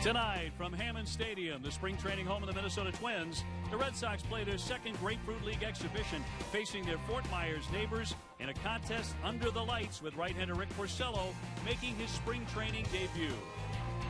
Tonight from Hammond Stadium, the spring training home of the Minnesota Twins, the Red Sox play their second Grapefruit League exhibition, facing their Fort Myers neighbors in a contest under the lights with right-hander Rick Porcello making his spring training debut.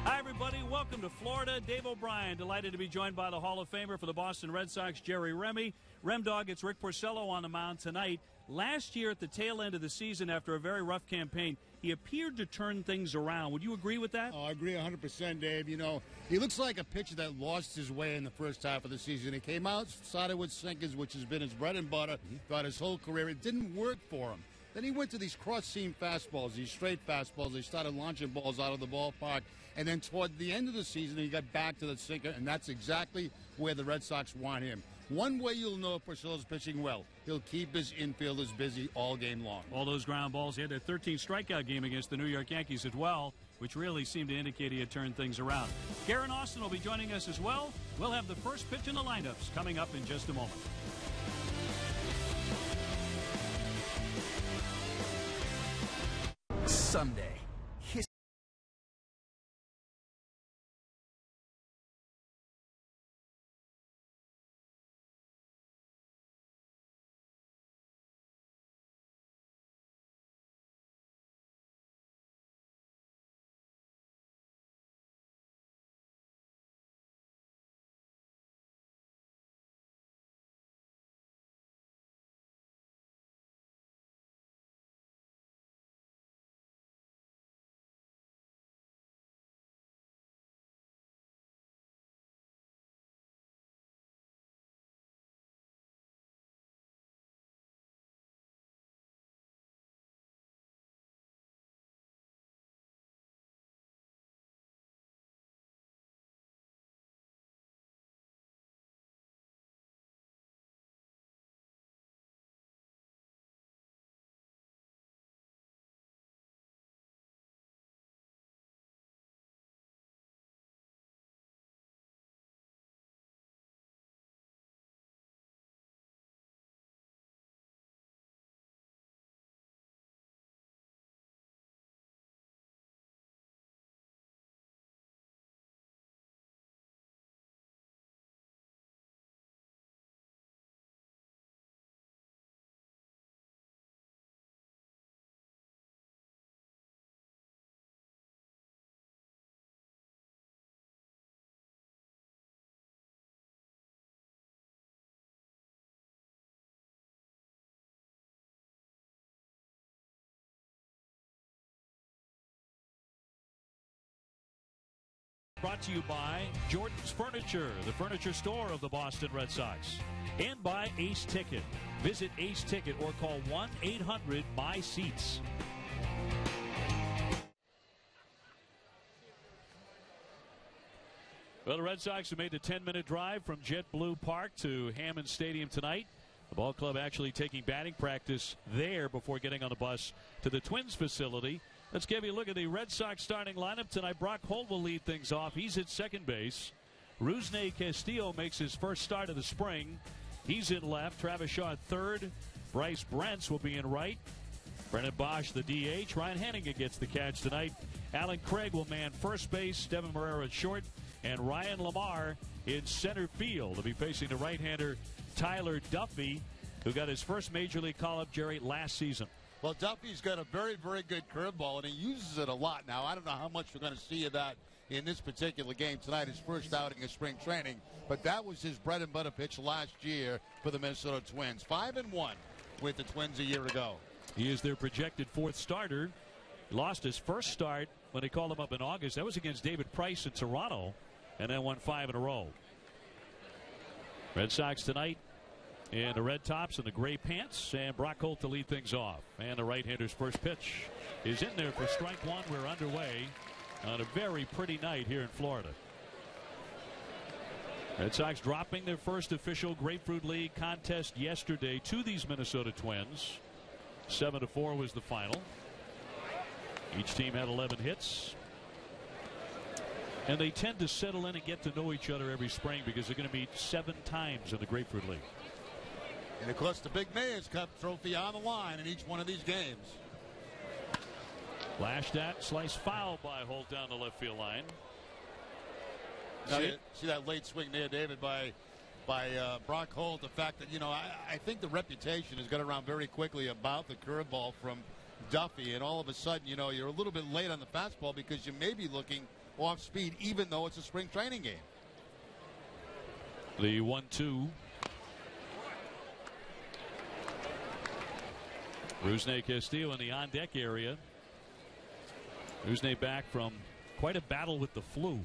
Hi, everybody. Welcome to Florida. Dave O'Brien, delighted to be joined by the Hall of Famer for the Boston Red Sox, Jerry Remy. Remdog, it's Rick Porcello on the mound tonight. Last year at the tail end of the season, after a very rough campaign, he appeared to turn things around. Would you agree with that? Oh, I agree 100%, Dave. You know, he looks like a pitcher that lost his way in the first half of the season. He came out, started with sinkers, which has been his bread and butter throughout his whole career. It didn't work for him. Then he went to these cross-seam fastballs, these straight fastballs. He started launching balls out of the ballpark. And then toward the end of the season, he got back to the sinker, and that's exactly where the Red Sox want him. One way you'll know if Porcello's pitching well, he'll keep his infielders busy all game long. All those ground balls. He had that 13th strikeout game against the New York Yankees as well, which really seemed to indicate he had turned things around. Garen Austin will be joining us as well. We'll have the first pitch in the lineups coming up in just a moment. Someday. Brought to you by Jordan's Furniture, the furniture store of the Boston Red Sox. And by Ace Ticket. Visit Ace Ticket or call 1-800-MY-SEATS. Well, the Red Sox have made the 10-minute drive from JetBlue Park to Hammond Stadium tonight. The ball club actually taking batting practice there before getting on the bus to the Twins facility. Let's give you a look at the Red Sox starting lineup tonight. Brock Holt will lead things off. He's at second base. Rusney Castillo makes his first start of the spring. He's in left. Travis Shaw at third. Bryce Brents will be in right. Brennan Bosch, the DH. Ryan Hennigan gets the catch tonight. Alan Craig will man first base. Devin Marrero at short. And Ryan Lamar in center field. He'll be facing the right-hander Tyler Duffy, who got his first Major League call-up, Jerry, last season. Well, Duffy's got a very, very good curveball, and he uses it a lot now. I don't know how much we're going to see of that in this particular game tonight, his first outing of spring training. But that was his bread and butter pitch last year for the Minnesota Twins. 5-1 with the Twins a year ago. He is their projected fourth starter. He lost his first start when they called him up in August. That was against David Price in Toronto, and then won 5 in a row. Red Sox tonight in the red tops and the gray pants, and Brock Holt to lead things off. And the right-hander's first pitch is in there for strike one. We're underway on a very pretty night here in Florida. Red Sox dropping their first official Grapefruit League contest yesterday to these Minnesota Twins. 7-4 was the final. Each team had 11 hits. And they tend to settle in and get to know each other every spring because they're going to meet 7 times in the Grapefruit League. And, of course, the big Mayor's Cup trophy on the line in each one of these games. Lashed at, sliced foul by Holt down the left field line. See that late swing there, David, by Brock Holt. The fact that, I think the reputation has got around very quickly about the curveball from Duffy, and all of a sudden, you're a little bit late on the fastball because you may be looking off speed, even though it's a spring training game. The 1-2. Rusney Castillo in the on-deck area. Rusney back from quite a battle with the flu,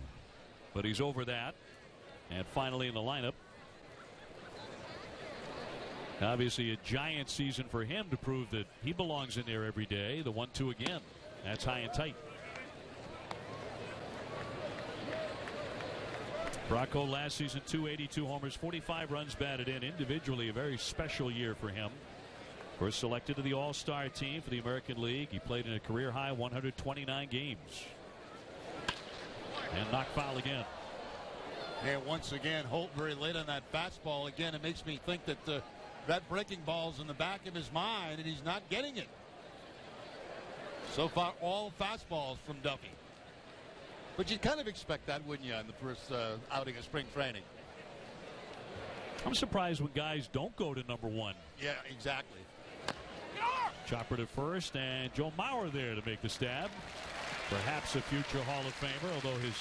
but he's over that, and finally in the lineup. Obviously a giant season for him to prove that he belongs in there every day. The 1-2 again. That's high and tight. Bracco last season 282 homers, 45 runs batted in. Individually a very special year for him. First selected to the All-Star team for the American League. He played in a career high 129 games. And knocked foul again. Yeah, once again, Holt very late on that fastball. Again, it makes me think that that breaking ball's in the back of his mind, and he's not getting it. So far, all fastballs from Duffy. But you'd kind of expect that, wouldn't you, in the first outing of spring training? I'm surprised when guys don't go to number one. Yeah, exactly. Chopper to first, and Joe Mauer there to make the stab. Perhaps a future Hall of Famer, although his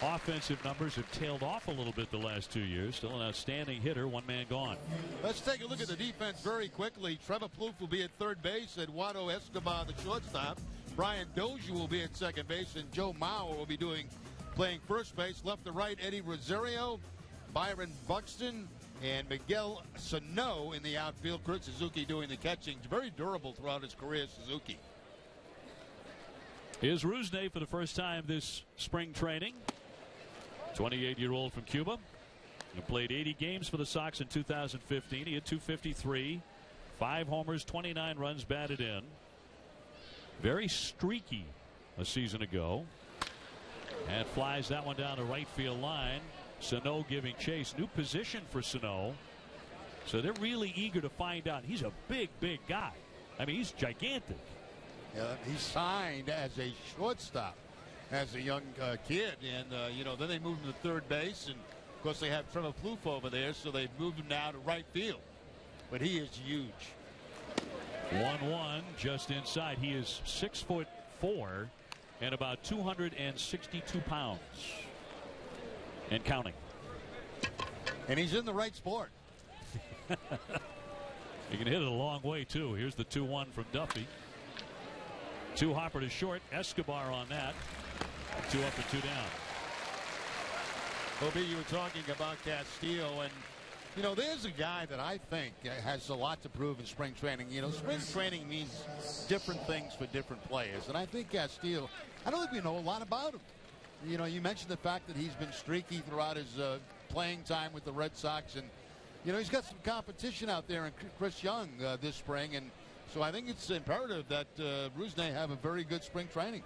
offensive numbers have tailed off a little bit the last 2 years. Still an outstanding hitter, one man gone. Let's take a look at the defense very quickly. Trevor Plouffe will be at third base, Eduardo Escobar the shortstop. Brian Dozier will be at second base, and Joe Mauer will be playing first base. Left to right, Eddie Rosario, Byron Buxton, and Miguel Sano in the outfield. Kurt Suzuki doing the catching. Very durable throughout his career, Suzuki. Here's Rusney for the first time this spring training. 28-year-old from Cuba. He played 80 games for the Sox in 2015. He had 253, 5 homers, 29 runs batted in. Very streaky a season ago. And flies that one down the right field line. Sano giving chase. New position for Sano. So they're really eager to find out. He's a big, big guy. I mean, he's gigantic. Yeah, he signed as a shortstop as a young kid, and then they moved him to third base, and of course they have Trevor Plouffe over there, so they've moved him now to right field. But he is huge. 1-1 just inside. He is 6'4" and about 262 pounds and counting. And he's in the right sport. He can hit it a long way too. Here's the 2-1 from Duffy. 2 hopper to short. Escobar on that. 2 up and 2 down. Obi, you were talking about Castillo, and there's a guy that I think has a lot to prove in spring training. Spring training means different things for different players, and I think Castillo, I don't think we know a lot about him. You mentioned the fact that he's been streaky throughout his playing time with the Red Sox, and he's got some competition out there in Chris Young this spring, and so I think it's imperative that Rusney have a very good spring training.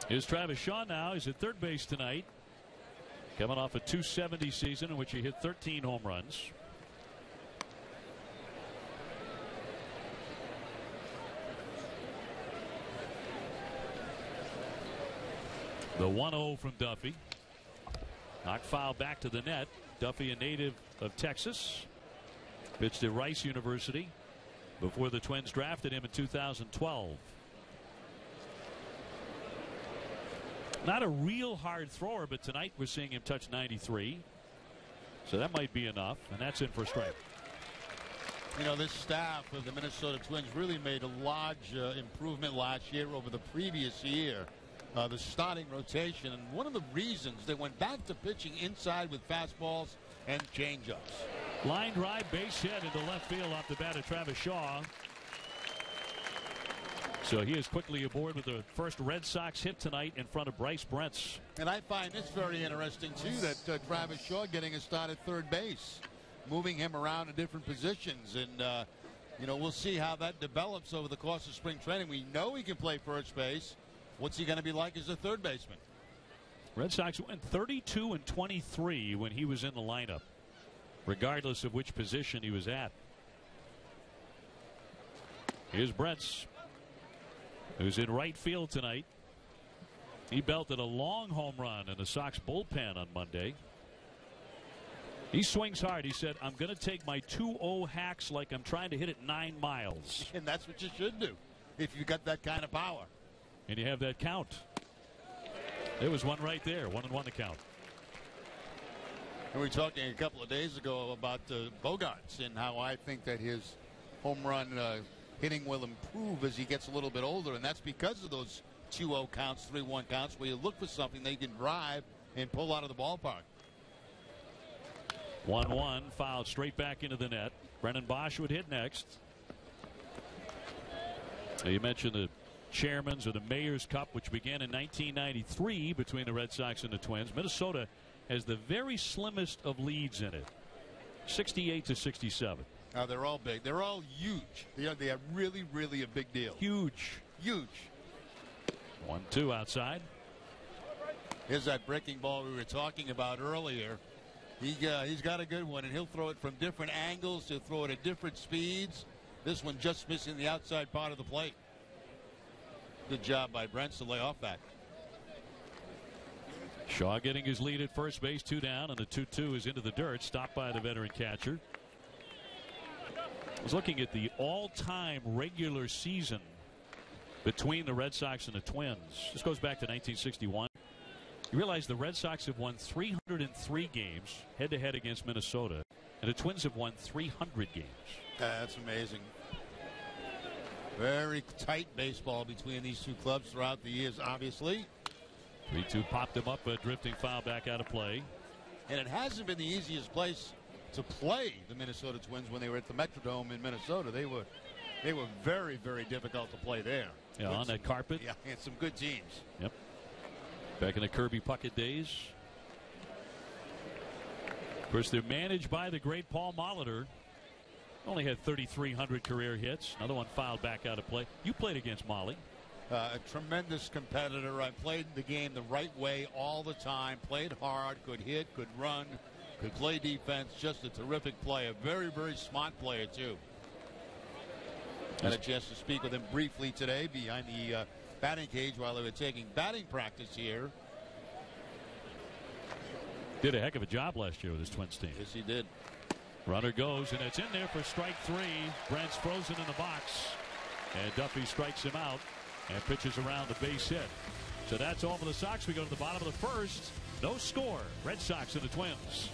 Here's Travis Shaw now. He's at third base tonight. Coming off a 270 season in which he hit 13 home runs. The 1-0 from Duffy. Knocked foul back to the net. Duffy, a native of Texas. Pitched at Rice University before the Twins drafted him in 2012. Not a real hard thrower, but tonight we're seeing him touch 93. So that might be enough, and that's in for a strike. This staff of the Minnesota Twins really made a large improvement last year over the previous year. The starting rotation, and one of the reasons they went back to pitching inside with fastballs and changeups. Line drive, base hit into left field off the bat of Travis Shaw. So he is quickly aboard with the first Red Sox hit tonight in front of Bryce Brentz. And I find this very interesting, too, that Travis Shaw getting a start at third base, moving him around in different positions. And, we'll see how that develops over the course of spring training. We know he can play first base. What's he going to be like as a third baseman? Red Sox went 32 and 23 when he was in the lineup, regardless of which position he was at. Here's Brentz, who's in right field tonight. He belted a long home run in the Sox bullpen on Monday. He swings hard. He said, I'm going to take my 2-0 hacks like I'm trying to hit it 9 miles. And that's what you should do if you got that kind of power. And you have that count. There was one right there. 1-1 to count. And we were talking a couple of days ago about Bogarts and how I think that his home run hitting will improve as he gets a little bit older. And that's because of those 2-0 counts, 3-1 counts, where you look for something they can drive and pull out of the ballpark. 1-1, fouled straight back into the net. Brennan Bosch would hit next. You mentioned the Chairman's or the Mayor's Cup, which began in 1993 between the Red Sox and the Twins. Minnesota has the very slimmest of leads in it, 68-67. Now they're all big. They're all huge. They are really, really a big deal. Huge. Huge. 1-2 outside. Here's that breaking ball we were talking about earlier. He's got a good one, and he'll throw it from different angles. He'll throw it at different speeds. This one just missing the outside part of the plate. Good job by Brents to lay off that. Shaw getting his lead at first base, 2 down, and the 2-2 is into the dirt, stopped by the veteran catcher. I was looking at the all-time regular season between the Red Sox and the Twins. This goes back to 1961. You realize the Red Sox have won 303 games head-to-head against Minnesota, and the Twins have won 300 games. That's amazing. Very tight baseball between these two clubs throughout the years, obviously. 3-2 popped him up, a drifting foul back out of play. And it hasn't been the easiest place to play the Minnesota Twins when they were at the Metrodome in Minnesota. They were very, very difficult to play there. Yeah, on that carpet. Yeah, and some good teams. Yep. Back in the Kirby Puckett days. Of course, they're managed by the great Paul Molitor. Only had 3,300 career hits. Another one fouled back out of play. You played against Molly. A tremendous competitor. I played the game the right way all the time. Played hard, could hit, could run, could play defense. Just a terrific player. Very, very smart player, too. Had a chance to speak with him briefly today behind the batting cage while they were taking batting practice here. Did a heck of a job last year with his Twins team. Yes, he did. Runner goes, and it's in there for strike 3. Brent's frozen in the box, and Duffy strikes him out and pitches around the base hit. So that's all for the Sox. We go to the bottom of the first. No score. Red Sox and the Twins.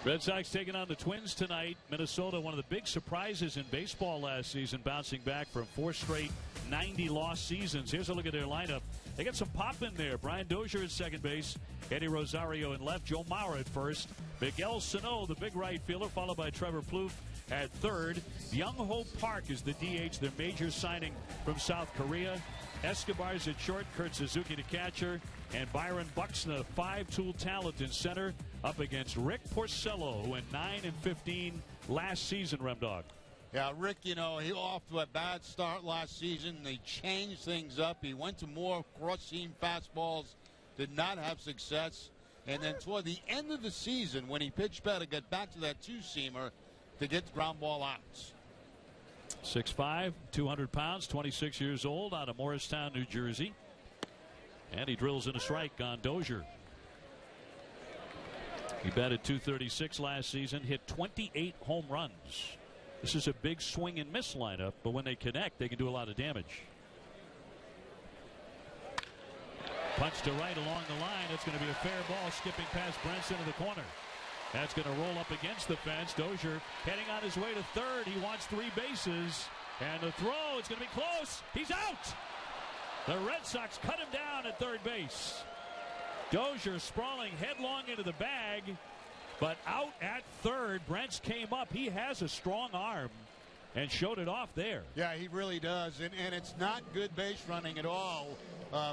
Red Sox taking on the Twins tonight. Minnesota, one of the big surprises in baseball last season, bouncing back from 4 straight 90-loss seasons. Here's a look at their lineup. They got some pop in there. Brian Dozier at second base. Eddie Rosario in left. Joe Mauer at first. Miguel Sano, the big right fielder, followed by Trevor Plouffe at third. Young Ho Park is the DH, their major signing from South Korea. Escobar's at short, Kurt Suzuki to catcher, and Byron Buxton, a 5-tool talent in center, up against Rick Porcello, who went 9-15 last season, Remdog. Yeah, Rick, he off to a bad start last season. They changed things up. He went to more cross-seam fastballs, did not have success. And then toward the end of the season, when he pitched better, got back to that two-seamer to get ground ball outs. 6'5", 200 pounds, 26 years old, out of Morristown, New Jersey. And he drills in a strike on Dozier. He batted .236 last season, hit 28 home runs. This is a big swing and miss lineup, but when they connect, they can do a lot of damage. Punch to right along the line. It's going to be a fair ball, skipping past Brents into the corner. That's going to roll up against the fence. Dozier heading on his way to third. He wants 3 bases. And the throw, it's going to be close. He's out. The Red Sox cut him down at third base. Dozier sprawling headlong into the bag, but out at third. Brents came up. He has a strong arm and showed it off there. Yeah, he really does. And it's not good base running at all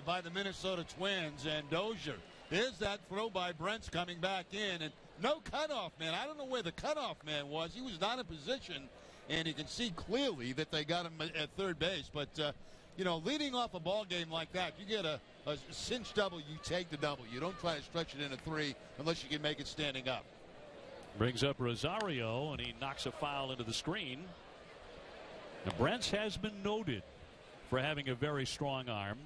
by the Minnesota Twins. And Dozier, there's that throw by Brents coming back in. And no cutoff man. I don't know where the cutoff man was. He was not in position. And you can see clearly that they got him at third base. But, leading off a ball game like that, you get a cinch double, you take the double. You don't try to stretch it into 3 unless you can make it standing up. Brings up Rosario, and he knocks a foul into the screen. And Brents has been noted for having a very strong arm.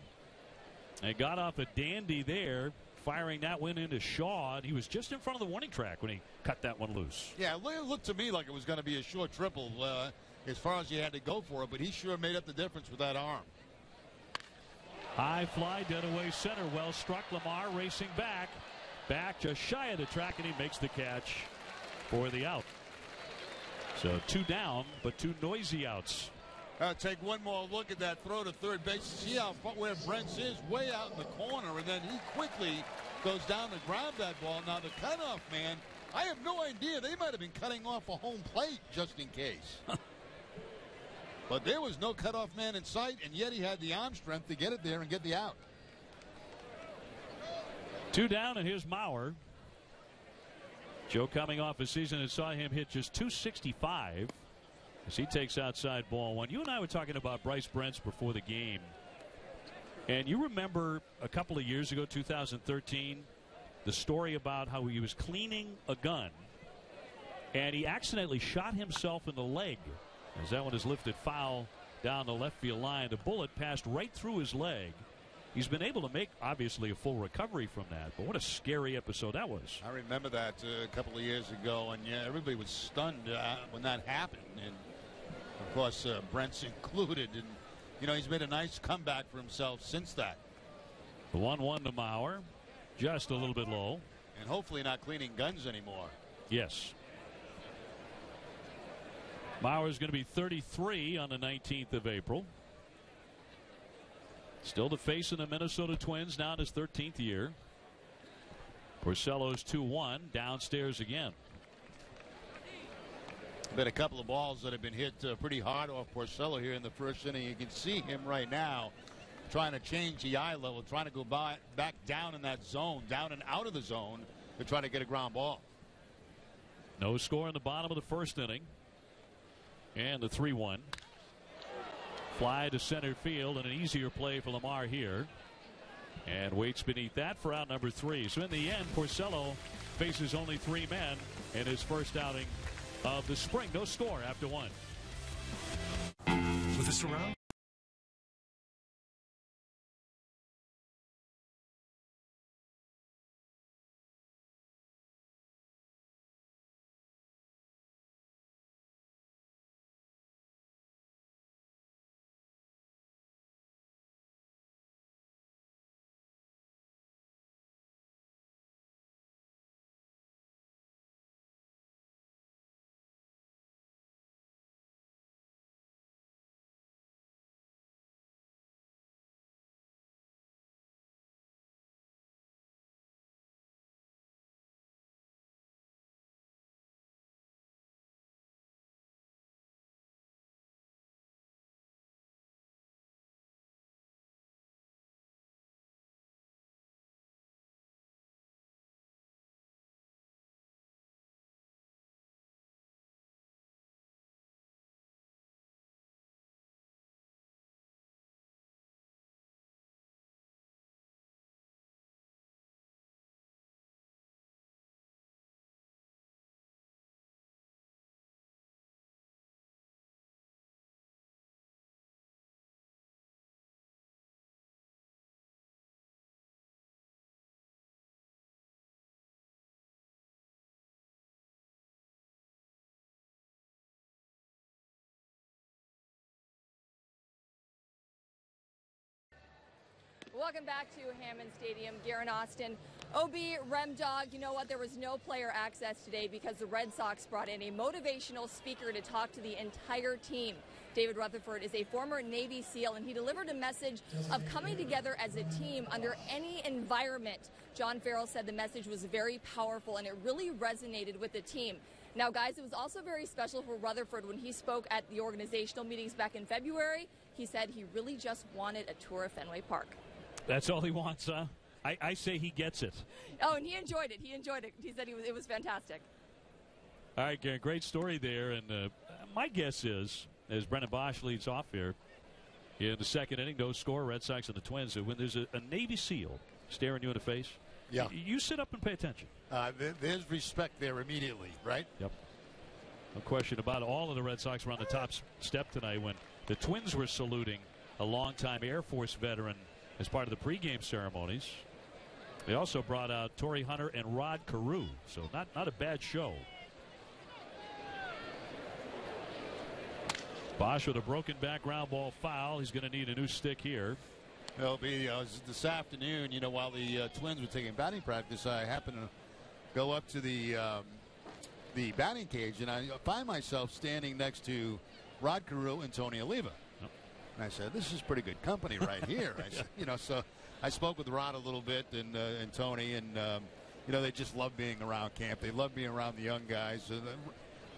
And got off a dandy there, firing that one into Shaw, and he was just in front of the warning track when he cut that one loose. Yeah, it looked to me like it was going to be a short triple as far as he had to go for it, but he sure made up the difference with that arm. High fly, dead away center, well struck. Lamar racing back just shy of the track, and he makes the catch for the out. So 2 down, but 2 noisy outs. Take one more look at that throw to third base. See where Brents is, way out in the corner, and then he quickly goes down to grab that ball. Now the cutoff man, I have no idea. They might have been cutting off a home plate just in case. But there was no cutoff man in sight, and yet he had the arm strength to get it there and get the out. 2 down, and here's Mauer. Joe coming off a season that saw him hit just .265 as he takes outside ball 1. You and I were talking about Bryce Brents before the game. And you remember a couple of years ago, 2013, the story about how he was cleaning a gun and he accidentally shot himself in the leg as that one is lifted foul down the left field line. The bullet passed right through his leg. He's been able to make, obviously, a full recovery from that. But what a scary episode that was. I remember that a couple of years ago, and yeah, everybody was stunned when that happened. And, of course, Brent's included. And, he's made a nice comeback for himself since that. The 1-1 to Mauer, just a little bit low. And hopefully not cleaning guns anymore. Yes. Mauer is going to be 33 on the 19th of April. Still the face of the Minnesota Twins now in his 13th year. Porcello's 2-1 downstairs again. Been a couple of balls that have been hit pretty hard off Porcello here in the first inning. You can see him right now trying to change the eye level, trying to go back down in that zone, down and out of the zone to try to get a ground ball. No score in the bottom of the first inning. And the 3-1. Fly to center field, and an easier play for Lamar here. And waits beneath that for out number 3. So in the end, Porcello faces only 3 men in his first outing of the spring. No score after 1. With a surround. Welcome back to Hammond Stadium. Garen Austin, OB, Rem Dog. You know what? There was no player access today because the Red Sox brought in a motivational speaker to talk to the entire team. David Rutherford is a former Navy SEAL, and he delivered a message of coming together as a team under any environment. John Farrell said the message was very powerful, and it really resonated with the team. Now, guys, it was also very special for Rutherford when he spoke at the organizational meetings back in February. He said he really just wanted a tour of Fenway Park. That's all he wants, huh? I say he gets it. Oh, and he enjoyed it. He enjoyed it. He said it was fantastic. All right, Garen, great story there. And my guess is, as Brendan Bosch leads off here, in the second inning, no score, Red Sox and the Twins. When there's a Navy SEAL staring you in the face, yeah, you sit up and pay attention. There's respect there immediately, right? Yep. No question about it. All of the Red Sox were on the top step tonight when the Twins were saluting a longtime Air Force veteran as part of the pregame ceremonies. They also brought out Torrey Hunter and Rod Carew, so not a bad show. Bosch with a broken back ground ball foul. He's going to need a new stick here. It'll be this afternoon, while the Twins were taking batting practice, I happened to go up to the batting cage, and I find myself standing next to Rod Carew and Tony Oliva. And I said, this is pretty good company right here. I said, so I spoke with Rod a little bit and Tony, and they just love being around camp. They love being around the young guys.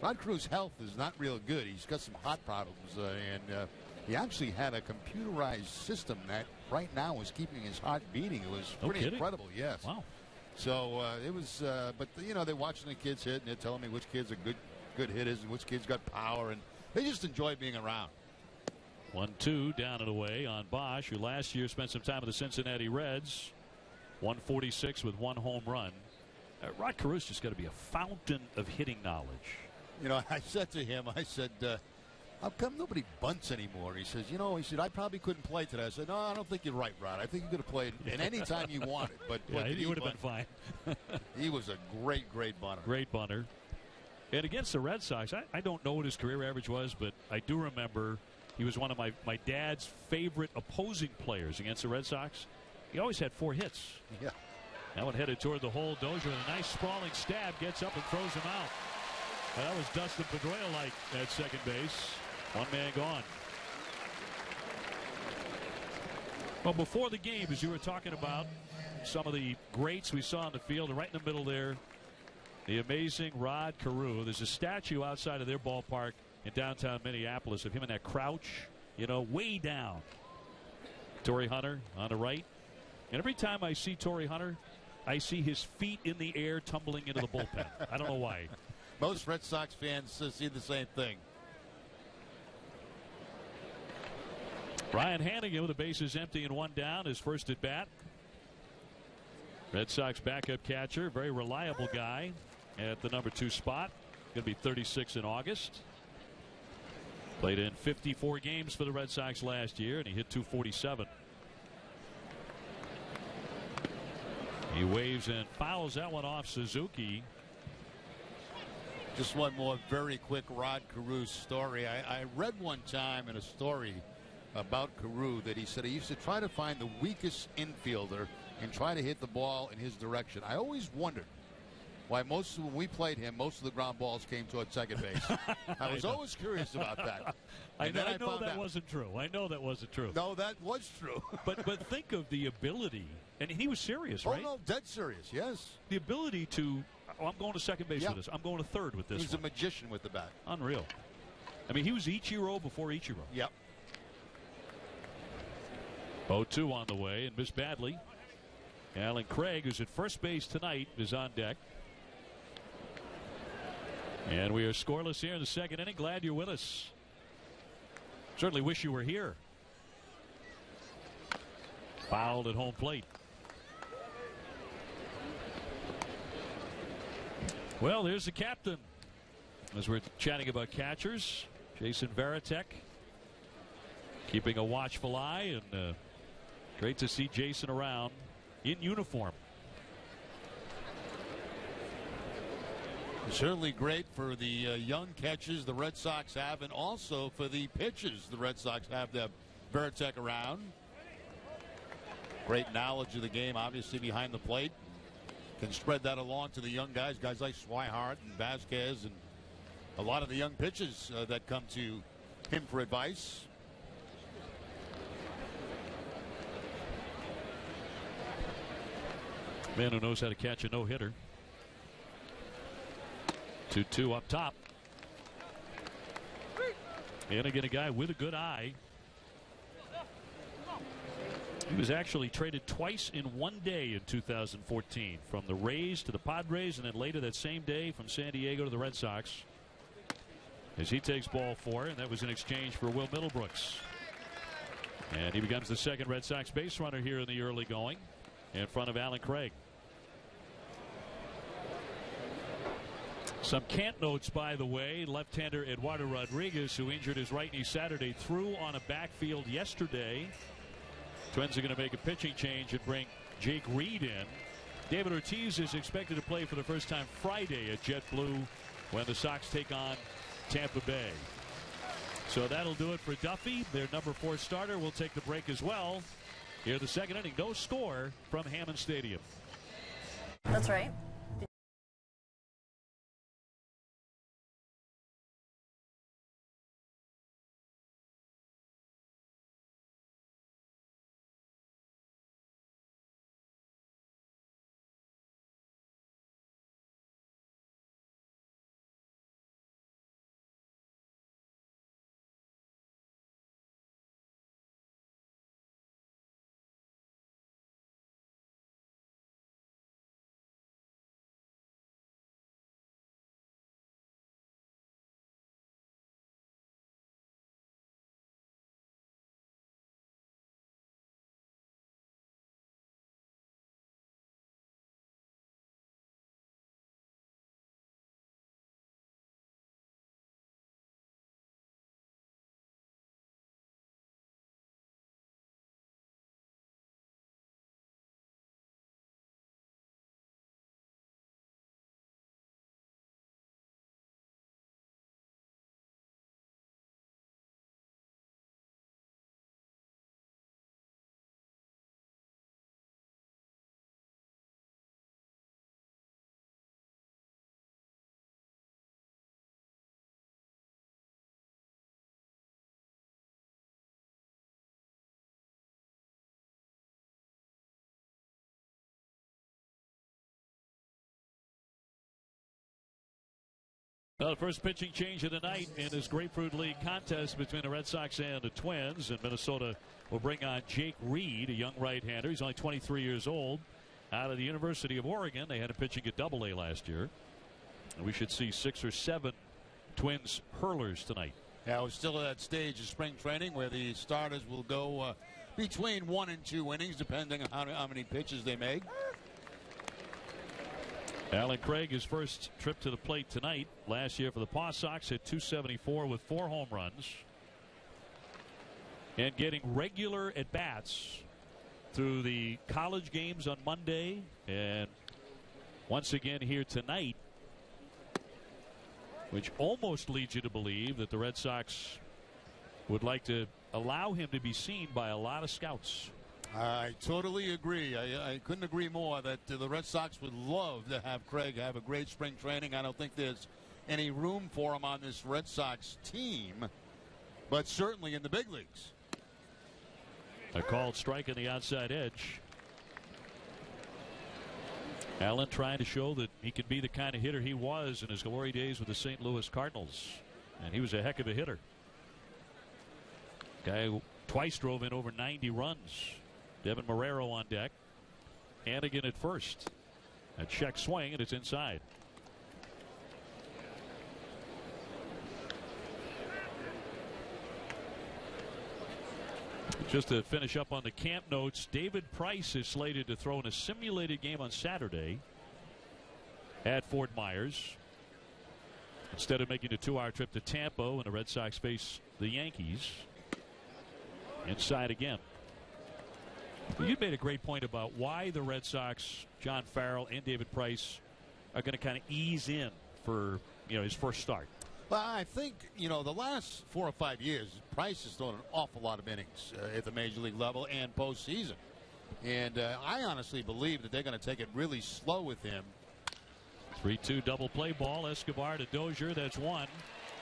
Rod Carew's health is not real good. He's got some heart problems, and he actually had a computerized system that right now is keeping his heart beating. It was pretty incredible. Yes. Wow. So it was, but they're watching the kids hit, and they're telling me which kids are good hitters and which kids got power, and they just enjoy being around. 1-2 down and away on Bosch, who last year spent some time with the Cincinnati Reds. 146 with one home run. Rod Carew's just got to be a fountain of hitting knowledge. I said to him, how come nobody bunts anymore? He says, I probably couldn't play today. I said, no, I don't think you're right, Rod. I think you could have played in any time you wanted. But he would have been fine. He was a great bunter. Great bunter. And against the Red Sox, I don't know what his career average was, but I do remember he was one of my dad's favorite opposing players against the Red Sox. He always had 4 hits. Yeah. That one headed toward the hole. Dozier with a nice sprawling stab, gets up and throws him out. That was Dustin Pedroia-like at second base. One man gone. Well, before the game, as you were talking about some of the greats we saw in the field, and right in the middle there, the amazing Rod Carew. There's a statue outside of their ballpark in downtown Minneapolis of him in that crouch, way down. Torrey Hunter on the right. And every time I see Torrey Hunter, I see his feet in the air tumbling into the bullpen. I don't know why. Most Red Sox fans see the same thing. Ryan Hannigan with the bases empty and one down, his first at bat. Red Sox backup catcher, very reliable guy at the number 2 spot. Going to be 36 in August. Played in 54 games for the Red Sox last year, and he hit .247. He waves and fouls that one off Suzuki. Just one more very quick Rod Carew story. I read one time in a story about Carew that he said he used to try to find the weakest infielder and try to hit the ball in his direction. I always wondered why when we played him, most of the ground balls came toward second base. I was always curious about that. I know that wasn't true. I know that wasn't true. No, that was true. but think of the ability, and he was serious, right? Oh, no, dead serious, yes. The ability to, I'm going to second base with this. I'm going to third with this. He was a magician with the bat. Unreal. I mean, he was Ichiro before Ichiro. Yep. 0-2 on the way and missed badly. Alan Craig, who's at first base tonight, is on deck. And we are scoreless here in the second inning. Glad you're with us. Certainly wish you were here. Fouled at home plate. Well, there's the captain. As we're chatting about catchers, Jason Varitek keeping a watchful eye, and great to see Jason around in uniform. Certainly great for the young catchers the Red Sox have, and also for the pitchers the Red Sox have to have Varitek around. Great knowledge of the game, obviously, behind the plate. Can spread that along to the young guys like Swihart and Vasquez and a lot of the young pitchers that come to him for advice. Man who knows how to catch a no-hitter. 2-2 up top. And again, a guy with a good eye. He was actually traded twice in one day in 2014, from the Rays to the Padres, and then later that same day from San Diego to the Red Sox. As he takes ball 4, and that was in exchange for Will Middlebrooks. And he becomes the second Red Sox base runner here in the early going, in front of Alan Craig. Some camp notes, by the way. Left-hander Eduardo Rodriguez, who injured his right knee Saturday, threw on a backfield yesterday. Twins are going to make a pitching change and bring Jake Reed in. David Ortiz is expected to play for the first time Friday at JetBlue when the Sox take on Tampa Bay. So that'll do it for Duffy, their number 4 starter. We'll take the break as well. Here the second inning. No score from Hammond Stadium. That's right. Well, the first pitching change of the night in this Grapefruit League contest between the Red Sox and the Twins. And Minnesota will bring on Jake Reed, a young right-hander. He's only 23 years old, out of the University of Oregon. They had him pitching at Double-A last year. And we should see 6 or 7 Twins hurlers tonight. Yeah, we're still at that stage of spring training where the starters will go between 1 and 2 innings, depending on how many pitches they make. Alan Craig, his first trip to the plate tonight. Last year for the Paw Sox, hit .274 with 4 home runs. And getting regular at-bats through the college games on Monday. And once again here tonight, which almost leads you to believe that the Red Sox would like to allow him to be seen by a lot of scouts. I totally agree. I couldn't agree more that the Red Sox would love to have Craig have a great spring training. I don't think there's any room for him on this Red Sox team, but certainly in the big leagues. A called strike on the outside edge. Allen trying to show that he can be the kind of hitter he was in his glory days with the St. Louis Cardinals. And he was a heck of a hitter. Guy who twice drove in over 90 runs. Devin Marrero on deck. Hannigan at first. A check swing, and it's inside. Just to finish up on the camp notes, David Price is slated to throw in a simulated game on Saturday at Fort Myers. Instead of making a 2-hour trip to Tampa when the Red Sox face the Yankees. Inside again. You made a great point about why the Red Sox, John Farrell and David Price, are going to kind of ease in for his first start. Well, I think, the last 4 or 5 years, Price has thrown an awful lot of innings at the major league level and postseason. And I honestly believe that they're going to take it really slow with him. 3-2 double play ball. Escobar to Dozier. That's one.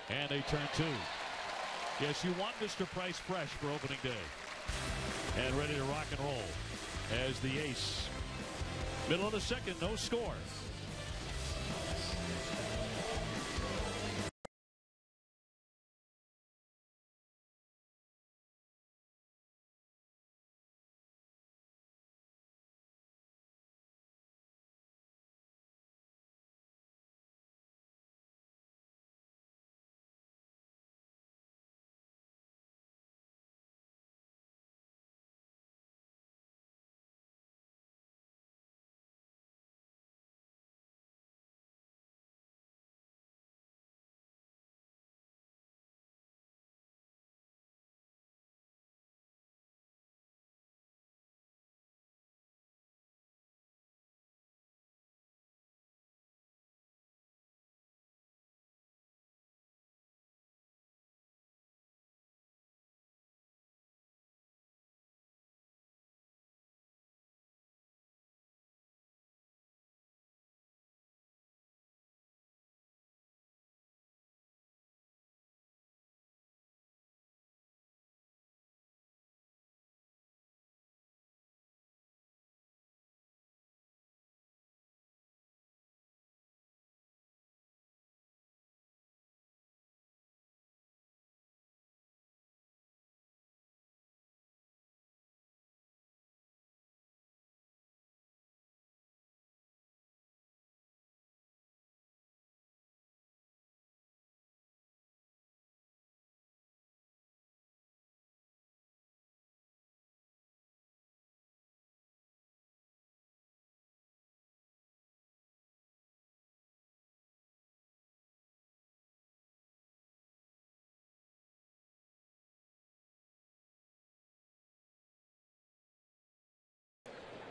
And they turn two. Yes, you want Mr. Price fresh for opening day. And ready to rock and roll as the ace. Middle of the second, no score.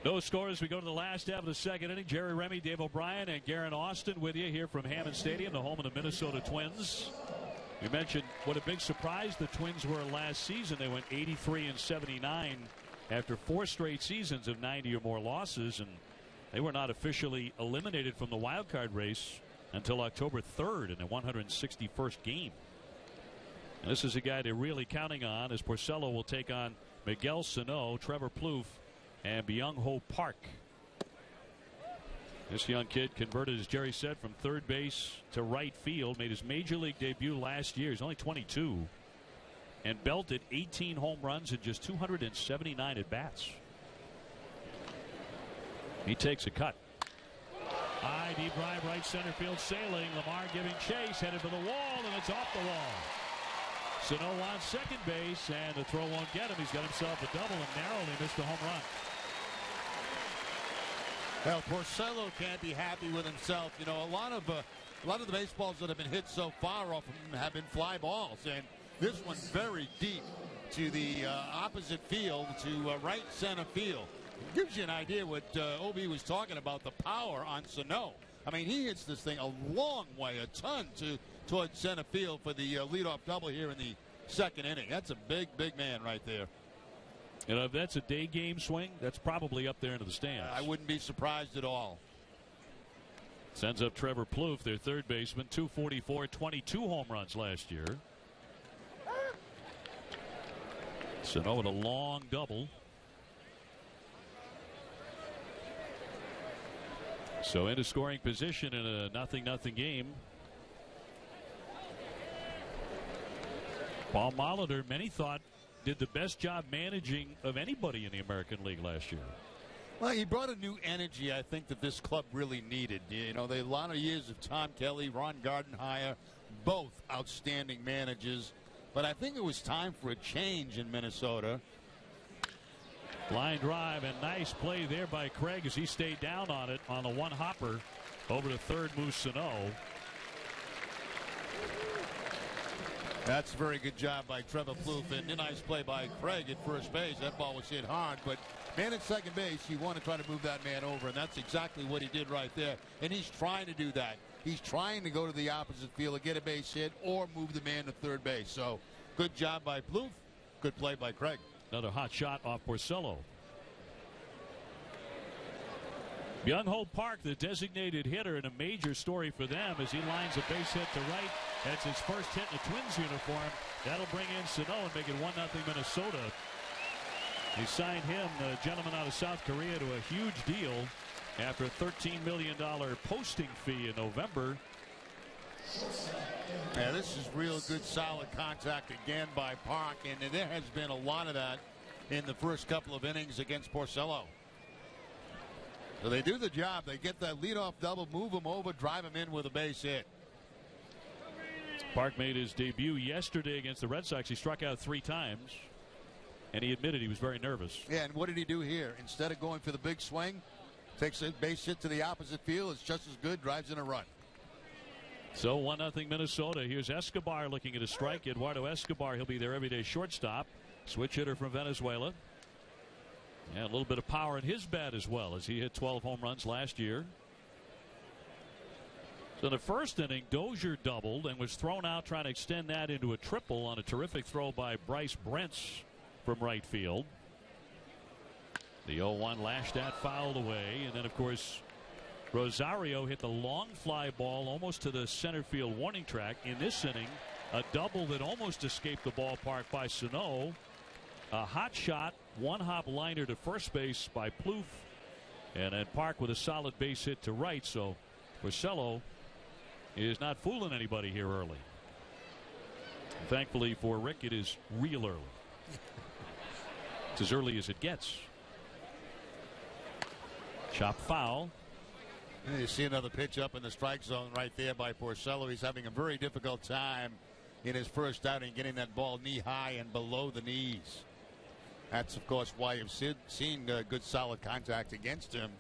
No score as we go to the last half of the second inning. Jerry Remy, Dave O'Brien, and Garen Austin with you here from Hammond Stadium, the home of the Minnesota Twins. You mentioned what a big surprise the Twins were last season. They went 83-79 after 4 straight seasons of 90 or more losses, and they were not officially eliminated from the wild card race until October 3rd in the 161st game. And this is a guy they're really counting on, as Porcello will take on Miguel Sano, Trevor Plouffe, and Byung-Ho Park. This young kid converted, as Jerry said, from third base to right field. Made his major league debut last year. He's only 22. And belted 18 home runs in just 279 at-bats. He takes a cut. High deep drive right center field sailing. Lamar giving chase, headed for the wall, and it's off the wall. Sano on second base, and the throw won't get him. He's got himself a double and narrowly missed a home run. Well, Porcello can't be happy with himself. You know, a lot of the baseballs that have been hit so far off him have been fly balls, and this one very deep to the opposite field, to right center field. It gives you an idea what Obi was talking about, the power on Sano. I mean, he hits this thing a long way, a ton towards center field for the leadoff double here in the second inning. That's a big, big man right there. You know, if that's a day game swing, that's probably up there into the stands. I wouldn't be surprised at all. Sends up Trevor Plouffe, their third baseman, 244, 22 home runs last year. Sano with a long double. So into scoring position in a 0-0 game. Paul Molitor, many thought, did the best job managing of anybody in the American League last year. Well, he brought a new energy, I think, that this club really needed. You know, a lot of years of Tom Kelly, Ron Gardenhire, both outstanding managers. But I think it was time for a change in Minnesota. Line drive, and nice play there by Craig as he stayed down on it on the one hopper over to third, Moose Sano. That's a very good job by Trevor Plouffe, and a nice play by Craig at first base. That ball was hit hard, but man at second base, you want to try to move that man over, and that's exactly what he did right there. And he's trying to do that. He's trying to go to the opposite field and get a base hit or move the man to third base. So good job by Plouffe. Good play by Craig. Another hot shot off Porcello. Young-Ho Park, the designated hitter, and a major story for them as he lines a base hit to right. That's his first hit in a Twins uniform. That'll bring in Sano and make it 1-0 Minnesota. They signed him, the gentleman out of South Korea, to a huge deal after a $13 million posting fee in November. Yeah, this is real good, solid contact again by Park, and there has been a lot of that in the first couple of innings against Porcello. So they do the job. They get that leadoff double, move him over, drive him in with a base hit. Park made his debut yesterday against the Red Sox. He struck out 3 times, and he admitted he was very nervous. Yeah, and what did he do here? Instead of going for the big swing, takes a base hit to the opposite field. It's just as good, drives in a run. So 1-0 Minnesota. Here's Escobar looking at a strike. Eduardo Escobar, he'll be their everyday shortstop. Switch hitter from Venezuela. Yeah, a little bit of power in his bat as well, as he hit 12 home runs last year. So in the first inning, Dozier doubled and was thrown out trying to extend that into a triple on a terrific throw by Bryce Brentz from right field. The 0-1 lashed at, fouled away, and then of course Rosario hit the long fly ball almost to the center field warning track. In this inning, a double that almost escaped the ballpark by Sano. A hot shot, one-hop liner to first base by Plouffe, and then Park with a solid base hit to right. So Porcello is not fooling anybody here early. Thankfully for Rick, it is real early. It's as early as it gets. Chop foul. And you see another pitch up in the strike zone right there by Porcello. He's having a very difficult time in his first outing getting that ball knee high and below the knees. That's, of course, why you've seen good, solid contact against him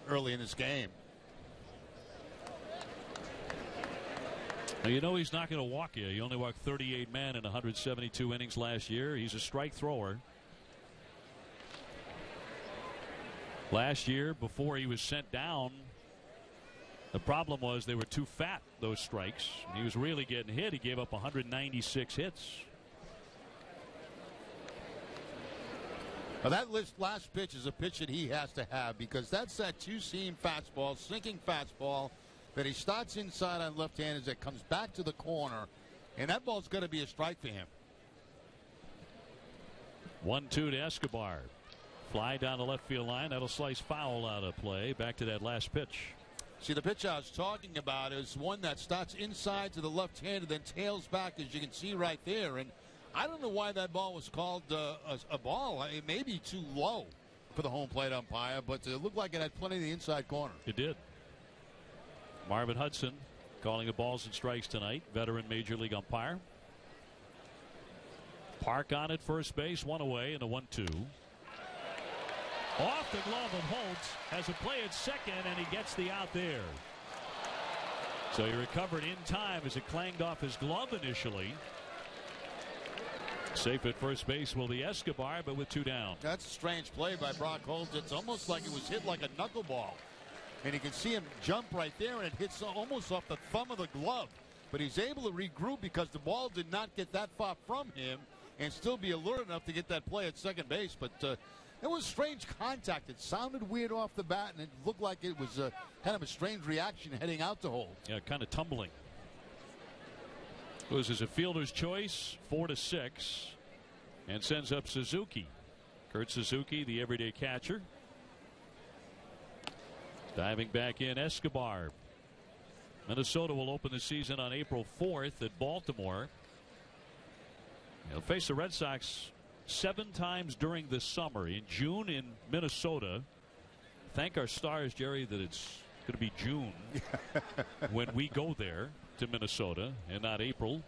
early in this game. Now, you know he's not going to walk you. He only walked 38 men in 172 innings last year. He's a strike thrower. Last year, before he was sent down, the problem was they were too fat, those strikes. He was really getting hit. He gave up 196 hits. Now that last pitch is a pitch that he has to have, because that's that two-seam fastball, sinking fastball that he starts inside on left-handers that comes back to the corner, and that ball's got to be a strike for him. 1-2 to Escobar. Fly down the left field line. That'll slice foul out of play. Back to that last pitch. See, the pitch I was talking about is one that starts inside to the left-hander, then tails back, as you can see right there. And I don't know why that ball was called a ball. It may be too low for the home plate umpire, but it looked like it had plenty of the inside corner. It did. Marvin Hudson calling the balls and strikes tonight. Veteran Major League umpire. Park on at first base, one away, and a 1-2. Off the glove of Holtz, has a play at second, and he gets the out there. So he recovered in time as it clanged off his glove initially. Safe at first base will be Escobar, but with 2 down. That's a strange play by Brock Holtz. It's almost like it was hit like a knuckleball. And you can see him jump right there, and it hits almost off the thumb of the glove. But he's able to regroup because the ball did not get that far from him and still be alert enough to get that play at second base. But it was strange contact. It sounded weird off the bat, and it looked like it was kind of a strange reaction heading out to Holtz. Yeah, kind of tumbling. Goes as a fielder's choice, 4-6, and sends up Suzuki. Kurt Suzuki, the everyday catcher. Diving back in, Escobar. Minnesota will open the season on April 4th at Baltimore. They'll face the Red Sox 7 times during the summer. In June in Minnesota. Thank our stars, Jerry, that it's going to be June when we go there to Minnesota and not April.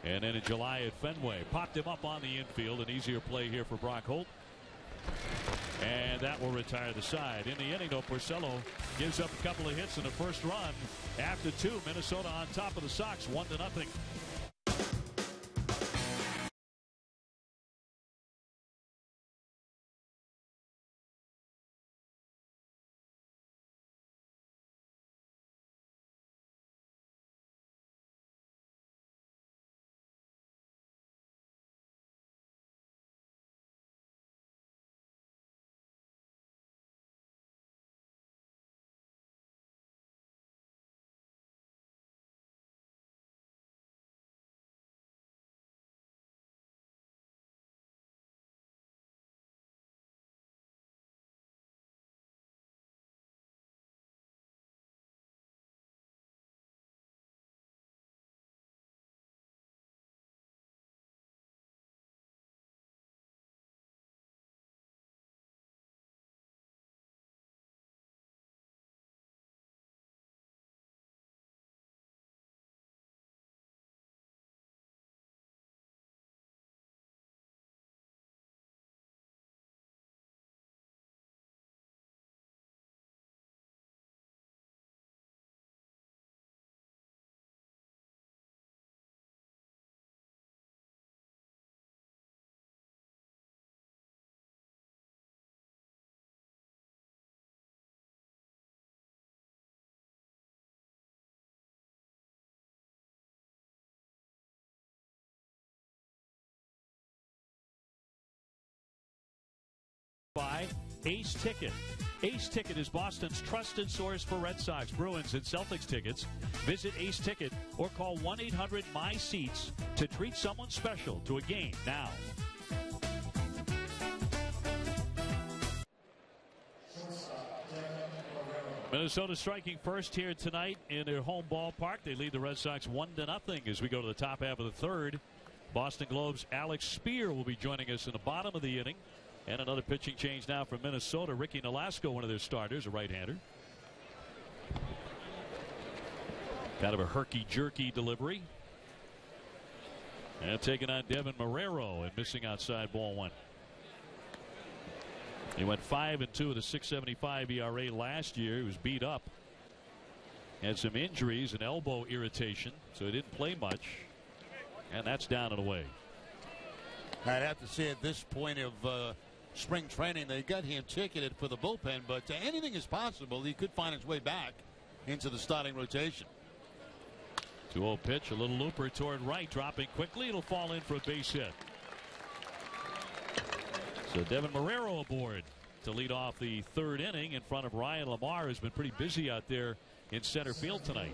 And then in July at Fenway. Popped him up on the infield. An easier play here for Brock Holt. And that will retire the side. In the inning, though, Porcello gives up a couple of hits in the first run. After 2, Minnesota on top of the Sox, 1-0. by Ace Ticket. Ace Ticket is Boston's trusted source for Red Sox, Bruins, and Celtics tickets. Visit Ace Ticket or call 1-800-MY-SEATS to treat someone special to a game now. Minnesota striking first here tonight in their home ballpark. They lead the Red Sox 1-0 as we go to the top half of the third. Boston Globe's Alex Spear will be joining us in the bottom of the inning. And another pitching change now from Minnesota. Ricky Nolasco, one of their starters, a right-hander. Kind of a herky-jerky delivery. And taking on Devin Marrero and missing outside ball one. He went 5-2 with a 6.75 ERA last year. He was beat up. Had some injuries and elbow irritation, so he didn't play much. And that's down and away. I'd have to say at this point of spring training, they got him ticketed for the bullpen, but anything is possible. He could find his way back into the starting rotation. 2-0 pitch, a little looper toward right, dropping quickly. It'll fall in for a base hit. So Devin Marrero aboard to lead off the third inning in front of Ryan Lamar, who's been pretty busy out there in center field tonight.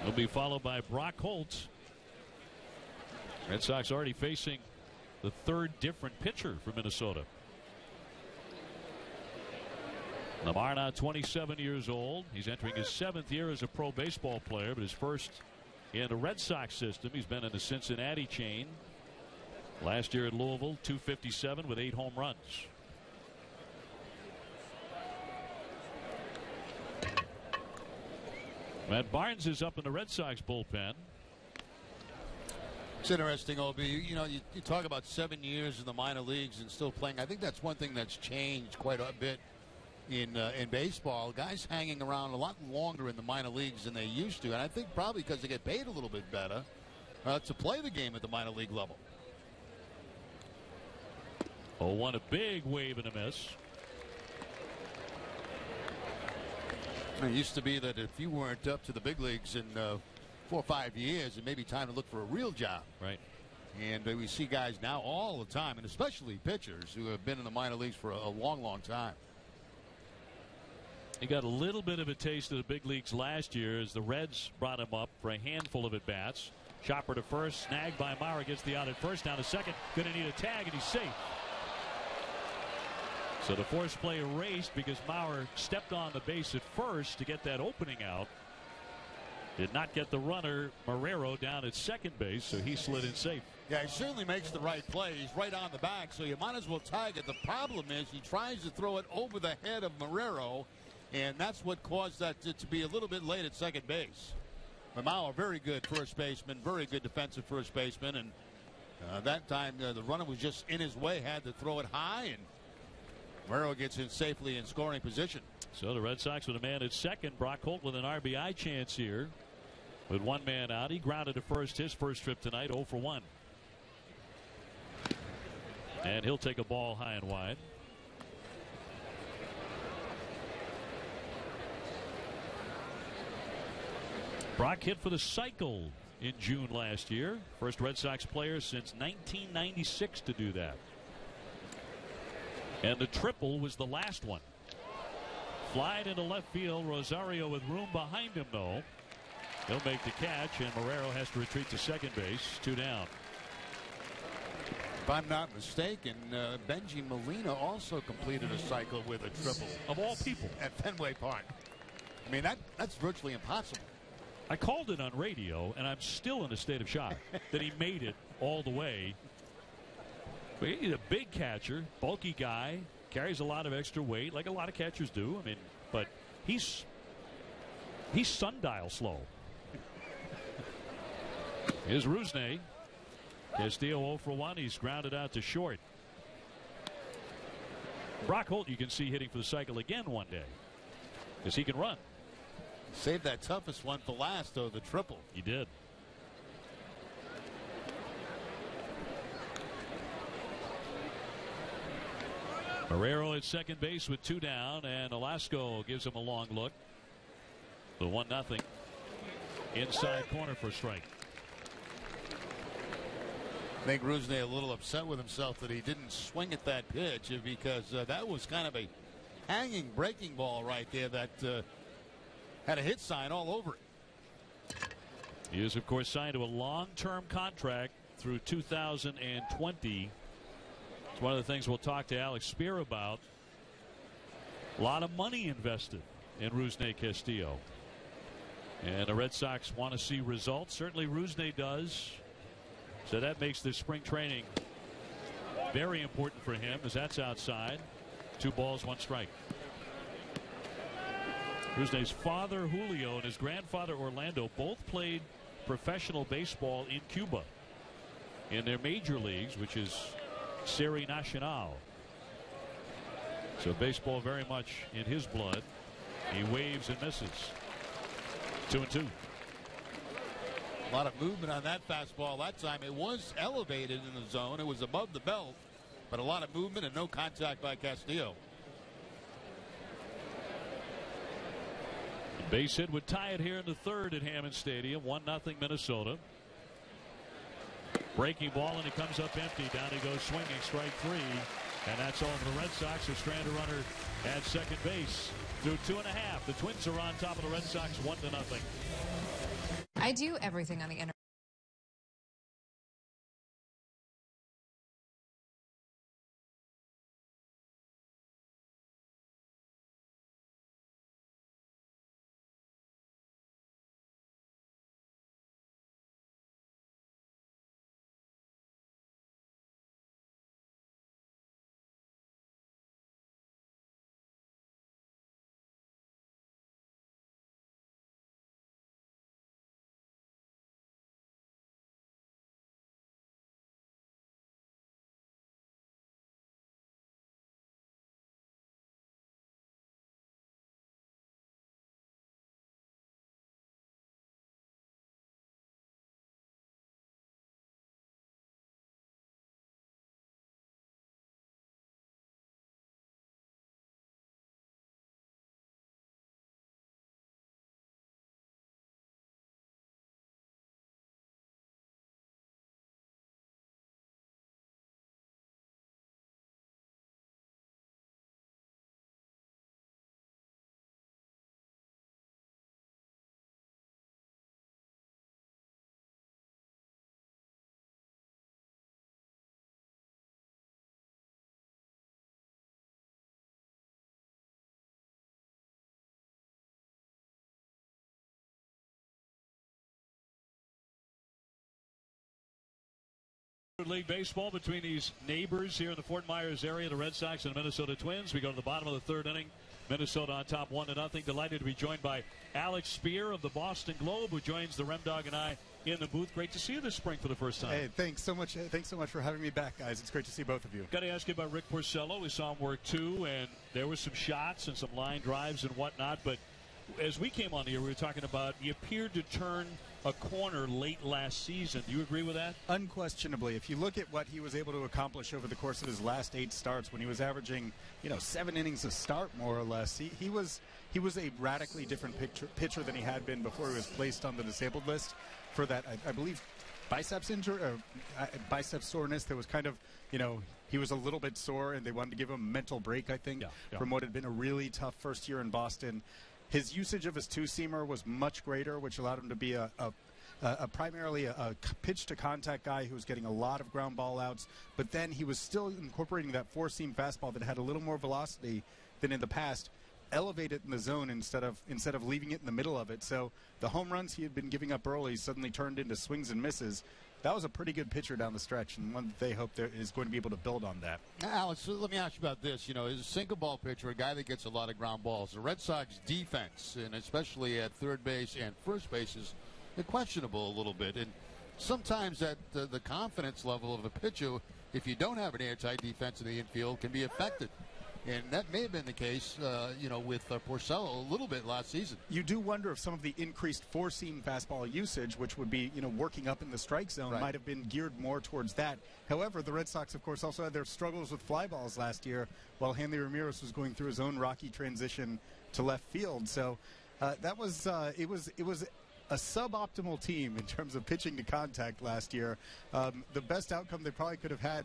He'll be followed by Brock Holt. Red Sox already facing the third different pitcher for Minnesota. Lamar now 27 years old. He's entering his 7th year as a pro baseball player, but his first in the Red Sox system. He's been in the Cincinnati chain. Last year at Louisville, 257 with 8 home runs. Matt Barnes is up in the Red Sox bullpen. It's interesting, OB. You know, you talk about 7 years in the minor leagues and still playing. I think that's one thing that's changed quite a bit in baseball. Guys hanging around a lot longer in the minor leagues than they used to, and I think probably because they get paid a little bit better to play the game at the minor league level. 0-1, a big wave and a miss. It used to be that if you weren't up to the big leagues in 4 or 5 years, it may be time to look for a real job. Right. And we see guys now all the time, and especially pitchers who have been in the minor leagues for a long, long time. He got a little bit of a taste of the big leagues last year as the Reds brought him up for a handful of at-bats. Chopper to first, snagged by Maurer, gets the out at first, down to second. Going to need a tag, and he's safe. So the force play erased because Maurer stepped on the base at first to get that opening out. Did not get the runner, Marrero, down at second base, so he slid in safe. Yeah, he certainly makes the right play. He's right on the back, so you might as well tag it. The problem is he tries to throw it over the head of Marrero, and that's what caused that to be a little bit late at second base. But Maurer, very good first baseman, very good defensive first baseman, and that time the runner was just in his way, had to throw it high, and Marrero gets in safely in scoring position. So the Red Sox with a man at second. Brock Holt with an RBI chance here. With one man out, he grounded to first his first trip tonight, 0 for 1. And he'll take a ball high and wide. Brock hit for the cycle in June last year. First Red Sox player since 1996 to do that. And the triple was the last one. Flied into left field. Rosario with room behind him, though. He'll make the catch, and Marrero has to retreat to second base. 2 down. If I'm not mistaken, Benji Molina also completed a cycle with a triple. Of all people. At Fenway Park. I mean, that's virtually impossible. I called it on radio, and I'm still in a state of shock that he made it all the way. But he's a big catcher, bulky guy, carries a lot of extra weight, like a lot of catchers do. I mean, but he's sundial slow. Here's Rusney. Castillo 0 for 1. He's grounded out to short. Brock Holt, you can see hitting for the cycle again one day, because he can run. Saved that toughest one for last, though, the triple. He did. Marrero at second base with 2 down, and Alasko gives him a long look. The 1-0 inside corner for a strike. I think Rusney a little upset with himself that he didn't swing at that pitch, because that was kind of a hanging breaking ball right there that had a hit sign all over it. He is, of course, signed to a long-term contract through 2020. It's one of the things we'll talk to Alex Spear about. A lot of money invested in Rusney Castillo. And the Red Sox want to see results. Certainly Rusney does. So that makes this spring training very important for him, as that's outside. 2 balls, 1 strike. Rusney's father, Julio, and his grandfather, Orlando, both played professional baseball in Cuba in their major leagues, which is Serie Nacional. So baseball very much in his blood. He waves and misses. 2-2. A lot of movement on that fastball that time. It was elevated in the zone. It was above the belt, but a lot of movement and no contact by Castillo. Base hit would tie it here in the 3rd at Hammond Stadium. 1-0 Minnesota. Breaking ball, and he comes up empty. Down he goes swinging, strike 3. And that's all for the Red Sox. A stranded runner at second base through 2.5. The Twins are on top of the Red Sox 1-0. I do everything on the internet. League baseball between these neighbors here in the Fort Myers area, the Red Sox and the Minnesota Twins. We go to the bottom of the 3rd inning. Minnesota on top 1-0. Delighted to be joined by Alex Spear of the Boston Globe, who joins the Rem Dog and I in the booth. Great to see you this spring for the first time. Hey, thanks so much. Thanks so much for having me back, guys. It's great to see both of you. Got to ask you about Rick Porcello. We saw him work too, and there were some shots and some line drives and whatnot. But as we came on here, we were talking about he appeared to turn a corner late last season. Do you agree with that? Unquestionably. If you look at what he was able to accomplish over the course of his last 8 starts, when he was averaging, 7 innings a start, more or less, he was a radically different pitcher than he had been before he was placed on the disabled list for that, I believe, biceps injury or bicep soreness. That was kind of, he was a little bit sore, and they wanted to give him a mental break, I think, from what had been a really tough first year in Boston. His usage of his 2-seamer was much greater, which allowed him to be primarily a pitch-to-contact guy who was getting a lot of ground ball outs, but then he was still incorporating that 4-seam fastball that had a little more velocity than in the past, elevate it in the zone instead of leaving it in the middle of it. So the home runs he had been giving up early suddenly turned into swings and misses. That was a pretty good pitcher down the stretch, and one that they hope is going to be able to build on that. Alex, let me ask you about this. As a single ball pitcher, a guy that gets a lot of ground balls, the Red Sox defense, and especially at third base and first base, is questionable a little bit. And sometimes that the confidence level of a pitcher, if you don't have an airtight defense in the infield, can be affected. And that may have been the case, with Porcello a little bit last season. You do wonder if some of the increased four-seam fastball usage, which would be, working up in the strike zone, might have been geared more towards that. However, the Red Sox, of course, also had their struggles with fly balls last year while Hanley Ramirez was going through his own rocky transition to left field. So it was a suboptimal team in terms of pitching to contact last year. The best outcome they probably could have had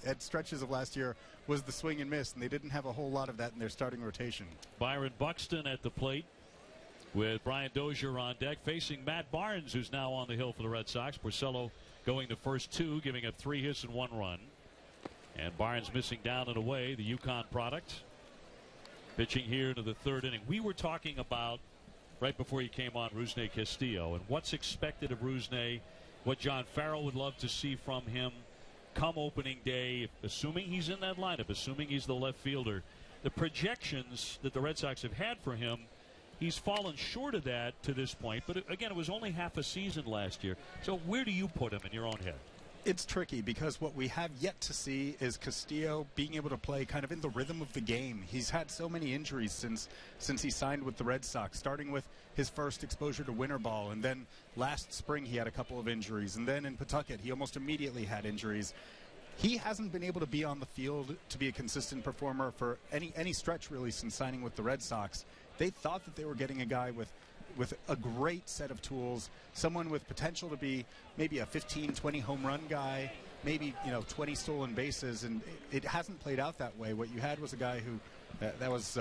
at stretches of last year was the swing and miss, and they didn't have a whole lot of that in their starting rotation. Byron Buxton at the plate with Brian Dozier on deck, facing Matt Barnes, who's now on the hill for the Red Sox. Porcello going the first two, giving up 3 hits and 1 run. And Barnes missing down and away, the Yukon product. Pitching here into the 3rd inning. We were talking about, right before he came on, Rusney Castillo, and what's expected of Rusney, what John Farrell would love to see from him come opening day, assuming he's in that lineup, assuming he's the left fielder. The projections that the Red Sox have had for him, he's fallen short of that to this point. But again, it was only half a season last year. So where do you put him in your own head? It's tricky because what we have yet to see is Castillo being able to play kind of in the rhythm of the game. He's had so many injuries since he signed with the Red Sox, starting with his first exposure to winter ball, and then last spring he had a couple of injuries, and then in Pawtucket he almost immediately had injuries. He hasn't been able to be on the field to be a consistent performer for any stretch really since signing with the Red Sox. They thought that they were getting a guy with a great set of tools, someone with potential to be maybe a 15-20 home run guy, maybe 20 stolen bases, and it hasn't played out that way. What you had was a guy who that was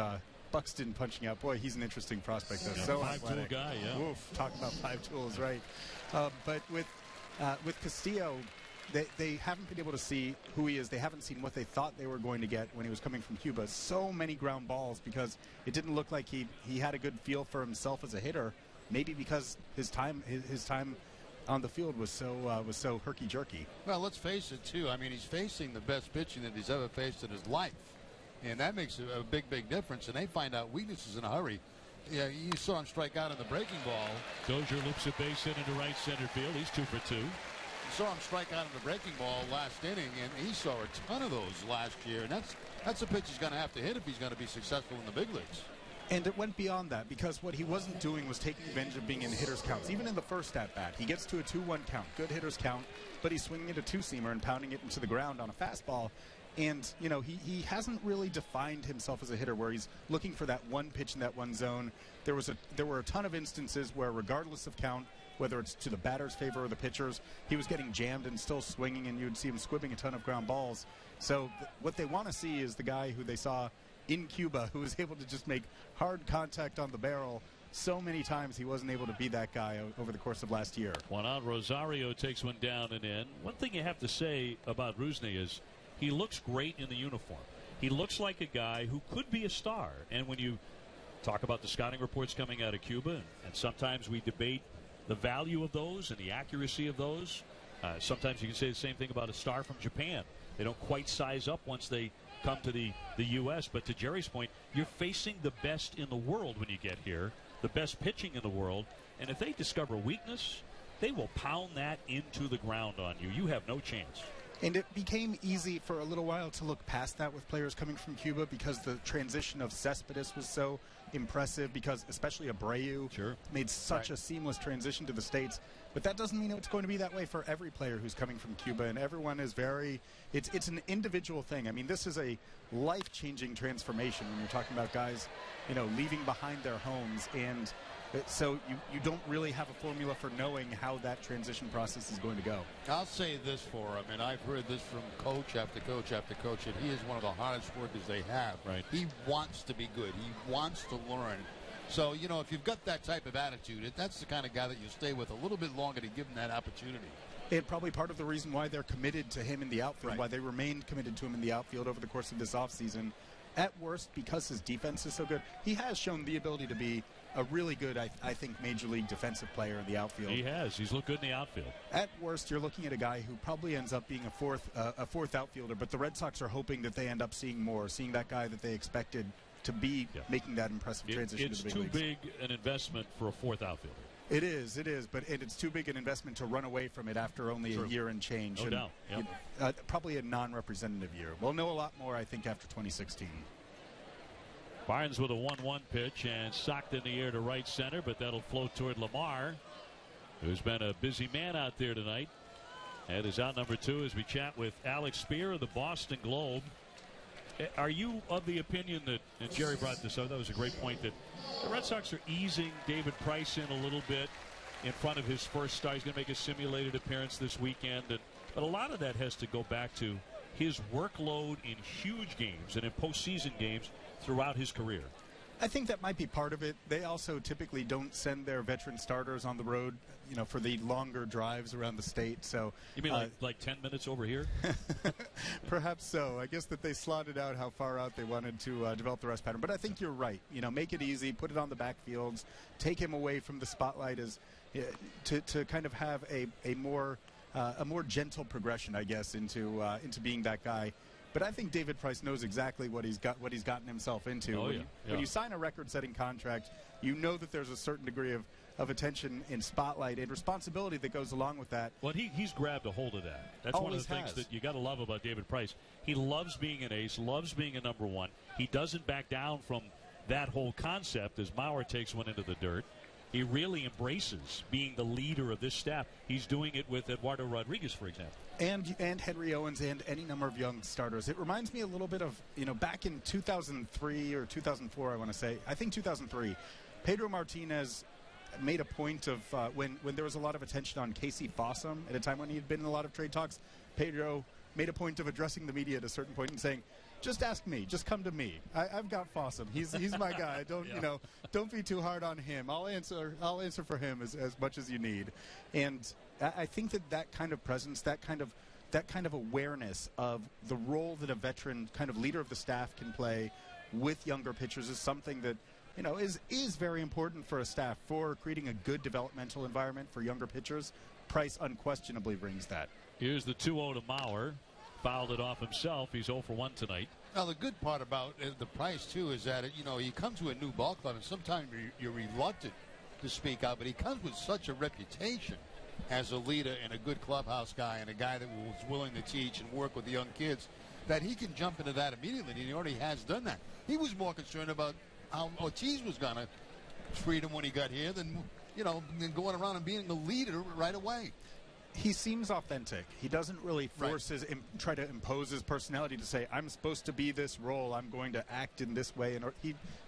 Buxton punching out. Boy, he's an interesting prospect. So five-tool guy, yeah. Oof, talk about 5 tools, right? But with Castillo, they haven't been able to see who he is. They haven't seen what they thought they were going to get when he was coming from Cuba. So many ground balls because it didn't look like he had a good feel for himself as a hitter. Maybe because his time on the field was so herky-jerky. Well, let's face it, too. I mean, he's facing the best pitching that he's ever faced in his life. And that makes a big, big difference. And they find out weaknesses in a hurry. Yeah, you saw him strike out on the breaking ball. Dozier loops a base hit into right center field. He's 2 for 2. Saw him strike out on the breaking ball last inning, and he saw a ton of those last year. And that's a pitch he's going to have to hit if he's going to be successful in the big leagues. And it went beyond that because what he wasn't doing was taking advantage of being in hitters' counts. Even in the first at-bat, he gets to a 2-1 count, good hitters' count, but he's swinging it a two-seamer and pounding it into the ground on a fastball. And, he hasn't really defined himself as a hitter where he's looking for that one pitch in that one zone. There were a ton of instances where, regardless of count, whether it's to the batter's favor or the pitcher's, he was getting jammed and still swinging, and you'd see him squibbing a ton of ground balls. So what they want to see is the guy who they saw in Cuba who was able to just make hard contact on the barrel so many times. He wasn't able to be that guy over the course of last year. One out, Rosario takes one down and in. One thing you have to say about Rusney is he looks great in the uniform. He looks like a guy who could be a star. And when you talk about the scouting reports coming out of Cuba, and sometimes we debate the value of those and the accuracy of those. Sometimes you can say the same thing about a star from Japan. They don't quite size up once they come to the U.S. But to Jerry's point, you're facing the best in the world when you get here, the best pitching in the world. And if they discover weakness, they will pound that into the ground on you. You have no chance. And it became easy for a little while to look past that with players coming from Cuba because the transition of Cespedes was so impressive, because especially Abreu made such a seamless transition to the States. But that doesn't mean it's going to be that way for every player who's coming from Cuba, and everyone is it's an individual thing. I mean, this is a life-changing transformation when you're talking about guys, leaving behind their homes, and so you don't really have a formula for knowing how that transition process is going to go. I'll say this for him, and I've heard this from coach after coach after coach, that he is one of the hardest workers they have. Right. He wants to be good. He wants to learn. So, if you've got that type of attitude, that's the kind of guy that you stay with a little bit longer to give him that opportunity. And probably part of the reason why they're committed to him in the outfield, why they remained committed to him in the outfield over the course of this offseason. At worst, because his defense is so good, he has shown the ability to be a really good, I think, major league defensive player in the outfield. He has. He's looked good in the outfield. At worst, you're looking at a guy who probably ends up being a fourth outfielder, but the Red Sox are hoping that they end up seeing that guy that they expected to be making that impressive transition to the big leagues. It's too big an investment for a fourth outfielder. It is, but it's too big an investment to run away from it after only a year and change. No doubt. Yep. Probably a non-representative year. We'll know a lot more, I think, after 2016. Barnes with a 1-1 pitch and socked in the air to right center, but that'll float toward Lamar, who's been a busy man out there tonight. And is out number 2 as we chat with Alex Spear of the Boston Globe. Are you of the opinion that, and Jerry brought this up, that was a great point, that the Red Sox are easing David Price in a little bit in front of his first start? He's going to make a simulated appearance this weekend. But a lot of that has to go back to his workload in huge games and in postseason games throughout his career. I think that might be part of it. They also typically don't send their veteran starters on the road, for the longer drives around the state. So you mean like 10 minutes over here? Perhaps so. I guess that they slotted out how far out they wanted to develop the rest pattern. But I think you're right. Make it easy, put it on the backfields, take him away from the spotlight to kind of have a more gentle progression, I guess, into being that guy. But I think David Price knows exactly what he's gotten himself into. When you sign a record-setting contract, you know that there's a certain degree of attention and spotlight and responsibility that goes along with that. Well, he's grabbed a hold of that. That's one of the things that you got to love about David Price. He loves being an ace, loves being a number one. He doesn't back down from that whole concept as Mauer takes one into the dirt. He really embraces being the leader of this staff. He's doing it with Eduardo Rodriguez, for example. And Henry Owens and any number of young starters. It reminds me a little bit of, back in 2003 or 2004, I want to say. I think 2003. Pedro Martinez made a point of, when there was a lot of attention on Casey Fossum at a time when he had been in a lot of trade talks, Pedro made a point of addressing the media at a certain point and saying, just ask me. Just come to me. I've got Fossum. He's my guy. Don't be too hard on him. I'll answer for him as much as you need. And I think that kind of presence, that kind of awareness of the role that a veteran kind of leader of the staff can play with younger pitchers is something that is very important for a staff for creating a good developmental environment for younger pitchers. Price unquestionably brings that. Here's the 2-0 to Mauer. Fouled it off himself. He's 0 for 1 tonight. Now, the good part about the Price, too, is that, he comes to a new ball club, and sometimes you're reluctant to speak out, but he comes with such a reputation as a leader and a good clubhouse guy and a guy that was willing to teach and work with the young kids that he can jump into that immediately, and he already has done that. He was more concerned about how Ortiz was going to treat him when he got here than, than going around and being a leader right away. He seems authentic. He doesn't really try to impose his personality to say, I'm supposed to be this role, I'm going to act in this way. And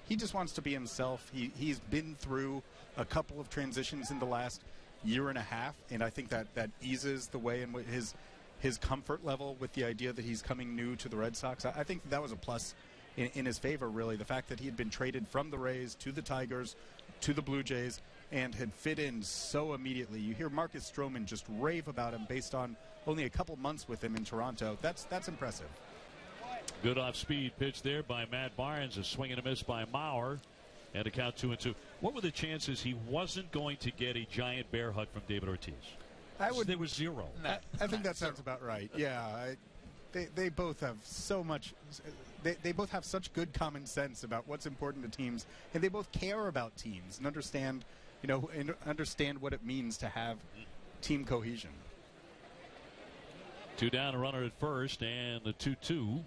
he just wants to be himself. He's been through a couple of transitions in the last year and a half, and I think that eases the way in his comfort level with the idea that he's coming new to the Red Sox. I think that was a plus in his favor, really. The fact that he had been traded from the Rays to the Tigers to the Blue Jays and had fit in so immediately. You hear Marcus Stroman just rave about him based on only a couple months with him in Toronto. That's impressive. Good off-speed pitch there by Matt Barnes. A swing and a miss by Mauer. And a count 2-2. What were the chances he wasn't going to get a giant bear hug from David Ortiz? There was 0. I think that sounds about right. Yeah, they both have so much. They both have such good common sense about what's important to teams, and they both care about teams and understand what it means to have team cohesion. 2 down, a runner at first, and the 2-2.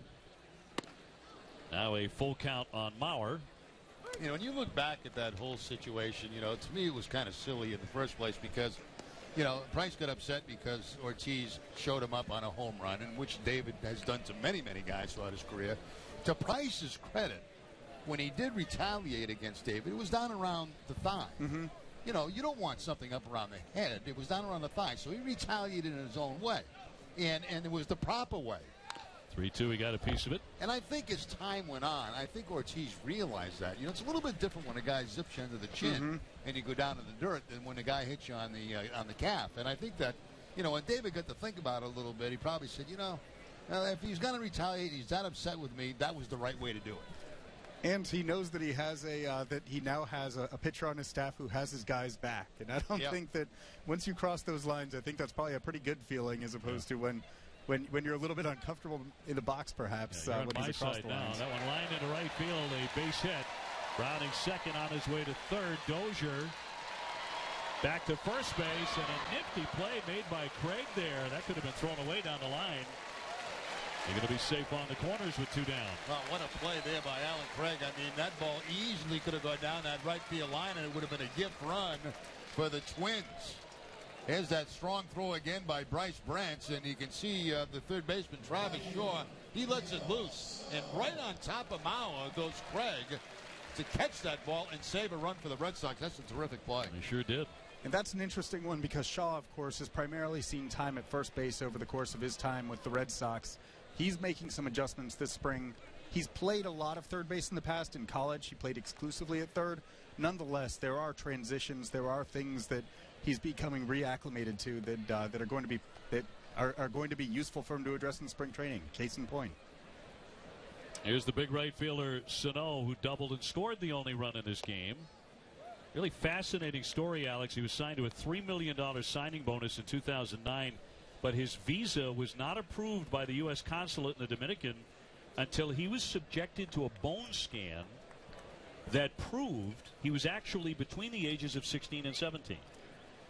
Now a full count on Mauer. When you look back at that whole situation, to me it was kind of silly in the first place because, Price got upset because Ortiz showed him up on a home run, and which David has done to many, many guys throughout his career. To Price's credit, when he did retaliate against David, it was down around the thigh. Mm-hmm. You don't want something up around the head. It was down around the thigh, so he retaliated in his own way, and it was the proper way. 3-2, he got a piece of it. And I think as time went on, I think Ortiz realized that. It's a little bit different when a guy zips you under the chin and you go down in the dirt than when a guy hits you on the calf. And I think that, when David got to think about it a little bit, he probably said, if he's going to retaliate, he's that upset with me, that was the right way to do it. And he knows that he has that he now has a pitcher on his staff who has his guys back. And I don't think that once you cross those lines, I think that's probably a pretty good feeling as opposed to when you're a little bit uncomfortable in the box, perhaps. When he's across the lines. That one lined into right field, a base hit. Browning second, on his way to third. Dozier back to first base, and a nifty play made by Craig there. That could have been thrown away down the line. They're going to be safe on the corners with 2 down. Well, what a play there by Alan Craig. I mean, that ball easily could have gone down that right field line, and it would have been a gift run for the Twins. Here's that strong throw again by Bryce Brantz, and you can see the third baseman, Travis Shaw. He lets it loose, and right on top of Mauer goes Craig to catch that ball and save a run for the Red Sox. That's a terrific play. He sure did. And that's an interesting one because Shaw, of course, has primarily seen time at first base over the course of his time with the Red Sox. He's making some adjustments this spring. He's played a lot of third base in the past. In college, he played exclusively at third. Nonetheless, there are transitions. There are things that he's becoming reacclimated to that are going to be useful for him to address in spring training. Case in point. Here's the big right fielder, Sano, who doubled and scored the only run in this game. Really fascinating story, Alex. He was signed to a $3 million signing bonus in 2009. But his visa was not approved by the U.S. consulate in the Dominican until he was subjected to a bone scan that proved he was actually between the ages of 16 and 17.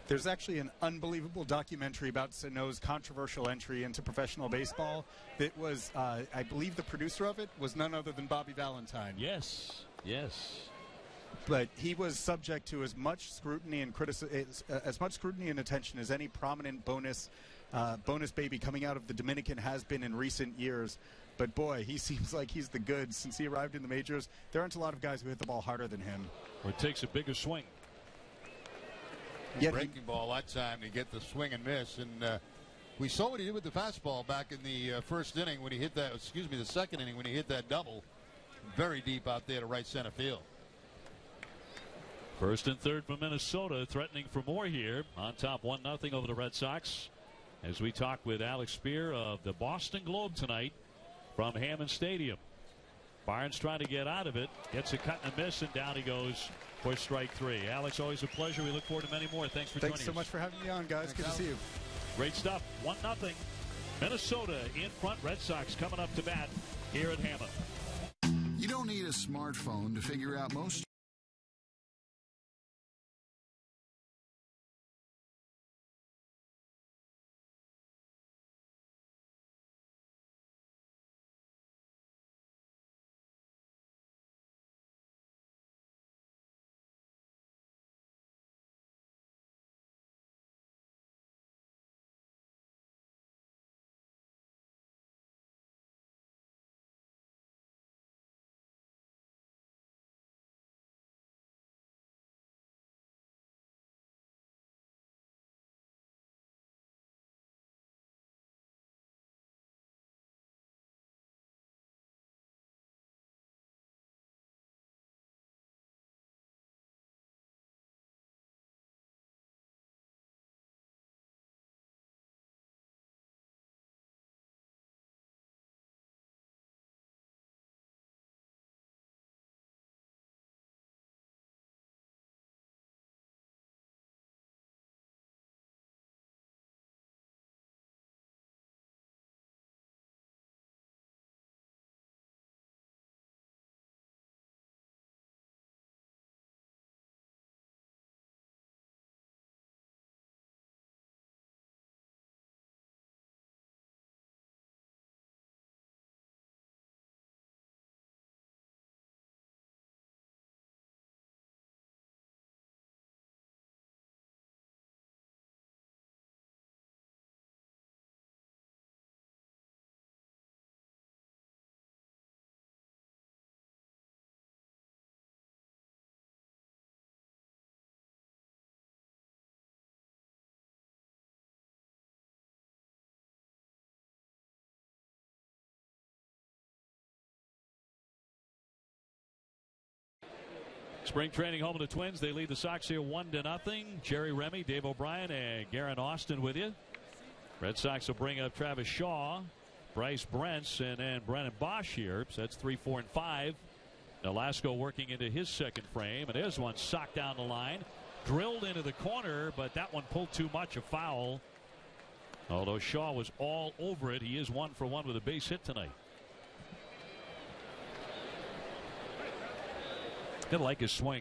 There's actually an unbelievable documentary about Sano's controversial entry into professional baseball that was, I believe the producer of it was none other than Bobby Valentine. Yes, yes. But he was subject to as much scrutiny and as much scrutiny and attention as any prominent bonus baby coming out of the Dominican has been in recent years. But boy, he seems like he's the goods since he arrived in the majors. There aren't a lot of guys who hit the ball harder than him. Or it takes a bigger swing. Breaking ball that time to get the swing and miss. And we saw what he did with the fastball back in the first inning when he hit that, the second inning when he hit that double. Very deep out there to right center field. First and third for Minnesota, threatening for more here. On top 1-0 over the Red Sox. As we talk with Alex Spear of the Boston Globe tonight from Hammond Stadium. Barnes trying to get out of it. Gets a cut and a miss, and down he goes for strike 3. Alex, always a pleasure. We look forward to many more. Thanks for joining us. Thanks so much for having me on, guys. Good to see you. Great stuff. 1-0. Minnesota in front. Red Sox coming up to bat here at Hammond. You don't need a smartphone to figure out most Spring training home of the Twins. They lead the Sox here 1-0. Jerry Remy, Dave O'Brien, and Garen Austin with you. Red Sox will bring up Travis Shaw, Bryce Brentz, and then Brennan Bosch here. So that's 3, 4, and 5. Nolasco working into his second frame. And there's one socked down the line. Drilled into the corner, but that one pulled too much, a foul. Although Shaw was all over it, he is 1 for 1 with a base hit tonight. Didn't like his swing.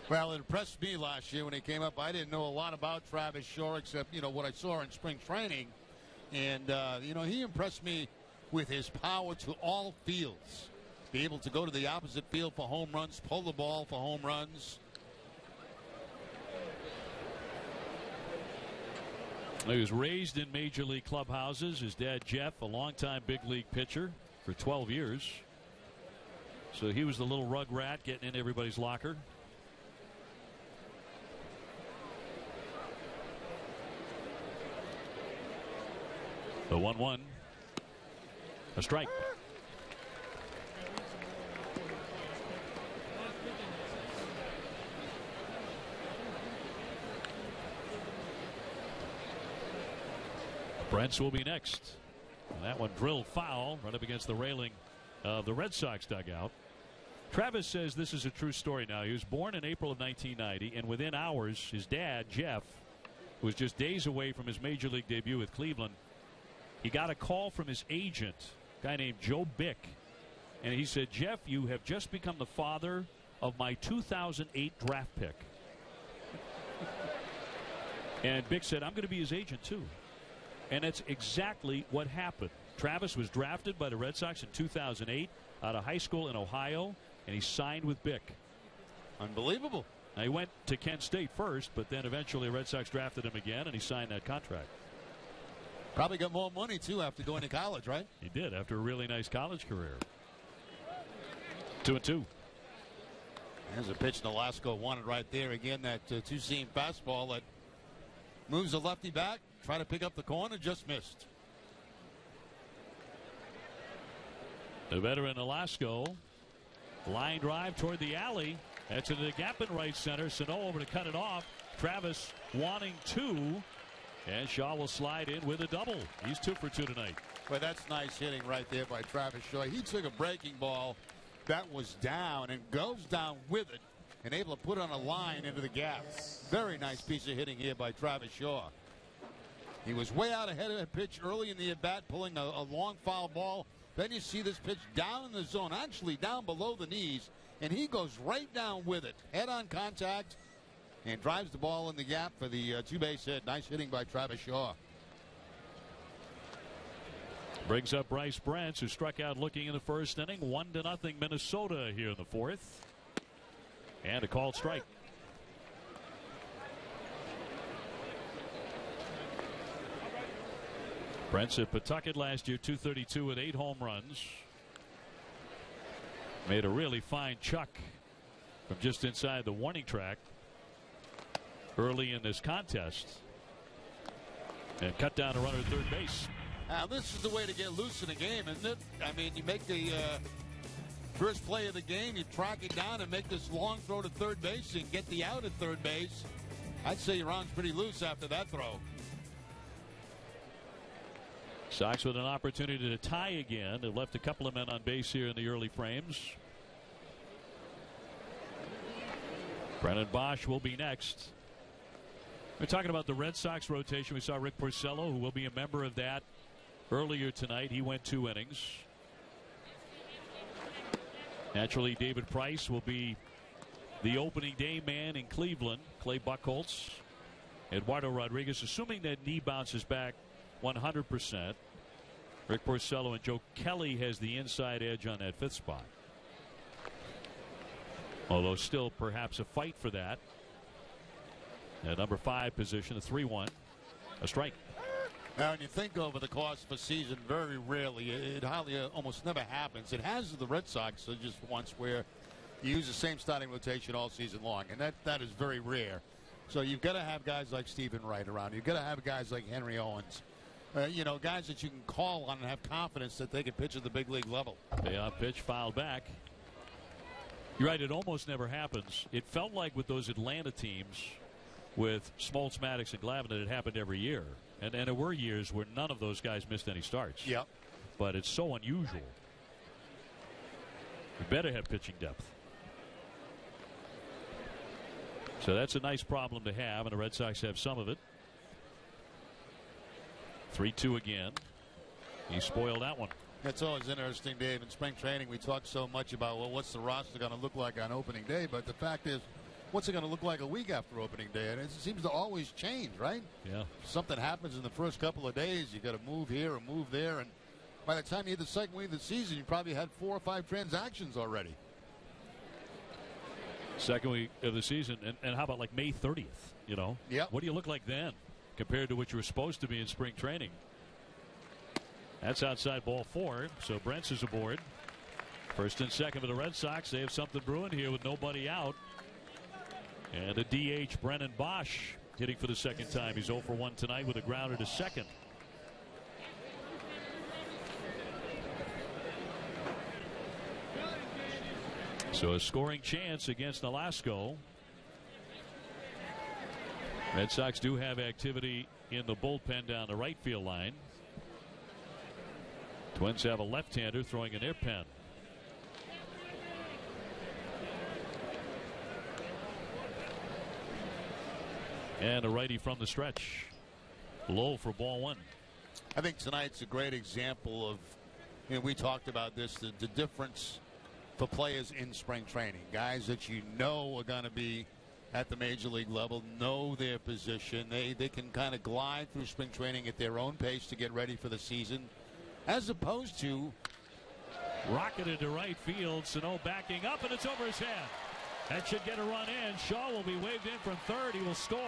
Well, it impressed me last year when he came up. I didn't know a lot about Travis Shaw except, what I saw in spring training. And, he impressed me with his power to all fields. Be able to go to the opposite field for home runs, pull the ball for home runs. He was raised in major league clubhouses. His dad, Jeff, a longtime big league pitcher for 12 years. So he was the little rug rat getting in everybody's locker. The 1-1. A strike. Brents will be next. And that one drilled foul right up against the railing of the Red Sox dugout. Travis says this is a true story now. He was born in April of 1990, and within hours, his dad, Jeff, who was just days away from his major league debut with Cleveland, he got a call from his agent, a guy named Joe Bick, and he said, Jeff, you have just become the father of my 2008 draft pick. And Bick said, I'm going to be his agent, too. And that's exactly what happened. Travis was drafted by the Red Sox in 2008 out of high school in Ohio, and he signed with Bick. Unbelievable. Now, he went to Kent State first, but then eventually the Red Sox drafted him again, and he signed that contract. Probably got more money, too, after going to college, right? He did, after a really nice college career. 2-2. There's a pitch Nolasco wanted right there. Again, that two-seam fastball that moves the lefty back. Try to pick up the corner, just missed. The veteran Nolasco. Line drive toward the alley. That's into the gap in right center. Sano over to cut it off. Travis wanting two. And Shaw will slide in with a double. He's 2 for 2 tonight. Well, that's nice hitting right there by Travis Shaw. He took a breaking ball that was down and goes down with it and able to put on a line into the gap. Very nice piece of hitting here by Travis Shaw. He was way out ahead of the pitch early in the at-bat, pulling a long foul ball. Then you see this pitch down in the zone, actually down below the knees, and he goes right down with it. Head-on contact and drives the ball in the gap for the two-base hit. Nice hitting by Travis Shaw. Brings up Bryce Brants, who struck out looking in the first inning. 1-0 Minnesota here in the fourth. And a called strike. Brents at Pawtucket last year, 232 with 8 home runs. Made a really fine chuck from just inside the warning track early in this contest. And cut down a runner at third base. Now, this is the way to get loose in a game, isn't it? I mean, you make the first play of the game, you track it down and make this long throw to third base and get the out at third base. I'd say your arm's pretty loose after that throw. Sox with an opportunity to tie again. They've left a couple of men on base here in the early frames. Brennan Bosch will be next. We're talking about the Red Sox rotation. We saw Rick Porcello, who will be a member of that earlier tonight. He went 2 innings. Naturally, David Price will be the opening day man in Cleveland. Clay Buchholz, Eduardo Rodriguez, assuming that knee bounces back 100%. Rick Porcello and Joe Kelly has the inside edge on that 5th spot. Although still perhaps a fight for that. At number 5 position, a 3-1. A strike. Now, when you think over the course of a season, very rarely, it hardly almost never happens. It has with the Red Sox just once where you use the same starting rotation all season long, and that is very rare. So you've got to have guys like Stephen Wright around. You've got to have guys like Henry Owens. You know, guys that you can call on and have confidence that they can pitch at the big league level. Payoff pitch fouled back. You're right, it almost never happens. It felt like with those Atlanta teams with Smoltz, Maddox, and Glavine that it happened every year. And there were years where none of those guys missed any starts. Yep. But it's so unusual. You better have pitching depth. So that's a nice problem to have, and the Red Sox have some of it. 3-2 again. He spoiled that one. That's always interesting, Dave. In spring training, we talk so much about, well, what's the roster going to look like on opening day? But the fact is, what's it going to look like a week after opening day? And it seems to always change, right? Yeah. Something happens in the first couple of days. You got to move here and move there. And by the time you hit the second week of the season, you probably had 4 or 5 transactions already. Second week of the season, and how about like May 30th? You know, Yep. What do you look like then compared to what you were supposed to be in spring training? That's outside ball 4, so Brentz is aboard. First and second for the Red Sox. They have something brewing here with nobody out. And a DH, Brennan Bosch, hitting for the second time. He's 0 for 1 tonight with a grounder to second. So a scoring chance against Nolasco. Red Sox do have activity in the bullpen down the right field line. Twins have a left-hander throwing in their pen. And a righty from the stretch. Low for ball 1. I think tonight's a great example of, we talked about this, the difference for players in spring training. Guys that you know are going to be at the major league level, know their position. They can kind of glide through spring training at their own pace to get ready for the season, as opposed to rocketed to right field. Sano backing up, and it's over his head. That should get a run in. Shaw will be waved in from third. He will score.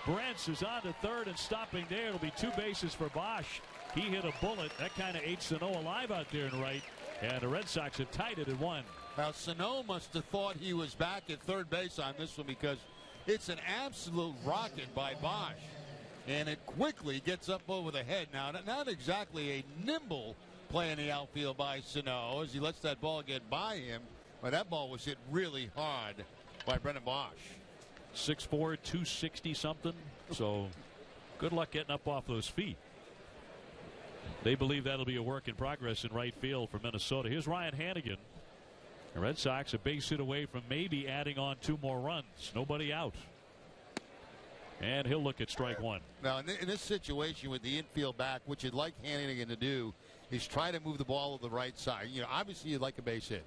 Brentz is on to third and stopping there. It'll be 2 bases for Bosch. He hit a bullet. That kind of ate Sano alive out there in right. And the Red Sox have tied it at 1. Now, Sano must have thought he was back at third base on this one, because it's an absolute rocket by Bosch. And it quickly gets up over the head. Now, not exactly a nimble play in the outfield by Sano as he lets that ball get by him. But that ball was hit really hard by Brennan Bosch. 6'4", 260 something. So good luck getting up off those feet. They believe that'll be a work in progress in right field for Minnesota. Here's Ryan Hanigan. The Red Sox a base hit away from maybe adding on 2 more runs. Nobody out. And he'll look at strike 1. Now, in this situation with the infield back, what you'd like Hanigan to do is try to move the ball to the right side. Obviously you'd like a base hit.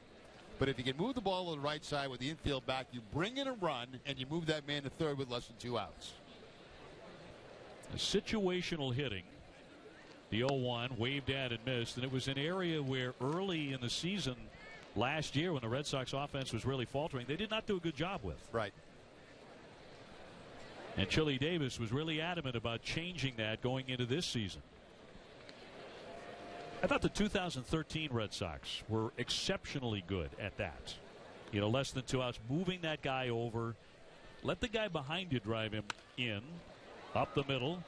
But if you can move the ball to the right side with the infield back, you bring in a run and you move that man to third with less than 2 outs. Situational hitting. The 0-1 waved at and missed, and it was an area where early in the season last year, when the Red Sox offense was really faltering, they did not do a good job with. Right. And Chili Davis was really adamant about changing that going into this season. I thought the 2013 Red Sox were exceptionally good at that. Less than 2 outs, moving that guy over. Let the guy behind you drive him in, up the middle.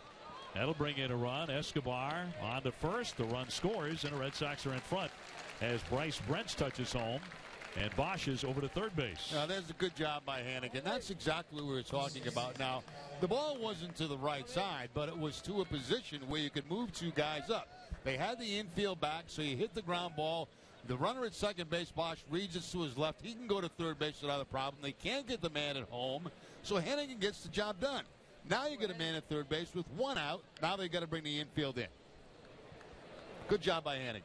That'll bring in a run. Escobar on to first. The run scores, and the Red Sox are in front as Bryce Brentz touches home, and Bosch is over to third base. Now, there's a good job by Hanigan. That's exactly what we were talking about. Now, the ball wasn't to the right side, but it was to a position where you could move 2 guys up. They had the infield back, so you hit the ground ball. The runner at second base, Bosch, reads it to his left. He can go to third base without a problem. They can't get the man at home, so Hanigan gets the job done. Now you get a man at third base with 1 out. Now they've got to bring the infield in. Good job by Hanigan.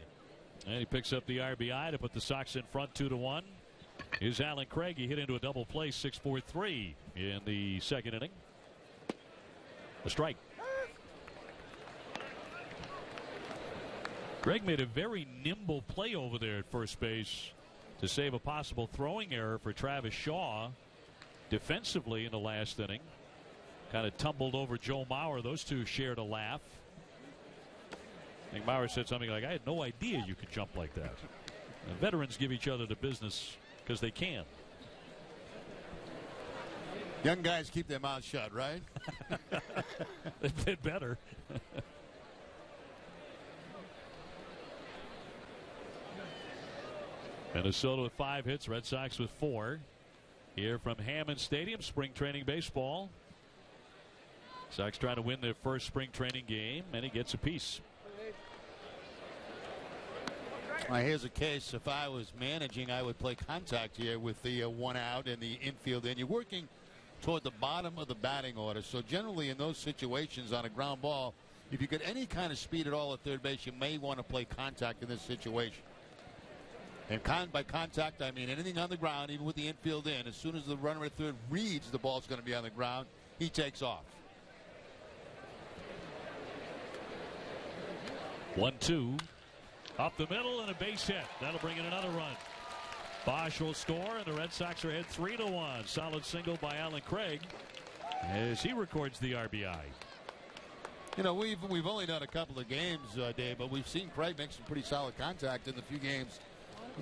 And he picks up the RBI to put the Sox in front 2-1. Here's Alan Craig. He hit into a double play, 6-4-3 in the second inning. A strike. Craig made a very nimble play over there at first base to save a possible throwing error for Travis Shaw defensively in the last inning. Kind of tumbled over Joe Mauer. Those two shared a laugh. I think Mauer said something like, "I had no idea you could jump like that." And veterans give each other the business because they can. Young guys keep their mouths shut, right? They better. Minnesota with 5 hits, Red Sox with 4. Here from Hammond Stadium, spring training baseball. Sox trying to win their first spring training game, and he gets a piece. Here's a case. If I was managing, I would play contact here with the 1 out in the infield, and you're working toward the bottom of the batting order. So generally in those situations on a ground ball, if you get any kind of speed at all at third base, you may want to play contact in this situation. And by contact, I mean anything on the ground, even with the infield in. As soon as the runner at third reads the ball's going to be on the ground, he takes off. 1-2. Up the middle and a base hit. That'll bring in another run. Bosch will score, and the Red Sox are ahead 3-1. Solid single by Alan Craig as he records the RBI. You know, we've only done a couple of games, Dave, but we've seen Craig make some pretty solid contact in the few games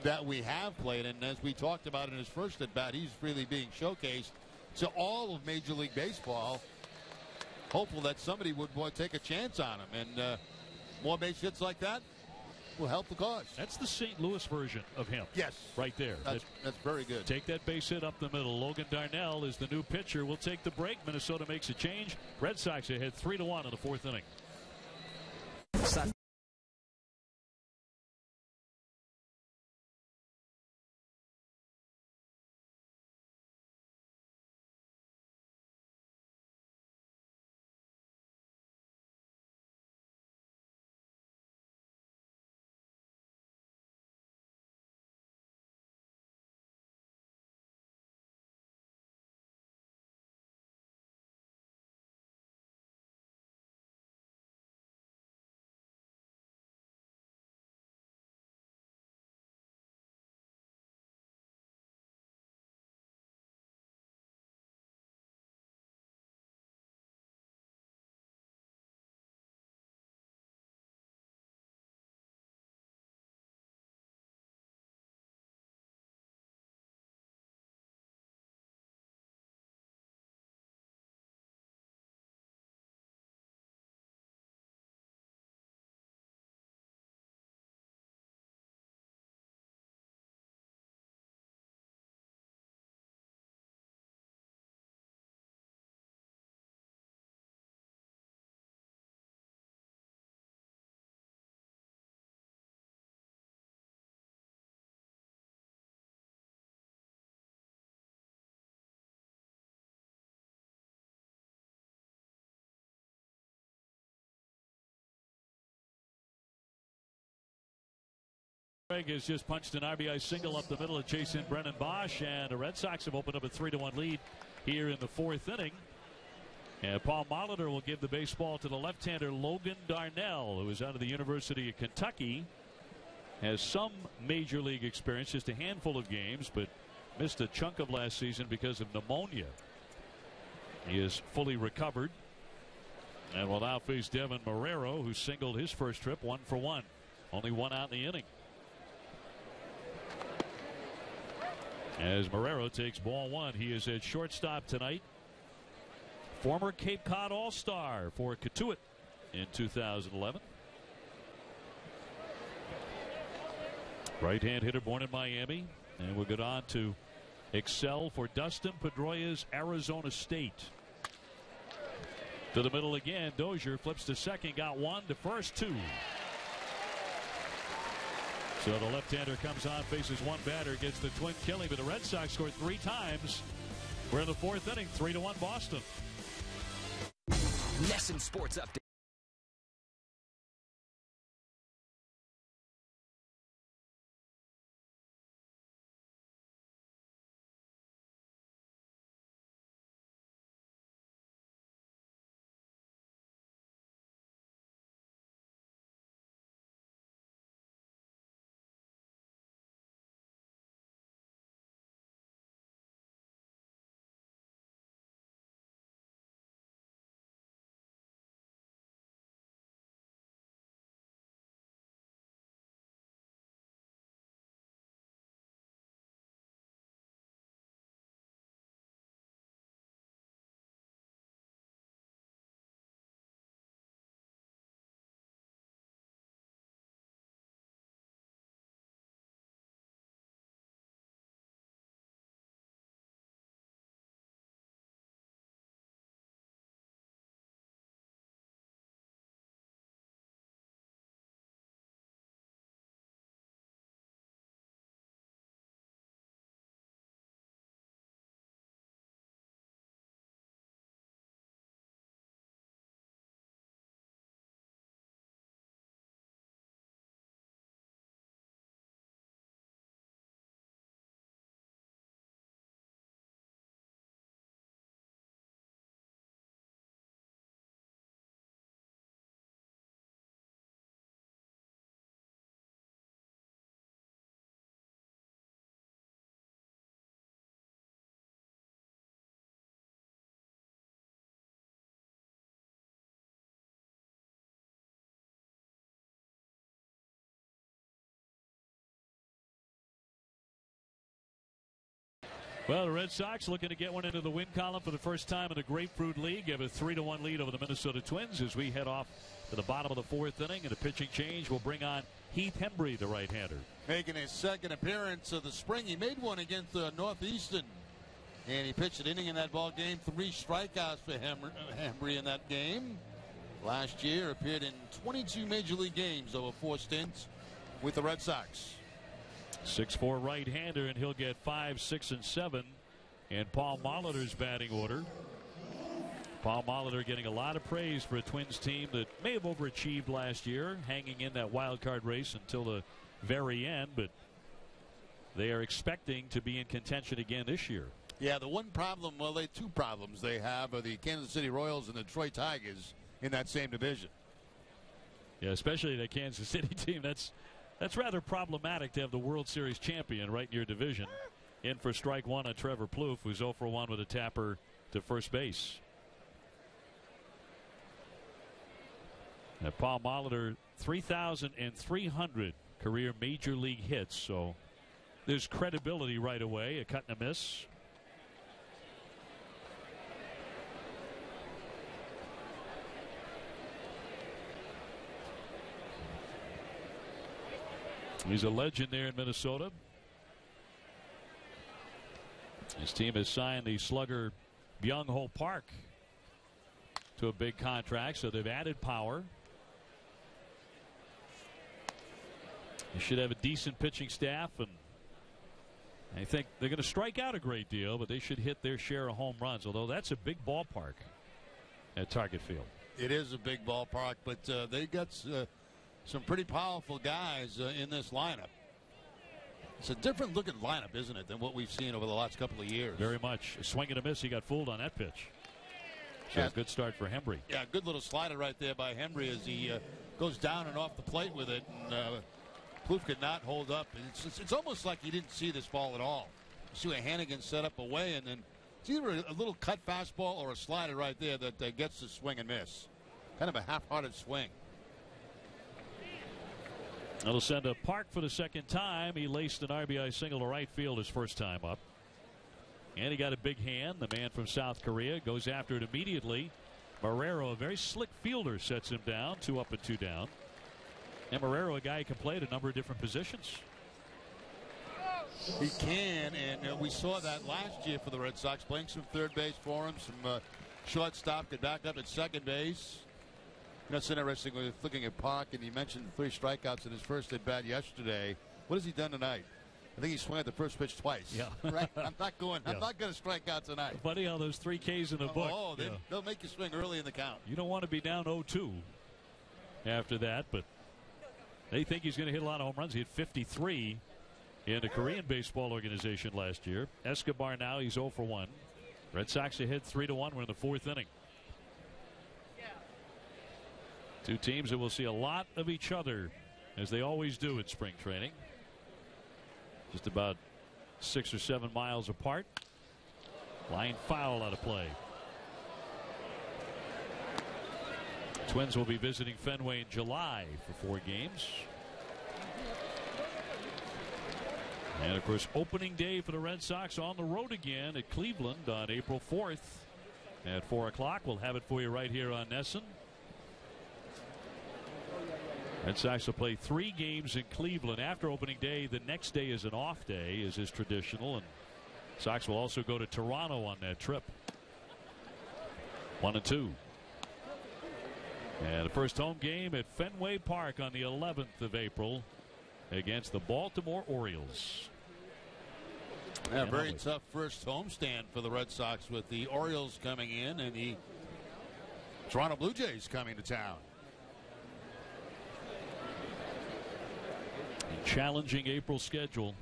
that we have played. And as we talked about in his first at bat, he's really being showcased to all of Major League Baseball. Hopeful that somebody would take a chance on him, and more base hits like that will help the cause. That's the St. Louis version of him. Yes. Right there. That's very good. Take that base hit up the middle. Logan Darnell is the new pitcher. We'll take the break. Minnesota makes a change. Red Sox ahead 3-1 in the fourth inning. Craig has just punched an RBI single up the middle to chase in Brennan Bosch, and the Red Sox have opened up a 3-1 lead here in the fourth inning. And Paul Molitor will give the baseball to the left-hander Logan Darnell, who is out of the University of Kentucky. Has some major league experience, just a handful of games, but missed a chunk of last season because of pneumonia. He is fully recovered and will now face Devin Marrero, who singled his first trip 1 for 1. Only one out in the inning. As Marrero takes ball one, he is at shortstop tonight. Former Cape Cod All-Star for Katuitt in 2011. Right-hand hitter born in Miami, and will go on to excel for Dustin Pedroia's Arizona State. To the middle again, Dozier flips to second, got one to first, two. So the left-hander comes on, faces one batter, gets the twin killing, but the Red Sox scored 3 times. We're in the fourth inning, 3-1 Boston. NESN Sports Update. Well, the Red Sox looking to get one into the win column for the first time in the Grapefruit League. Have a 3-1 lead over the Minnesota Twins as we head off to the bottom of the fourth inning. And a pitching change will bring on Heath Hembree, the right-hander. Making his second appearance of the spring. He made one against Northeastern. And he pitched an inning in that ball game. 3 strikeouts for Hembree in that game. Last year appeared in 22 Major League games over 4 stints with the Red Sox. 6'4" right-hander, and he'll get 5, 6, and 7 in Paul Molitor's batting order. Paul Molitor getting a lot of praise for a Twins team that may have overachieved last year, hanging in that wild card race until the very end, but they are expecting to be in contention again this year. Yeah, the one problem, well, they 2 problems they have are the Kansas City Royals and the Detroit Tigers in that same division. Yeah, especially the Kansas City team. That's rather problematic to have the World Series champion right in your division. In for strike 1 on Trevor Plouffe, who's 0 for 1 with a tapper to first base. Now, Paul Molitor, 3,300 career major league hits, so there's credibility right away. A cut and a miss. He's a legend there in Minnesota. His team has signed the slugger Byung-Ho Park to a big contract, so they've added power. They should have a decent pitching staff, and I think they're going to strike out a great deal, but they should hit their share of home runs, although that's a big ballpark at Target Field. It is a big ballpark, but they got some pretty powerful guys in this lineup. It's a different looking lineup, isn't it, than what we've seen over the last couple of years? Very much. A swing and a miss. He got fooled on that pitch. So a good start for Hembree. Yeah, good little slider right there by Hembree as he goes down and off the plate with it. And Plouffe could not hold up. It's almost like he didn't see this ball at all. You see where Hannigan set up away, and then it's either a little cut fastball or a slider right there that gets the swing and miss. Kind of a half-hearted swing. It'll send a Park for the second time. He laced an RBI single to right field his first time up. And he got a big hand. The man from South Korea goes after it immediately. Marrero, a very slick fielder, sets him down. 2 up and 2 down. And Marrero, a guy who can play at a number of different positions. He can, and we saw that last year for the Red Sox, playing some third base for him, some shortstop, could back up at second base. That's interesting. We're looking at Park, and he mentioned 3 strikeouts in his first at bat yesterday. What has he done tonight? I think he swung at the first pitch twice. Yeah. Right? I'm not going to strike out tonight. Funny how those 3 Ks in the book. Oh, they'll make you swing early in the count. You don't want to be down 0-2 after that, but they think he's going to hit a lot of home runs. He hit 53 in the Korean baseball organization last year. Escobar now, he's 0 for 1. Red Sox ahead 3-1. We're in the 4th inning. 2 teams that will see a lot of each other, as they always do in spring training. Just about 6 or 7 miles apart. Line foul out of play. Twins will be visiting Fenway in July for 4 games. And of course, opening day for the Red Sox on the road again at Cleveland on April 4th at 4 o'clock. We'll have it for you right here on NESN. Red Sox will play 3 games in Cleveland after opening day. The next day is an off day, as is traditional, and Sox will also go to Toronto on that trip. 1-2. And the first home game at Fenway Park on the 11th of April against the Baltimore Orioles. Yeah, very tough first homestand for the Red Sox with the Orioles coming in and the Toronto Blue Jays coming to town. Challenging April schedule.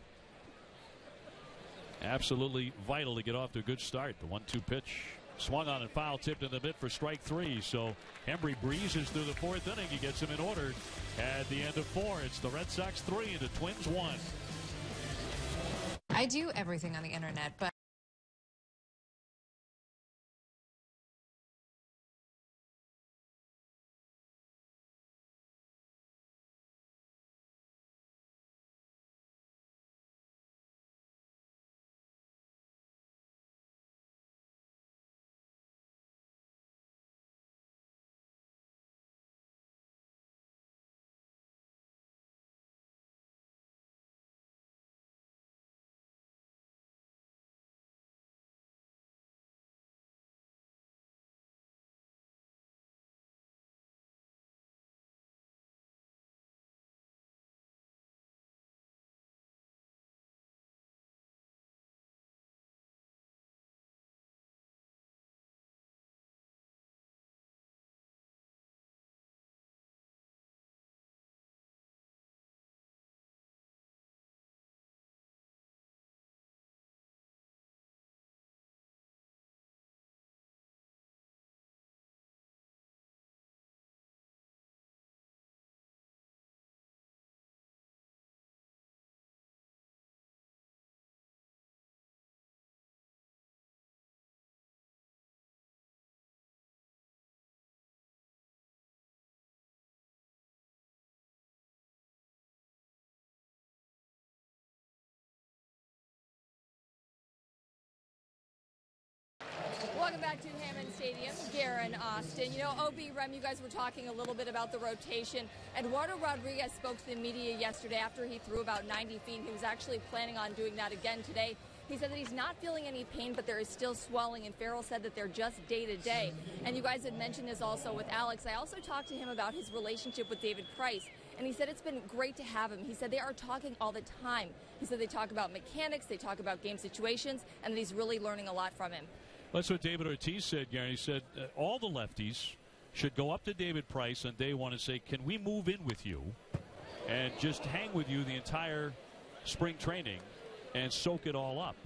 Absolutely vital to get off to a good start. The 1-2 pitch swung on and foul tipped in the mid for strike 3. So Hembree breezes through the 4th inning. He gets him in order at the end of 4. It's the Red Sox 3 and the Twins 1. I do everything on the internet, but Welcome back to Hammond Stadium. Garen, Austin. You know, OB, Rem, you guys were talking a little bit about the rotation. Eduardo Rodriguez spoke to the media yesterday after he threw about 90 feet. He was actually planning on doing that again today. He said that he's not feeling any pain, but there is still swelling, and Farrell said that they're just day-to-day. And you guys had mentioned this also with Alex. I also talked to him about his relationship with David Price, and he said it's been great to have him. He said they are talking all the time. He said they talk about mechanics, they talk about game situations, and that he's really learning a lot from him. That's what David Ortiz said, Gary. He said all the lefties should go up to David Price on day one and say, can we move in with you and just hang with you the entire spring training and soak it all up?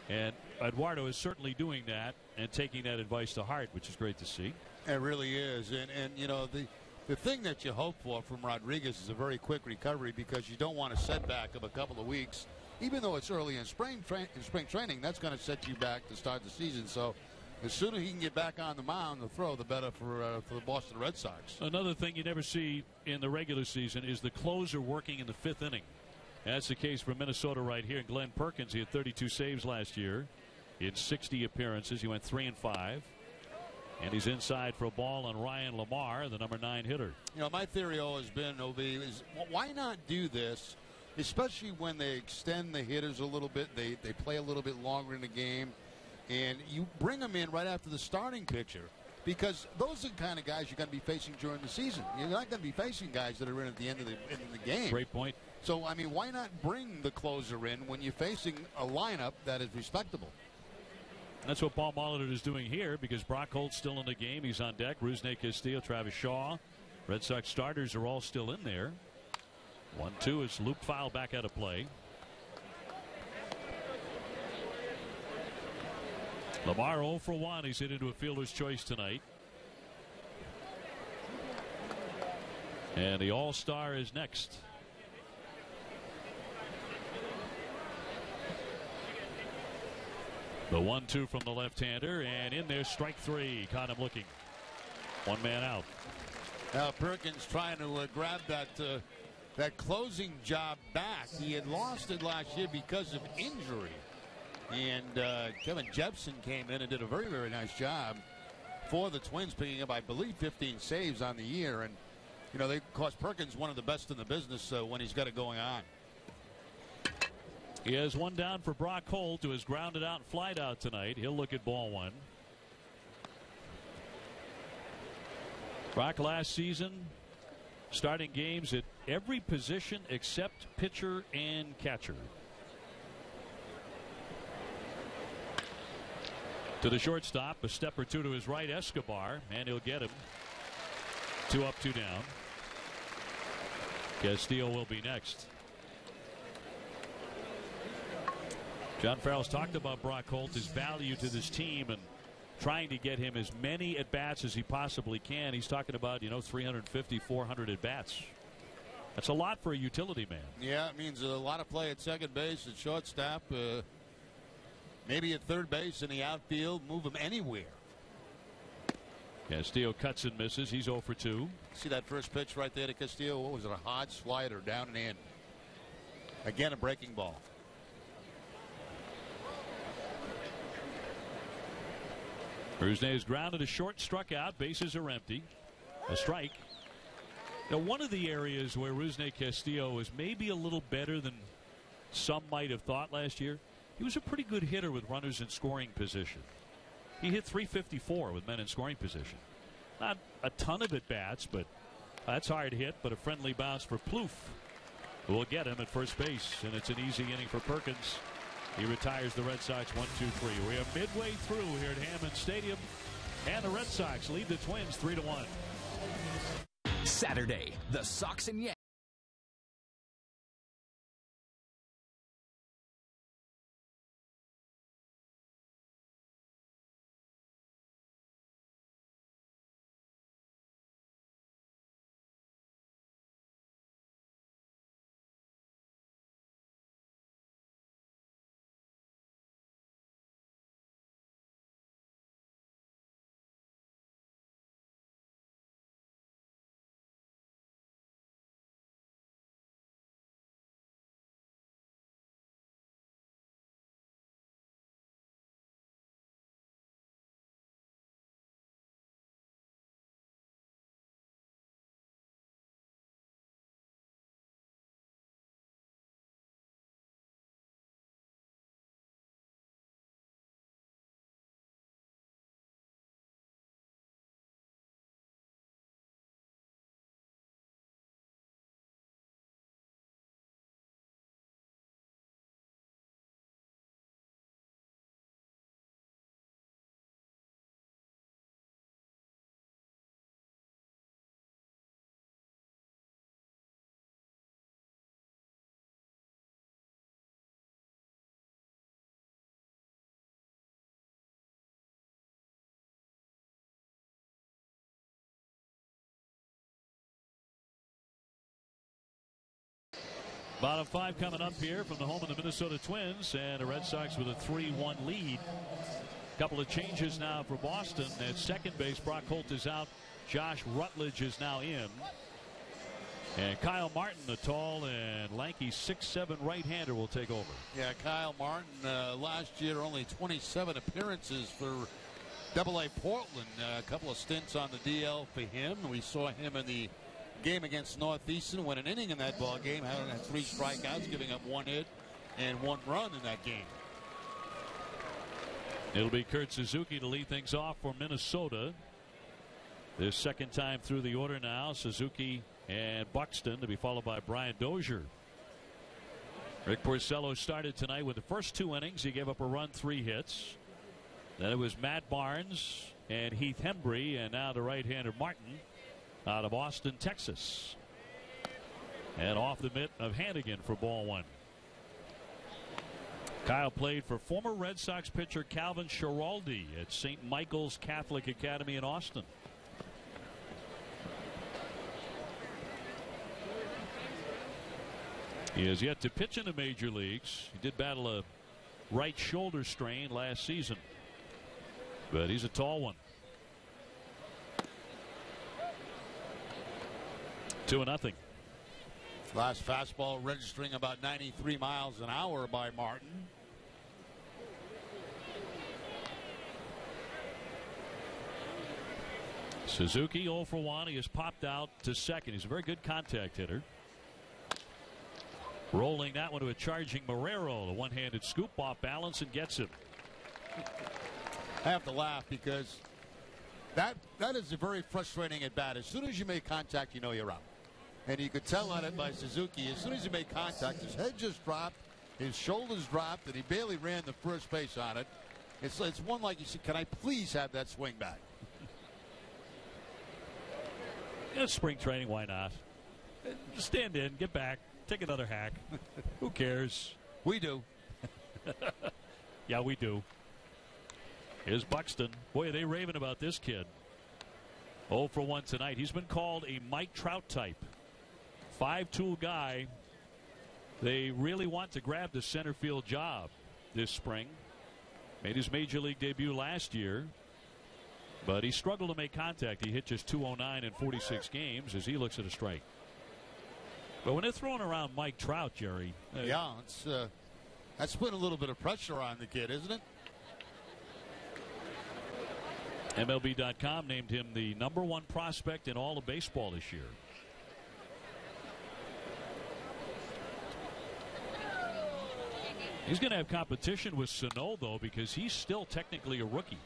And Eduardo is certainly doing that and taking that advice to heart, which is great to see. It really is. And you know, the thing that you hope for from Rodriguez is a very quick recovery, because you don't want a setback of a couple of weeks. Even though it's early in spring training, that's going to set you back to start the season. So the sooner he can get back on the mound, the throw, the better for the Boston Red Sox. Another thing you never see in the regular season is the closer working in the fifth inning. That's the case for Minnesota right here. Glenn Perkins, he had 32 saves last year in 60 appearances. He went 3-5. And he's inside for a ball on Ryan Lamar, the number 9 hitter. You know, my theory always been, OB, is why not do this, especially when they extend the hitters a little bit, they play a little bit longer in the game, and you bring them in right after the starting pitcher, because those are the kind of guys you're going to be facing during the season. You're not going to be facing guys that are in at the end of the game. Great point. So, I mean, why not bring the closer in when you're facing a lineup that is respectable? That's what Paul Molitor is doing here, because Brock Holt's still in the game. He's on deck. Rusney Castillo, Travis Shaw. Red Sox starters are all still in there. 1-2 is Luke Fowl back out of play. Lamar 0 for 1. He's hit into a fielder's choice tonight. And the All-Star is next. The 1-2 from the left-hander, and in there, strike 3. Caught him looking. One man out. Now Perkins trying to grab that closing job back. He had lost it last year because of injury. And Kevin Jepson came in and did a very, very nice job for the Twins, picking up, I believe, 15 saves on the year. And, you know, they cost Perkins one of the best in the business when he's got it going on. He has one down for Brock Holt, who has grounded out and flied out tonight. He'll look at ball 1. Brock last season starting games at every position except pitcher and catcher. To the shortstop, a step or two to his right, Escobar, and he'll get him. 2 up, 2 down. Castillo will be next. John Farrell's talked about Brock Holt, his value to this team, and trying to get him as many at-bats as he possibly can. He's talking about, 350, 400 at-bats. That's a lot for a utility man. Yeah, it means a lot of play at second base, at shortstop, maybe at third base, in the outfield, move him anywhere. Castillo cuts and misses. He's 0 for 2. See that first pitch right there to Castillo? What was it, a hard slider down and in? Again, a breaking ball. Rusney is grounded, a short, struck out, bases are empty. A strike. Now, one of the areas where Rusney Castillo was maybe a little better than some might have thought last year, he was a pretty good hitter with runners in scoring position. He hit .354 with men in scoring position. Not a ton of at-bats, but that's hard hit, but a friendly bounce for Plouffe, who will get him at first base, and it's an easy inning for Perkins. He retires the Red Sox 1-2-3. We are midway through here at Hammond Stadium, and the Red Sox lead the Twins 3-1. Saturday, the Sox and Yankees. Bottom 5 coming up here from the home of the Minnesota Twins, and the Red Sox with a 3-1 lead. Couple of changes now for Boston. At second base, Brock Holt is out. Josh Rutledge is now in. And Kyle Martin, the tall and lanky 6'7" right-hander, will take over. Yeah, Kyle Martin last year only 27 appearances for AA Portland. A couple of stints on the DL for him. We saw him in the game against Northeastern, went an inning in that ball game, had 3 strikeouts, giving up 1 hit and 1 run in that game. It'll be Kurt Suzuki to lead things off for Minnesota. This second time through the order now. Suzuki and Buxton to be followed by Brian Dozier. Rick Porcello started tonight with the first 2 innings. He gave up a run, 3 hits. Then it was Matt Barnes and Heath Hembree, and now the right-hander Martin out of Austin, Texas. And off the mitt of Hannigan for ball 1. Kyle played for former Red Sox pitcher Calvin Schiraldi at St. Michael's Catholic Academy in Austin. He has yet to pitch in the major leagues. He did battle a right shoulder strain last season, but he's a tall one. 2-0. Last fastball registering about 93 miles an hour by Martin. Suzuki 0 for 1. He has popped out to second. He's a very good contact hitter. Rolling that one to a charging Marrero. A one-handed scoop off balance and gets him. I have to laugh because that is a very frustrating at bat. As soon as you make contact, you know you're out. And you could tell on it by Suzuki. As soon as he made contact, his head just dropped, his shoulders dropped, and he barely ran the first base on it. It's one like you said, can I please have that swing back? It's spring training, why not? Just stand in, get back, take another hack. Who cares? We do. Yeah, we do. Here's Buxton. Boy, are they raving about this kid. 0 for 1 tonight. He's been called a Mike Trout type. 5-tool guy. They really want to grab the center field job this spring. Made his major league debut last year, but he struggled to make contact. He hit just .209 in 46 games as he looks at a strike. But when they're throwing around Mike Trout, Jerry. Yeah, that's putting a little bit of pressure on the kid, isn't it? MLB.com named him the #1 prospect in all of baseball this year. He's going to have competition with Sano, though, because he's still technically a rookie.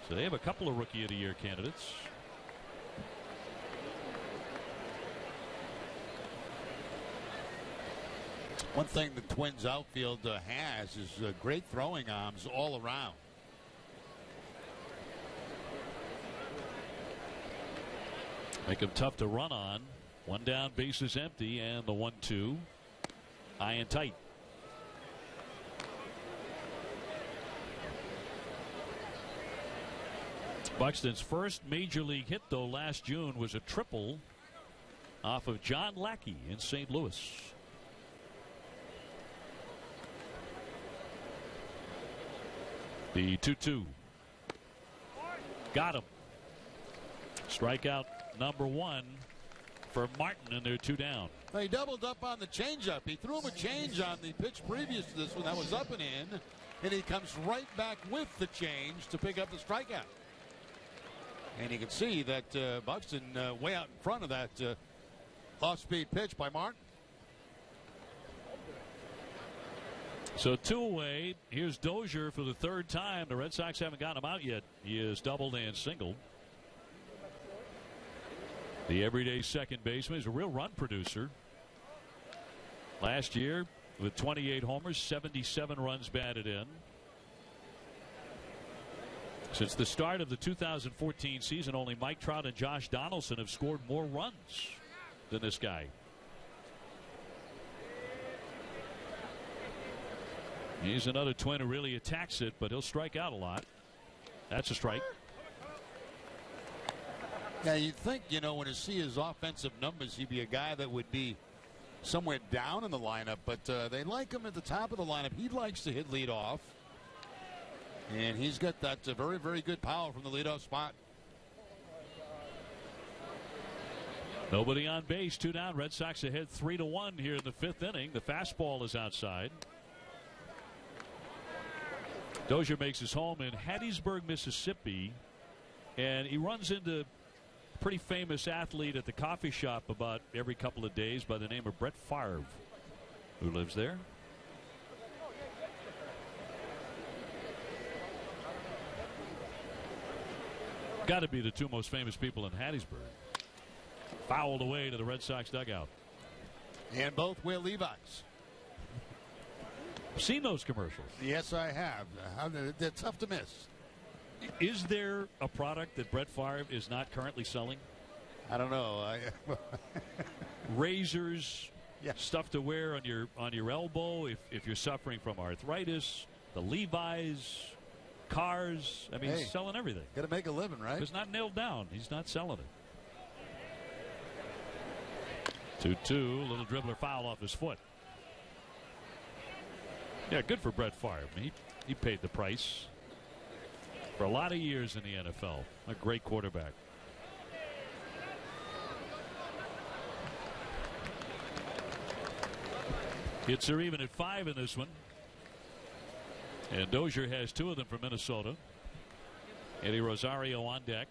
So they have a couple of Rookie of the Year candidates. One thing the Twins outfield has is great throwing arms all around. Make him tough to run on. 1 down, bases empty, and the 1-2 high and tight. Buxton's first major league hit, though, last June was a triple off of John Lackey in St. Louis. The 2-2. Got him. Strikeout #1 for Martin, and they're 2 down. He doubled up on the changeup. He threw him a change on the pitch previous to this one that was up and in, and he comes right back with the change to pick up the strikeout. And you can see that Buxton way out in front of that off-speed pitch by Martin. So 2 away. Here's Dozier for the 3rd time. The Red Sox haven't gotten him out yet. He is doubled and singled. The everyday second baseman is a real run producer. Last year with 28 homers, 77 runs batted in. Since the start of the 2014 season, only Mike Trout and Josh Donaldson have scored more runs than this guy. He's another Twin who really attacks it, but he'll strike out a lot. That's a strike. Yeah, you'd think, when you see his offensive numbers, he'd be a guy that would be somewhere down in the lineup, but they like him at the top of the lineup. He likes to hit leadoff, and he's got that very, very good power from the leadoff spot. Nobody on base, 2 down. Red Sox ahead 3-1 here in the 5th inning. The fastball is outside. Dozier makes his home in Hattiesburg, Mississippi, and he runs into a pretty famous athlete at the coffee shop about every couple of days by the name of Brett Favre, who lives there. Got to be the 2 most famous people in Hattiesburg. Fouled away to the Red Sox dugout. And both wear Levi's. Seen those commercials? Yes, I have. They're tough to miss. Is there a product that Brett Favre is not currently selling? I don't know. Razors, stuff to wear on your elbow if you're suffering from arthritis, the Levi's, cars. I mean, he's selling everything. Got to make a living, right? It's not nailed down. He's not selling it. 2-2, little dribbler foul off his foot. Yeah, good for Brett Favre. I mean, he paid the price for a lot of years in the NFL. A great quarterback. Hits are even at 5 in this one. And Dozier has 2 of them from Minnesota. Eddie Rosario on deck.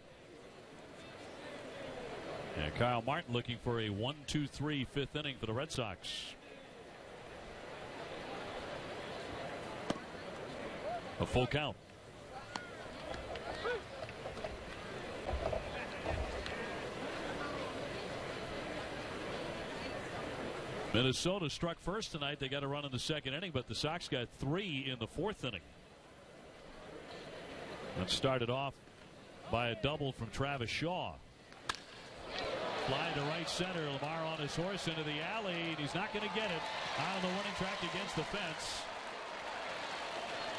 And Kyle Martin looking for a 1-2-3 5th inning for the Red Sox. A full count. Minnesota struck first tonight. They got a run in the 2nd inning, but the Sox got 3 in the 4th inning. And started off by a double from Travis Shaw. Fly to right center. Lamar on his horse into the alley, and he's not going to get it. Out on the winning track against the fence.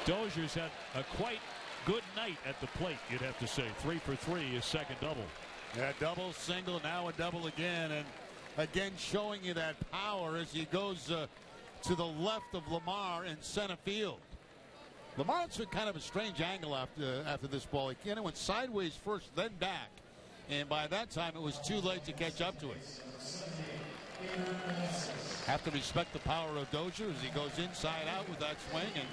Dozier's had a quite good night at the plate, you'd have to say. 3 for 3, his 2nd double. Yeah, double, single, now a double again, and again showing you that power as he goes to the left of Lamar in center field. Lamar took kind of a strange angle after this ball. He kind of went sideways first, then back. And by that time, it was too late to catch up to it. Have to respect the power of Dozier as he goes inside out with that swing and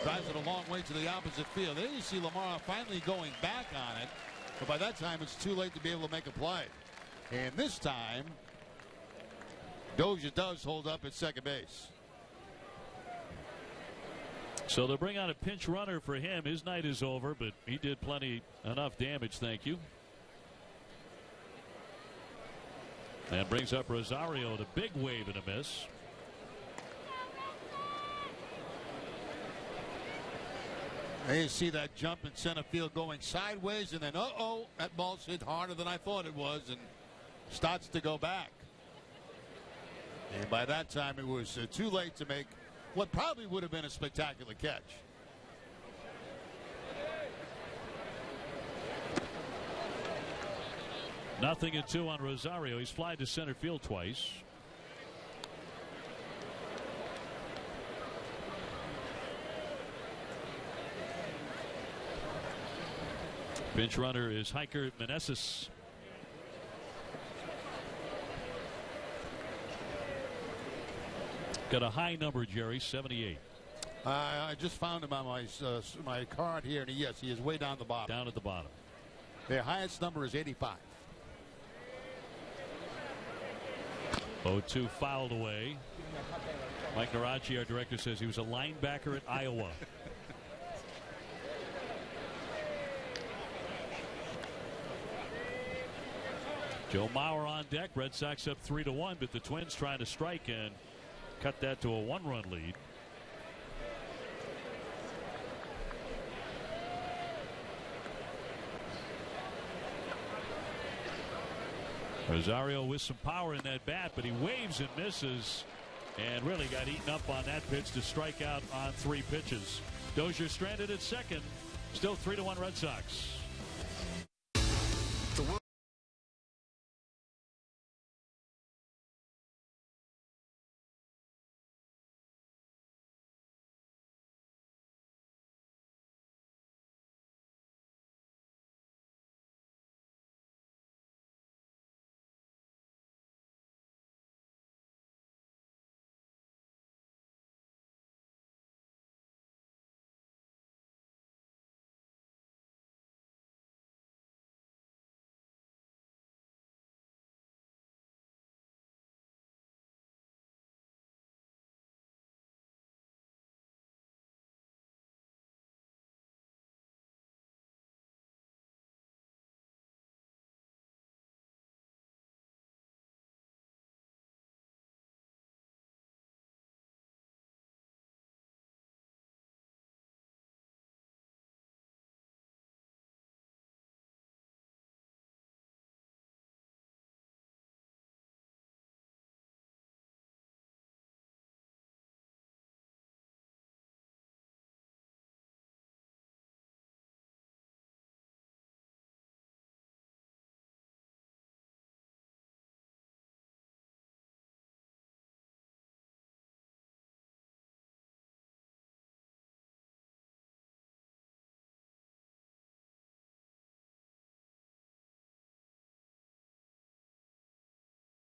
drives it a long way to the opposite field. Then you see Lamar finally going back on it. But by that time, it's too late to be able to make a play. And this time, Dozier does hold up at second base. So they'll bring out a pinch runner for him. His night is over, but he did enough damage, thank you. And brings up Rosario to big wave and a miss. There you see that jump in center field going sideways, and then that ball's hit harder than I thought it was and starts to go back. And by that time it was too late to make what probably would have been a spectacular catch. Nothing at 2 on Rosario. He's flied to center field twice. Bench runner is Hiker Meneses. Got a high number, Jerry, 78. I just found him on my card here, and yes, he is way down the bottom. Down at the bottom. Their highest number is 85. 0-2 fouled away. Mike Narachi, our director, says he was a linebacker at Iowa. Joe Mauer on deck. Red Sox up 3-1, but the Twins trying to strike and cut that to a 1-run lead. Rosario with some power in that bat, but he waves and misses and really got eaten up on that pitch to strike out on 3 pitches. Dozier stranded at second. Still 3-1 Red Sox.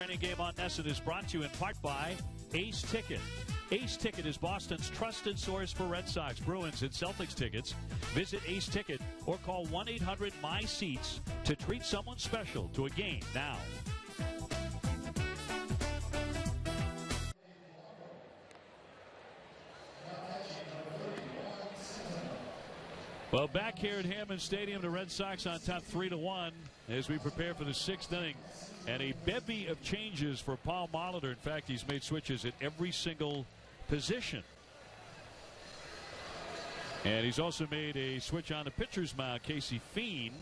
Training game on Nesson is brought to you in part by Ace Ticket. Ace Ticket is Boston's trusted source for Red Sox, Bruins, and Celtics tickets. Visit Ace Ticket or call 1-800-MY-SEATS to treat someone special to a game now. Well, back here at Hammond Stadium, the Red Sox on top 3-1 as we prepare for the 6th inning. And a bevy of changes for Paul Molitor. In fact, he's made switches at every single position. And he's also made a switch on the pitcher's mound. Casey Fiend,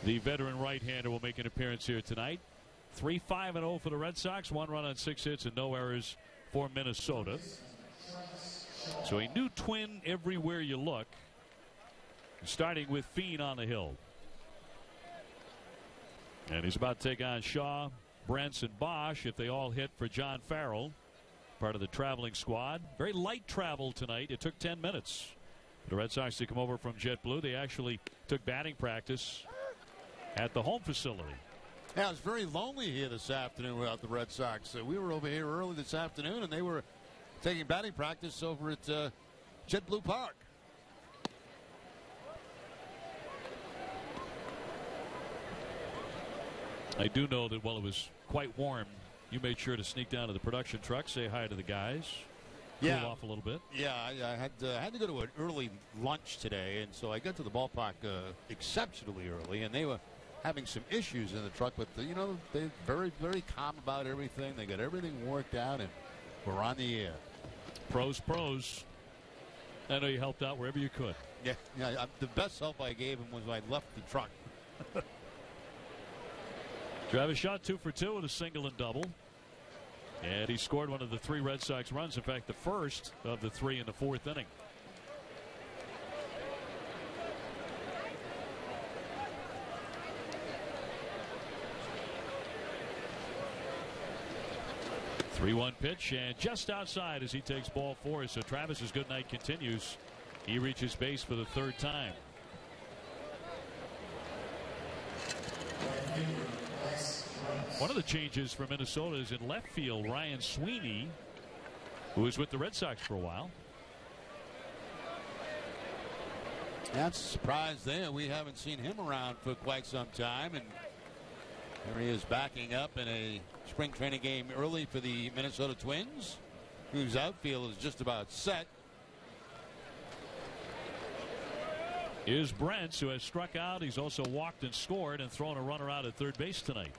the veteran right-hander, will make an appearance here tonight. 3-5-0 for the Red Sox. 1 run on 6 hits and no errors for Minnesota. So a new Twin everywhere you look. Starting with Fiend on the hill. And he's about to take on Shaw, Brents, and Bosch if they all hit for John Farrell, part of the traveling squad. Very light travel tonight. It took 10 minutes for the Red Sox to come over from JetBlue. They actually took batting practice at the home facility. Yeah, it was very lonely here this afternoon without the Red Sox. We were over here early this afternoon, and they were taking batting practice over at JetBlue Park. I do know that while it was quite warm, you made sure to sneak down to the production truck, say hi to the guys, cool off a little bit. Yeah, I had to go to an early lunch today, and so I got to the ballpark exceptionally early, and they were having some issues in the truck, but they're very, very calm about everything. They got everything worked out, and we're on the air. Pros. I know you helped out wherever you could. Yeah. The best help I gave him was when I left the truck. Travis Shaw 2 for 2 with a single and double. And he scored one of the 3 Red Sox runs. In fact, the first of the 3 in the 4th inning. The 3-1 pitch and just outside as he takes ball 4. So Travis's good night continues. He reaches base for the 3rd time. One of the changes for Minnesota is in left field. Ryan Sweeney, who was with the Red Sox for a while. That's a surprise there. We haven't seen him around for quite some time. And there he is backing up in a spring training game early for the Minnesota Twins, whose outfield is just about set. Is Brents, who has struck out. He's also walked and scored and thrown a runner out at third base tonight.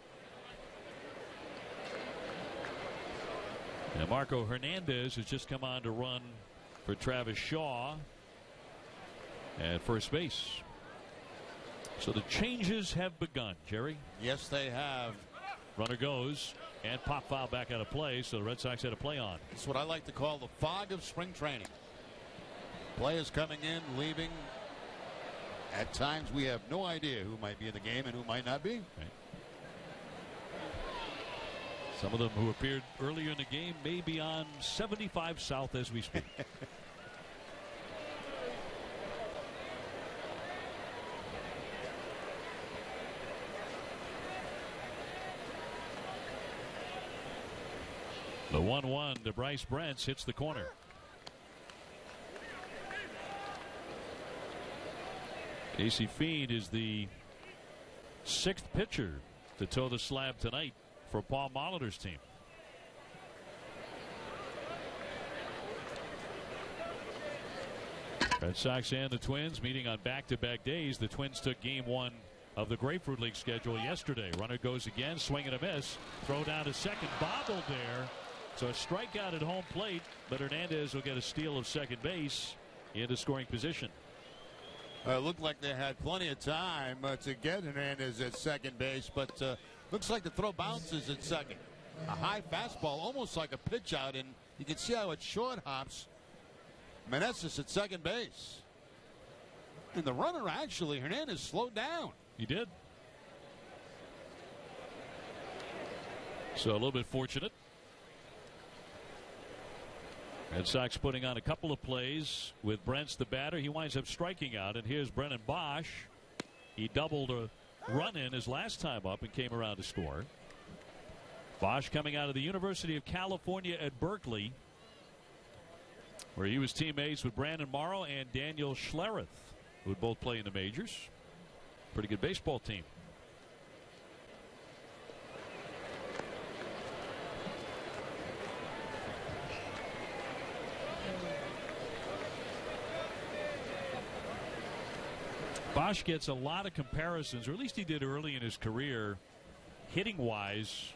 And Marco Hernandez has just come on to run for Travis Shaw at first base. So the changes have begun, Jerry. Yes, they have. Runner goes and pop foul back out of play, so the Red Sox had a play on. It's what I like to call the fog of spring training. Players coming in, leaving. At times we have no idea who might be in the game and who might not be. Right. Some of them who appeared earlier in the game may be on 75 South as we speak. The 1-1 to Bryce Brents hits the corner. Casey Fiend is the 6th pitcher to toe the slab tonight for Paul Molitor's team. Red Sox and the Twins meeting on back-to-back days. The Twins took game 1 of the Grapefruit League schedule yesterday. Runner goes again, swing and a miss. Throw down to second, bobbled there. So a strikeout at home plate, but Hernandez will get a steal of second base into scoring position. It looked like they had plenty of time to get Hernandez at second base, but looks like the throw bounces at second. A high fastball, almost like a pitch out, and you can see how it short hops Meneses at second base. And the runner, actually, Hernandez slowed down. He did. So a little bit fortunate. Red Sox putting on a couple of plays with Brents the batter. He winds up striking out, and here's Brennan Bosch. He doubled a run in his last time up and came around to score. Bosch coming out of the University of California at Berkeley, where he was teammates with Brandon Morrow and Daniel Schlereth, who would both play in the majors. Pretty good baseball team. Bosch gets a lot of comparisons, or at least he did early in his career, hitting-wise,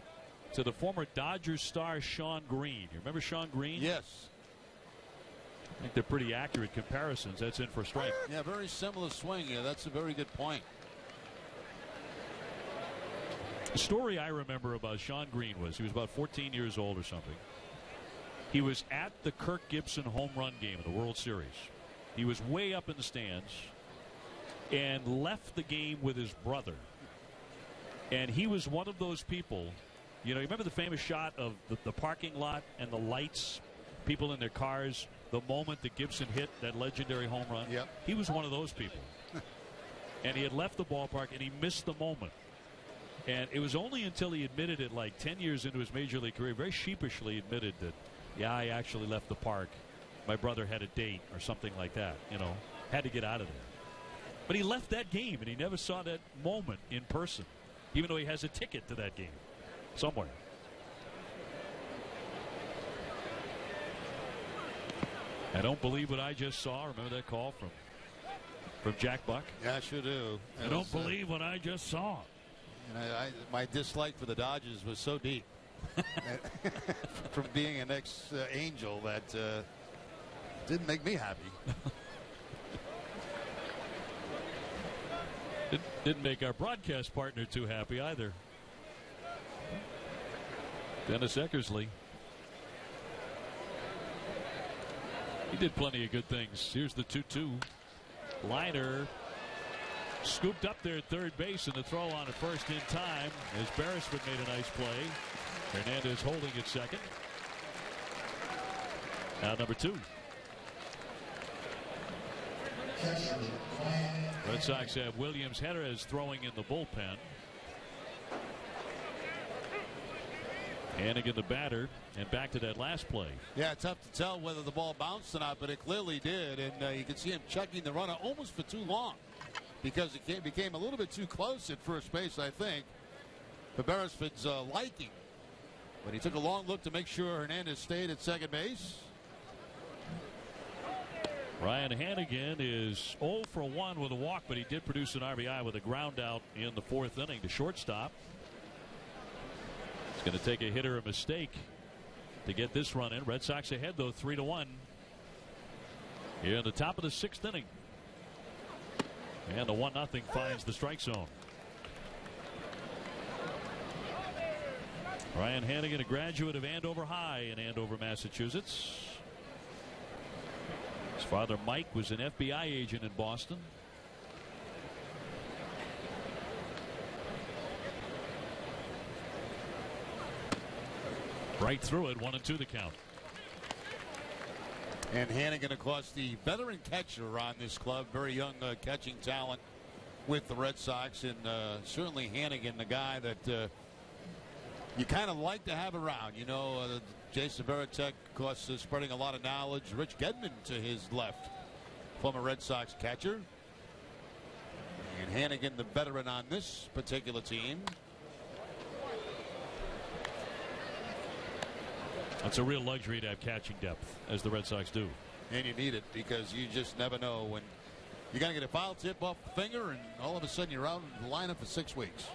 to the former Dodgers star Shawn Green. You remember Shawn Green? Yes. I think they're pretty accurate comparisons. That's in for a strike. Yeah, very similar swing. Yeah, that's a very good point. The story I remember about Shawn Green was he was about 14 years old or something. He was at the Kirk Gibson home run game in the World Series. He was way up in the stands and left the game with his brother. And he was one of those people, you know, you remember the famous shot of the parking lot and the lights, people in their cars, the moment that Gibson hit that legendary home run? Yep. He was one of those people. And he had left the ballpark and he missed the moment. And it was only until he admitted it like 10 years into his major league career, very sheepishly admitted that, yeah, I actually left the park. My brother had a date or something like that, you know, had to get out of there. But he left that game, and he never saw that moment in person, even though he has a ticket to that game somewhere. I don't believe what I just saw. Remember that call from Jack Buck? Yeah, I sure do. I don't believe what I just saw. And my dislike for the Dodgers was so deep from being an ex-Angel that didn't make me happy. Didn't make our broadcast partner too happy either. Dennis Eckersley. He did plenty of good things. Here's the 2-2. Liner scooped up there at third base, and the throw on at first in time as Beresford made a nice play. Hernandez holding at second. Now number 2. Red Sox have Williams Jerez throwing in the bullpen. Hannigan the batter, and back to that last play. Yeah, tough to tell whether the ball bounced or not, but it clearly did. And you can see him checking the runner almost for too long because it became a little bit too close at first base, I think, for Beresford's liking. But he took a long look to make sure Hernandez stayed at second base. Ryan Hannigan is 0 for 1 with a walk, but he did produce an RBI with a ground out in the 4th inning to shortstop. It's going to take a hit or a mistake to get this run in. Red Sox ahead, though, 3-1 here in the top of the 6th inning. And the 1-0 finds the strike zone. Ryan Hannigan, a graduate of Andover High in Andover, Massachusetts. His father, Mike, was an FBI agent in Boston. Right through it, 1-2 the count. And Hannigan, of course, the veteran catcher on this club, very young catching talent with the Red Sox, and certainly Hannigan, the guy that you kind of like to have around. You know, Jason Varitek, of course, spreading a lot of knowledge. Rich Gedman to his left, former Red Sox catcher. And Hannigan, the veteran on this particular team. It's a real luxury to have catching depth, as the Red Sox do. And you need it because you just never know when you're going to get a foul tip off the finger, and all of a sudden you're out in the lineup for 6 weeks.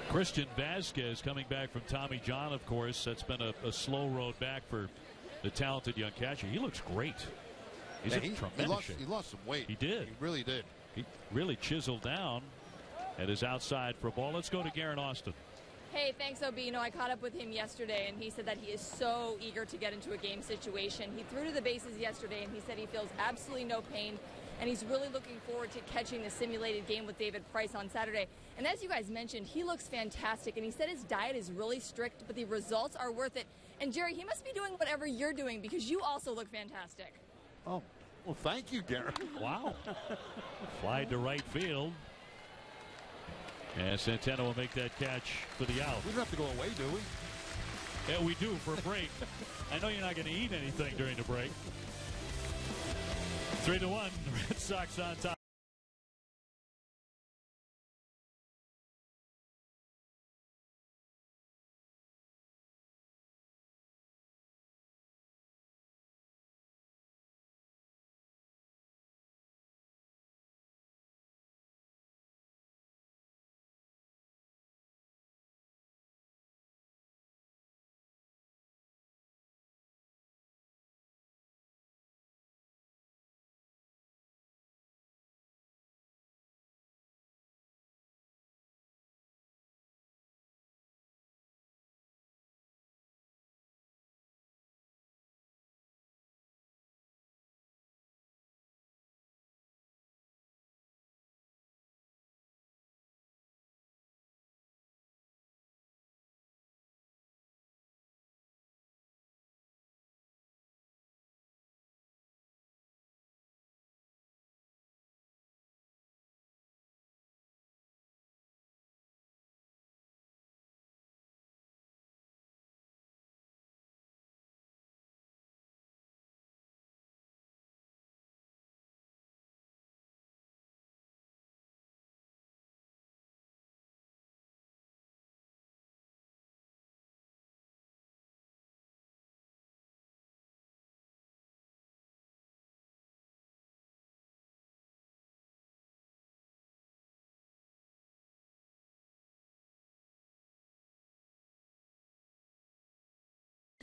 Christian Vasquez coming back from Tommy John, of course. That's been a slow road back for the talented young catcher. He looks great. He's in tremendous shape. He lost some weight. He did. He really did. He really chiseled down at his outside for a ball. Let's go to Garrett Austin. Hey, thanks, OB. You know, I caught up with him yesterday, and he said that he is so eager to get into a game situation. He threw to the bases yesterday, and he said he feels absolutely no pain, and he's really looking forward to catching the simulated game with David Price on Saturday. And as you guys mentioned, he looks fantastic, and he said his diet is really strict, but the results are worth it. And, Jerry, he must be doing whatever you're doing because you also look fantastic. Oh, well, thank you, Garrett. Wow. Fly to right field. And Santana will make that catch for the out. We don't have to go away, do we? Yeah, we do for a break. I know you're not going to eat anything during the break. 3-1, Red Sox on top.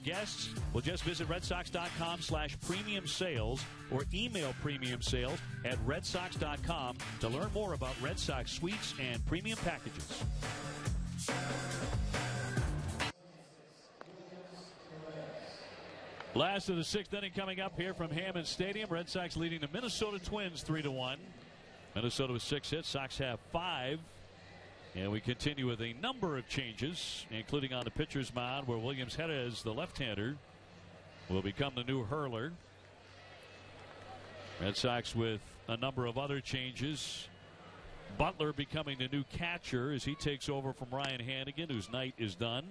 Guests will just visit redsox.com/premium sales or email premium sales at redsox.com to learn more about Red Sox suites and premium packages. Last of the sixth inning coming up here from Hammond Stadium. Red Sox leading the Minnesota Twins 3-1. Minnesota with 6 hits. Sox have 5. And we continue with a number of changes, including on the pitcher's mound, where Williams Jerez, the left-hander, will become the new hurler. Red Sox with a number of other changes. Butler becoming the new catcher as he takes over from Ryan Hannigan, whose night is done.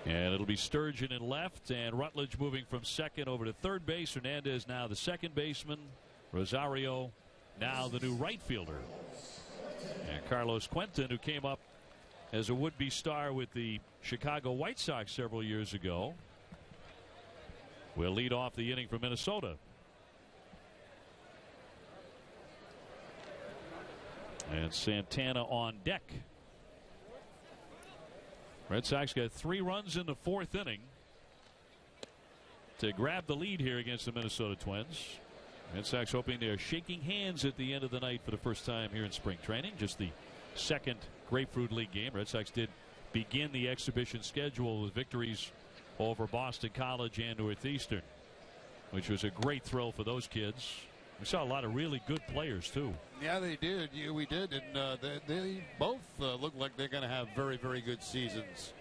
And it'll be Sturgeon in left, and Rutledge moving from second over to third base. Hernandez now the second baseman. Rosario now the new right fielder. And Carlos Quentin, who came up as a would-be star with the Chicago White Sox several years ago, will lead off the inning for Minnesota. And Santana on deck. Red Sox got 3 runs in the 4th inning to grab the lead here against the Minnesota Twins. Red Sox hoping they're shaking hands at the end of the night for the first time here in spring training. Just the second Grapefruit League game. Red Sox did begin the exhibition schedule with victories over Boston College and Northeastern, which was a great thrill for those kids. We saw a lot of really good players, too. Yeah, they did. Yeah, we did. And they both look like they're going to have very, very good seasons.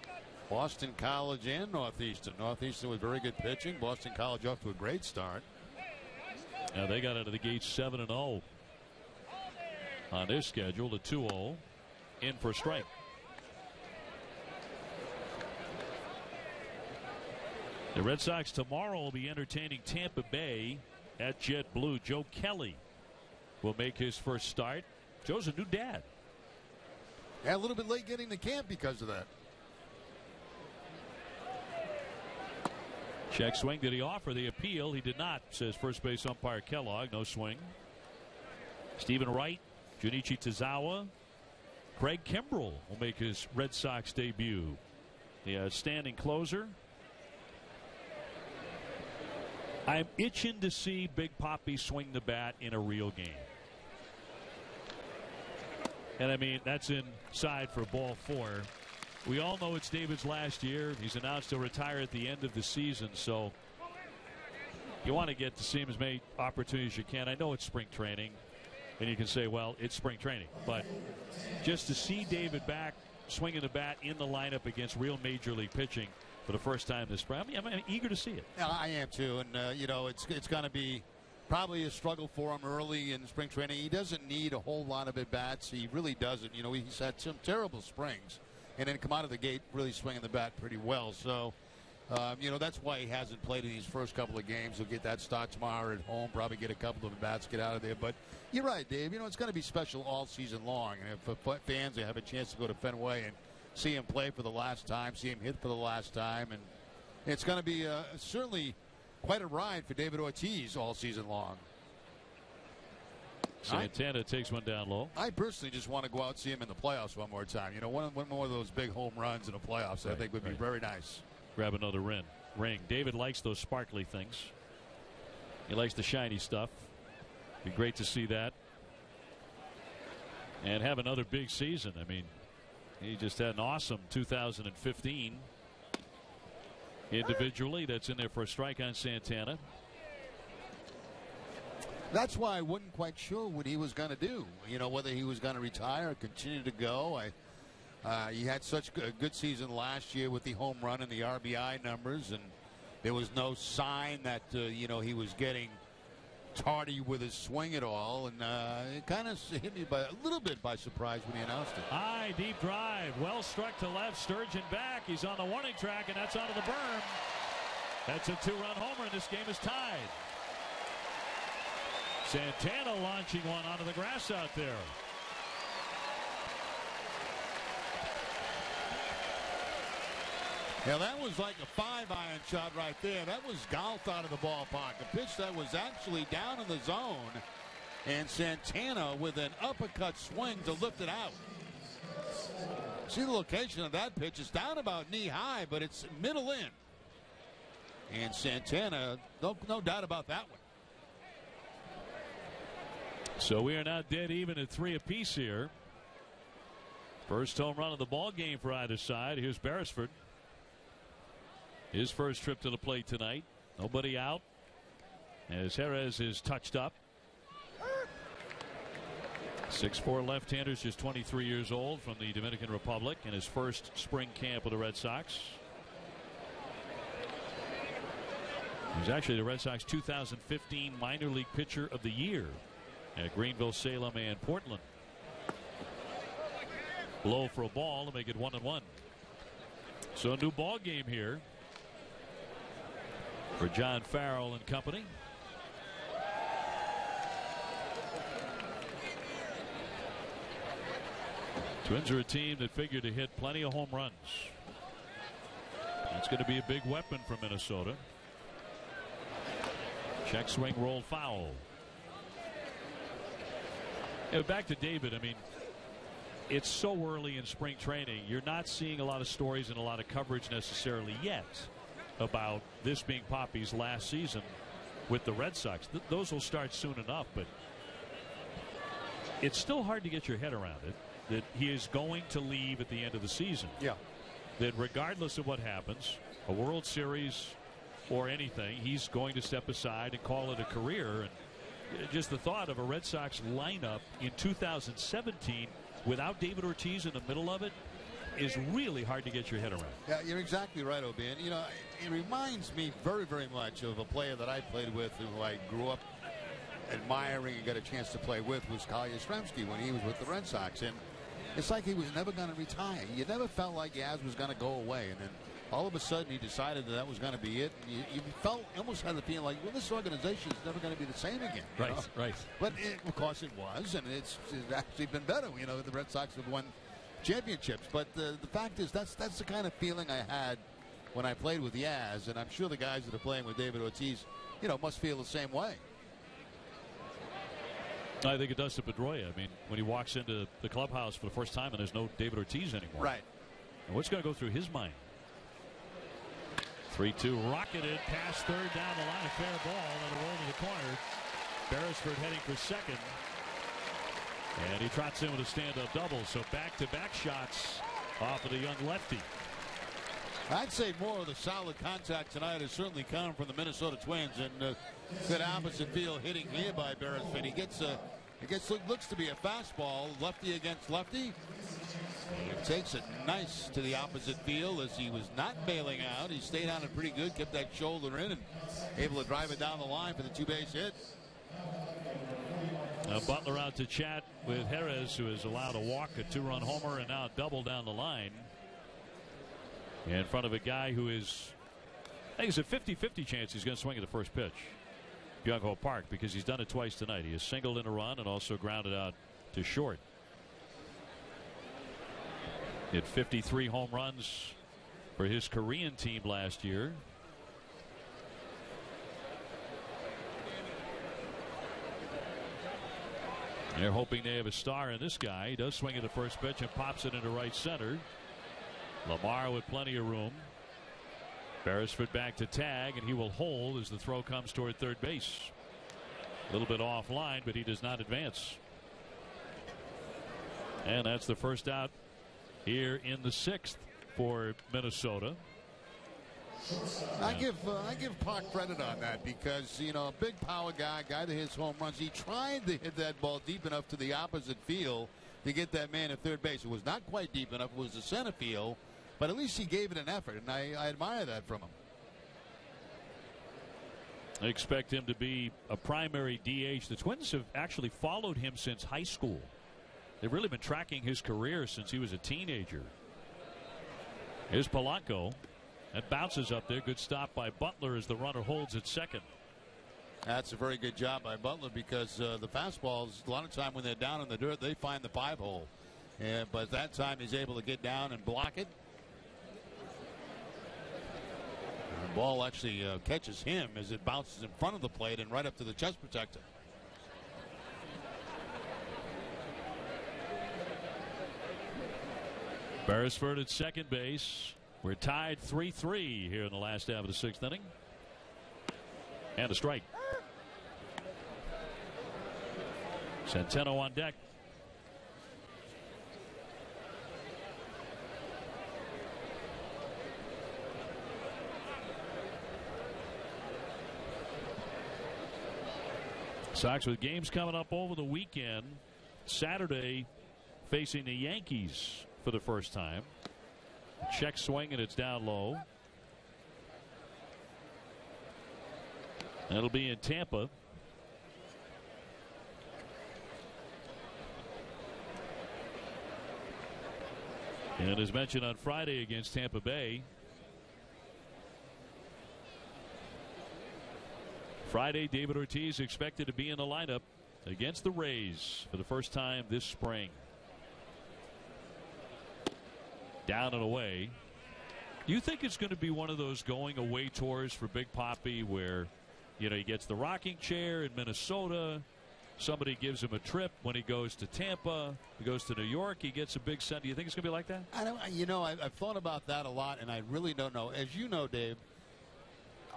Boston College and Northeastern. Northeastern with very good pitching. Boston College off to a great start. Now they got out of the gate 7-0 on their schedule. The 2-0 in for a strike. The Red Sox tomorrow will be entertaining Tampa Bay at JetBlue. Joe Kelly will make his first start. Joe's a new dad. Yeah, a little bit late getting to camp because of that. Check swing. Did he offer the appeal? He did not, says first base umpire Kellogg. No swing. Stephen Wright, Junichi Tazawa, Craig Kimbrell will make his Red Sox debut. The outstanding closer. I'm itching to see Big Papi swing the bat in a real game. And I mean, that's inside for ball 4. We all know it's David's last year. He's announced he'll retire at the end of the season, so you want to get to see him as many opportunities as you can. I know it's spring training, and you can say, well, it's spring training. But just to see David back swinging the bat in the lineup against real major league pitching for the first time this spring, I'm eager to see it. Yeah, I am too, and you know, it's going to be Probably a struggle for him early in spring training. He doesn't need a whole lot of at-bats. He really doesn't. You know, he's had some terrible springs, and then come out of the gate really swinging the bat pretty well. So, you know, that's why he hasn't played in these first couple of games. He'll get that start tomorrow at home, probably get a couple of at-bats, get out of there. But you're right, Dave. You know, it's going to be special all season long. And if fans have a chance to go to Fenway and see him play for the last time, see him hit for the last time, and it's going to be certainly quite a ride for David Ortiz all season long. Santana takes one down low. I personally just want to go out and see him in the playoffs one more time. You know, one more of those big home runs in the playoffs, I think would be very nice. Grab another ring. David likes those sparkly things. He likes the shiny stuff. Be great to see that. And have another big season. I mean, he just had an awesome 2015. Individually, that's in there for a strike on Santana. That's why I wasn't quite sure what he was going to do. You know, whether he was going to retire or continue to go. He had such a good season last year with the home run and the RBI numbers, and there was no sign that you know, he was getting tardy with his swing at all, and it kind of hit me a little bit by surprise when he announced it. High, deep drive, well struck to left, Sturgeon back. He's on the warning track, and that's onto the berm. That's a 2-run homer, and this game is tied. Santana launching one onto the grass out there. Now that was like a 5-iron shot right there. That was golfed out of the ballpark. A pitch that was actually down in the zone. And Santana with an uppercut swing to lift it out. See the location of that pitch. It's down about knee high, but it's middle in. And Santana, no doubt about that one. So we are now dead even at 3 apiece here. First home run of the ball game for either side. Here's Beresford. His first trip to the plate tonight. Nobody out as Jerez is touched up. 6'4" left-hander, just 23 years old, from the Dominican Republic, in his first spring camp with the Red Sox. He's actually the Red Sox 2015 minor league pitcher of the year at Greenville, Salem, and Portland. Low for a ball to make it 1-1. So a new ball game here for John Farrell and company. Twins are a team that figured to hit plenty of home runs. That's going to be a big weapon for Minnesota. Check swing rolled foul. Back to David. I mean, it's so early in spring training. You're not seeing a lot of stories and a lot of coverage necessarily yet about this being Poppy's last season with the Red Sox. Those will start soon enough, but it's still hard to get your head around it that he is going to leave at the end of the season. Yeah. That regardless of what happens, a World Series or anything, he's going to step aside and call it a career. And just the thought of a Red Sox lineup in 2017 without David Ortiz in the middle of it is really hard to get your head around. Yeah, you're exactly right, Obi. And, you know, it reminds me very, very much of a player that I played with, who I grew up admiring and got a chance to play with, was Kyle Yastrzemski when he was with the Red Sox. And it's like he was never going to retire. You never felt like Yaz was going to go away. And then all of a sudden he decided that was going to be it. And you felt, almost had the feeling like, well, this organization is never going to be the same again. Right, know? Right. But of course it was, and it's actually been better. You know, the Red Sox have won championships. But the fact is, that's the kind of feeling I had when I played with Yaz, and I'm sure the guys that are playing with David Ortiz, you know, must feel the same way. I think it does to Pedroia. I mean, when he walks into the clubhouse for the first time and there's no David Ortiz anymore. Right. And what's going to go through his mind? 3-2 rocketed past third down the line. A fair ball and a roll to the corner. Beresford heading for second. And he trots in with a stand-up double. So back-to-back shots off of the young lefty. I'd say more of the solid contact tonight has certainly come from the Minnesota Twins, and good opposite field hitting here by Beresford. He gets looks to be a fastball, lefty against lefty. He takes it nice to the opposite field as he was not bailing out. He stayed on it pretty good, kept that shoulder in, and able to drive it down the line for the 2-base hit. Butler out to chat with Jerez, who has allowed a walk, a 2-run homer, and now a double down the line. In front of a guy who is, I think it's a 50-50 chance he's going to swing at the first pitch. Bianco Park, because he's done it twice tonight. He has singled in a run and also grounded out to short. He had 53 home runs for his Korean team last year. They're hoping they have a star in this guy. He does swing at the first pitch and pops it into right center. Lamar with plenty of room. Beresford back to tag, and he will hold as the throw comes toward third base. A little bit offline, but he does not advance. And that's the first out here in the 6th for Minnesota. I give Park credit on that because, you know, a big power guy that hits home runs. He tried to hit that ball deep enough to the opposite field to get that man at third base. It was not quite deep enough. It was the center field, but at least he gave it an effort, and I admire that from him. I expect him to be a primary DH. The Twins have actually followed him since high school. They've really been tracking his career since he was a teenager. Here's Polanco. That bounces up there. Good stop by Butler as the runner holds at second. That's a very good job by Butler because the fastballs, a lot of time when they're down in the dirt, they find the 5-hole. But that time he's able to get down and block it. The ball actually catches him as it bounces in front of the plate and right up to the chest protector. Beresford at second base. We're tied 3-3 here in the last half of the 6th inning. And a strike. Centeno on deck. Sox with games coming up over the weekend. Saturday facing the Yankees for the first time. Check swing and it's down low. That'll be in Tampa. And as mentioned on Friday against Tampa Bay. Friday, David Ortiz expected to be in the lineup against the Rays for the first time this spring. Down and away. Do you think it's going to be one of those going away tours for Big Papi where, you know, he gets the rocking chair in Minnesota, somebody gives him a trip when he goes to Tampa, he goes to New York, he gets a big send? Do you think it's going to be like that? I don't. You know, I've thought about that a lot, and I really don't know. As you know, Dave,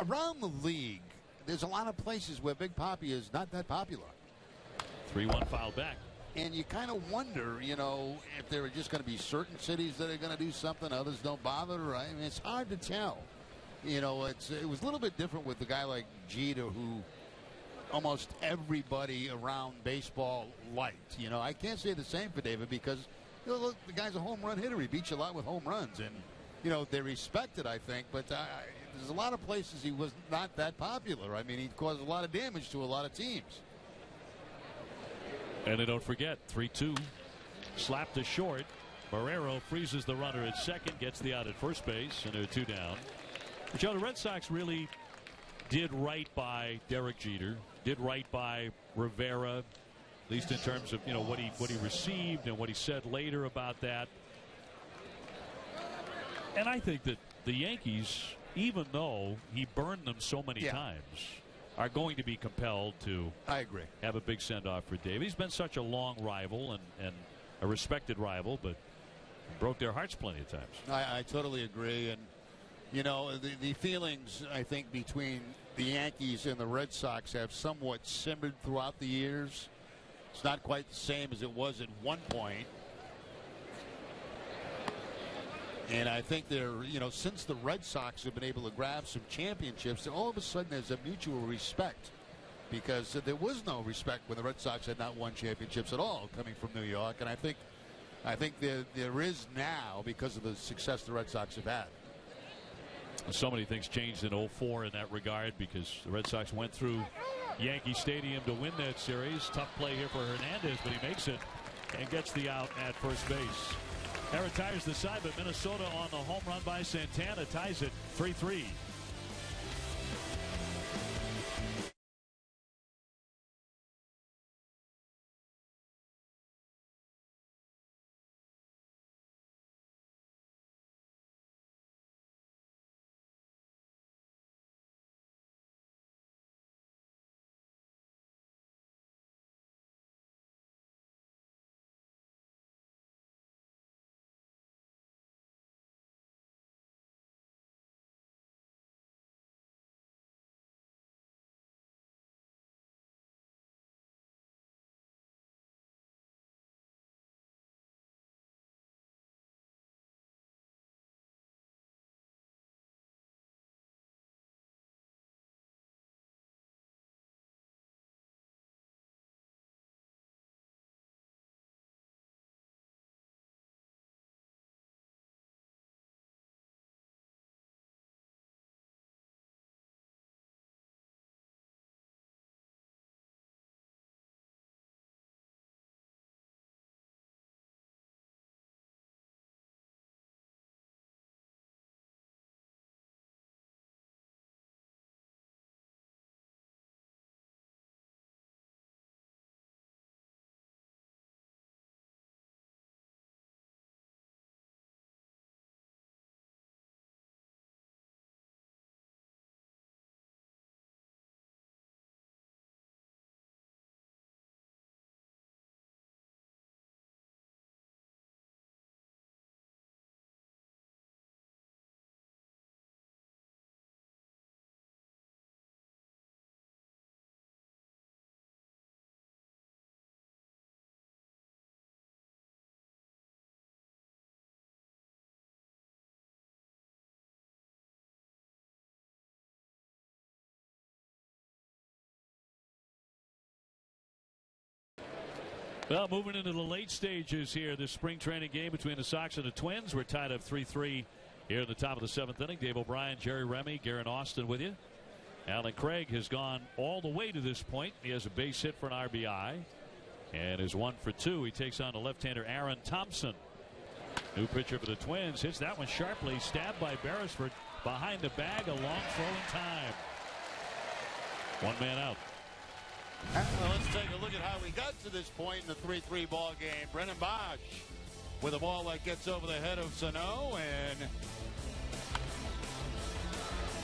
around the league, there's a lot of places where Big Papi is not that popular. 3-1 foul back. And you kind of wonder, you know, if there are just going to be certain cities that are going to do something, others don't bother. Right? I mean, it's hard to tell. You know, it was a little bit different with the guy like Jeter, who almost everybody around baseball liked. You know, I can't say the same for David because, you know, look, the guy's a home run hitter. He beats you a lot with home runs, and you know they respect it, I think. But there's a lot of places he was not that popular. I mean, he caused a lot of damage to a lot of teams. And they don't forget, 3-2. Slap to short. Barrero freezes the runner at second, gets the out at first base, and they're 2 down. But, you know, the Red Sox really did right by Derek Jeter, did right by Rivera, at least in terms of, you know, what he received and what he said later about that. And I think that the Yankees, even though he burned them so many times, are going to be compelled to have a big send-off for Dave. He's been such a long rival and a respected rival, but broke their hearts plenty of times. I totally agree. And, you know, the feelings, I think, between the Yankees and the Red Sox have somewhat simmered throughout the years. It's not quite the same as it was at one point. And I think they're, you know, since the Red Sox have been able to grab some championships, all of a sudden there's a mutual respect because there was no respect when the Red Sox had not won championships at all coming from New York. And I think there is now because of the success the Red Sox have had. So many things changed in 04 in that regard because the Red Sox went through Yankee Stadium to win that series. Tough play here for Hernandez, but he makes it and gets the out at first base. That retires the side, but Minnesota on the home run by Santana ties it 3-3. Well, moving into the late stages here, this spring training game between the Sox and the Twins. We're tied up 3-3 here at the top of the 7th inning. Dave O'Brien, Jerry Remy, Garen Austin with you. Alan Craig has gone all the way to this point. He has a base hit for an RBI and is 1 for 2. He takes on the left-hander Aaron Thompson. New pitcher for the Twins. Hits that one sharply. Stabbed by Beresford behind the bag. A long throw in time. 1 man out. Well, let's take a look at how we got to this point in the 3-3 ball game. Brennan Bosch with a ball that gets over the head of Sano, and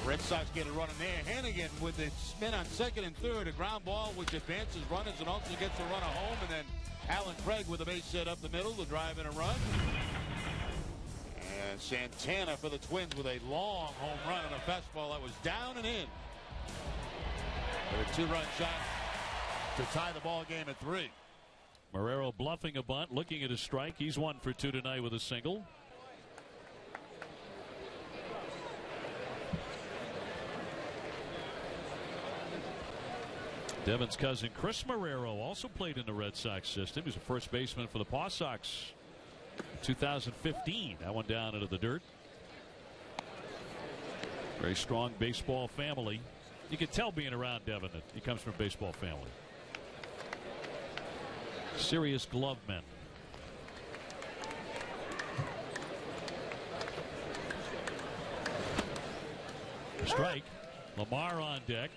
Red Sox get a run in there. Hannigan with the spin on second and third, a ground ball which advances runners and also gets a runner home, and then Alan Craig with a base hit up the middle to drive in a run. And Santana for the Twins with a long home run and a fastball that was down and in. For a 2-run shot to tie the ball game at 3. Marrero bluffing a bunt, looking at a strike. He's 1 for 2 tonight with a single. Devin's cousin Chris Marrero also played in the Red Sox system. He's a first baseman for the Paw Sox. 2015, that one down into the dirt. Very strong baseball family. You can tell being around Devin that he comes from a baseball family. Serious glove men. Strike. Lamar on deck.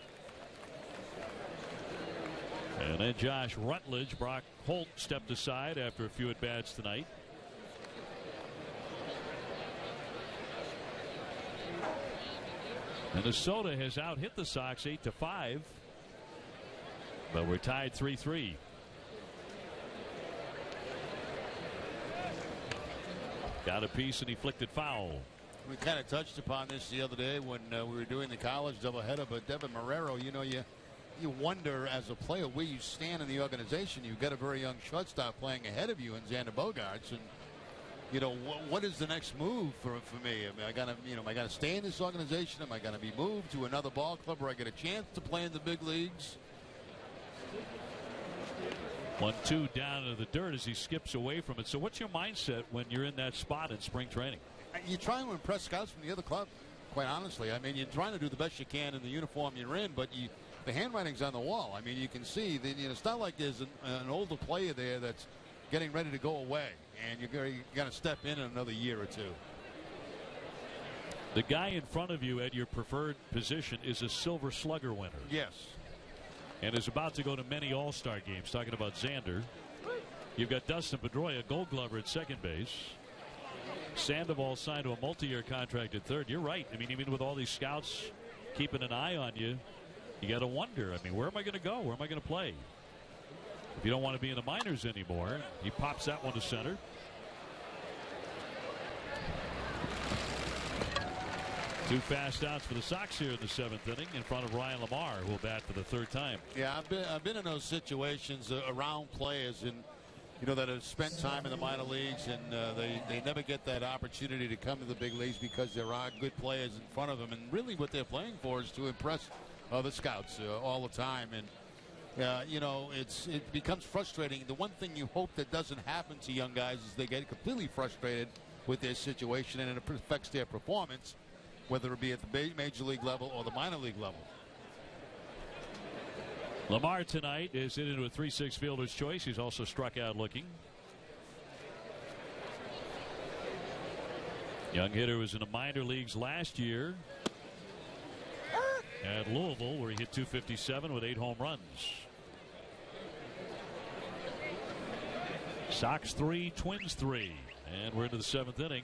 And then Josh Rutledge. Brock Holt stepped aside after a few at-bats tonight. Minnesota has out-hit the Sox 8-5. But we're tied 3-3. Got a piece and he flicked it foul. We kind of touched upon this the other day when we were doing the college doubleheader, but Devin Marrero, you know, you wonder as a player where you stand in the organization. You've got a very young shortstop playing ahead of you in Xander Bogaerts, and you know what is the next move for me? I mean, am I gonna stay in this organization? Am I gonna be moved to another ball club where I get a chance to play in the big leagues? 1-2 down into the dirt as he skips away from it. So what's your mindset when you're in that spot in spring training? You're trying to impress scouts from the other club, quite honestly. I mean, you're trying to do the best you can in the uniform you're in, but the handwriting's on the wall. I mean, you can see that, it's not like there's an older player there that's getting ready to go away, and you're going to step in another year or two. The guy in front of you at your preferred position is a Silver Slugger winner. Yes. And is about to go to many All-Star games. Talking about Xander. You've got Dustin Pedroia, Gold Glover at second base. Sandoval signed to a multi-year contract at third. You're right. I mean, even with all these scouts keeping an eye on you, you got to wonder. I mean, where am I going to go? Where am I going to play? If you don't want to be in the minors anymore, he pops that one to center. Two fast outs for the Sox here in the seventh inning in front of Ryan Lamar, who will bat for the third time. Yeah, I've been in those situations around players and that have spent time in the minor leagues, and they never get that opportunity to come to the big leagues because there are good players in front of them, and really what they're playing for is to impress the scouts all the time. And it becomes frustrating. The one thing you hope that doesn't happen to young guys is they get completely frustrated with their situation, and it affects their performance, whether it be at the major league level or the minor league level. Lamar tonight is hit into a 3-6 fielder's choice. He's also struck out looking. Young hitter was in the minor leagues last year at Louisville, where he hit .257 with 8 home runs. Sox 3, Twins 3, and we're into the seventh inning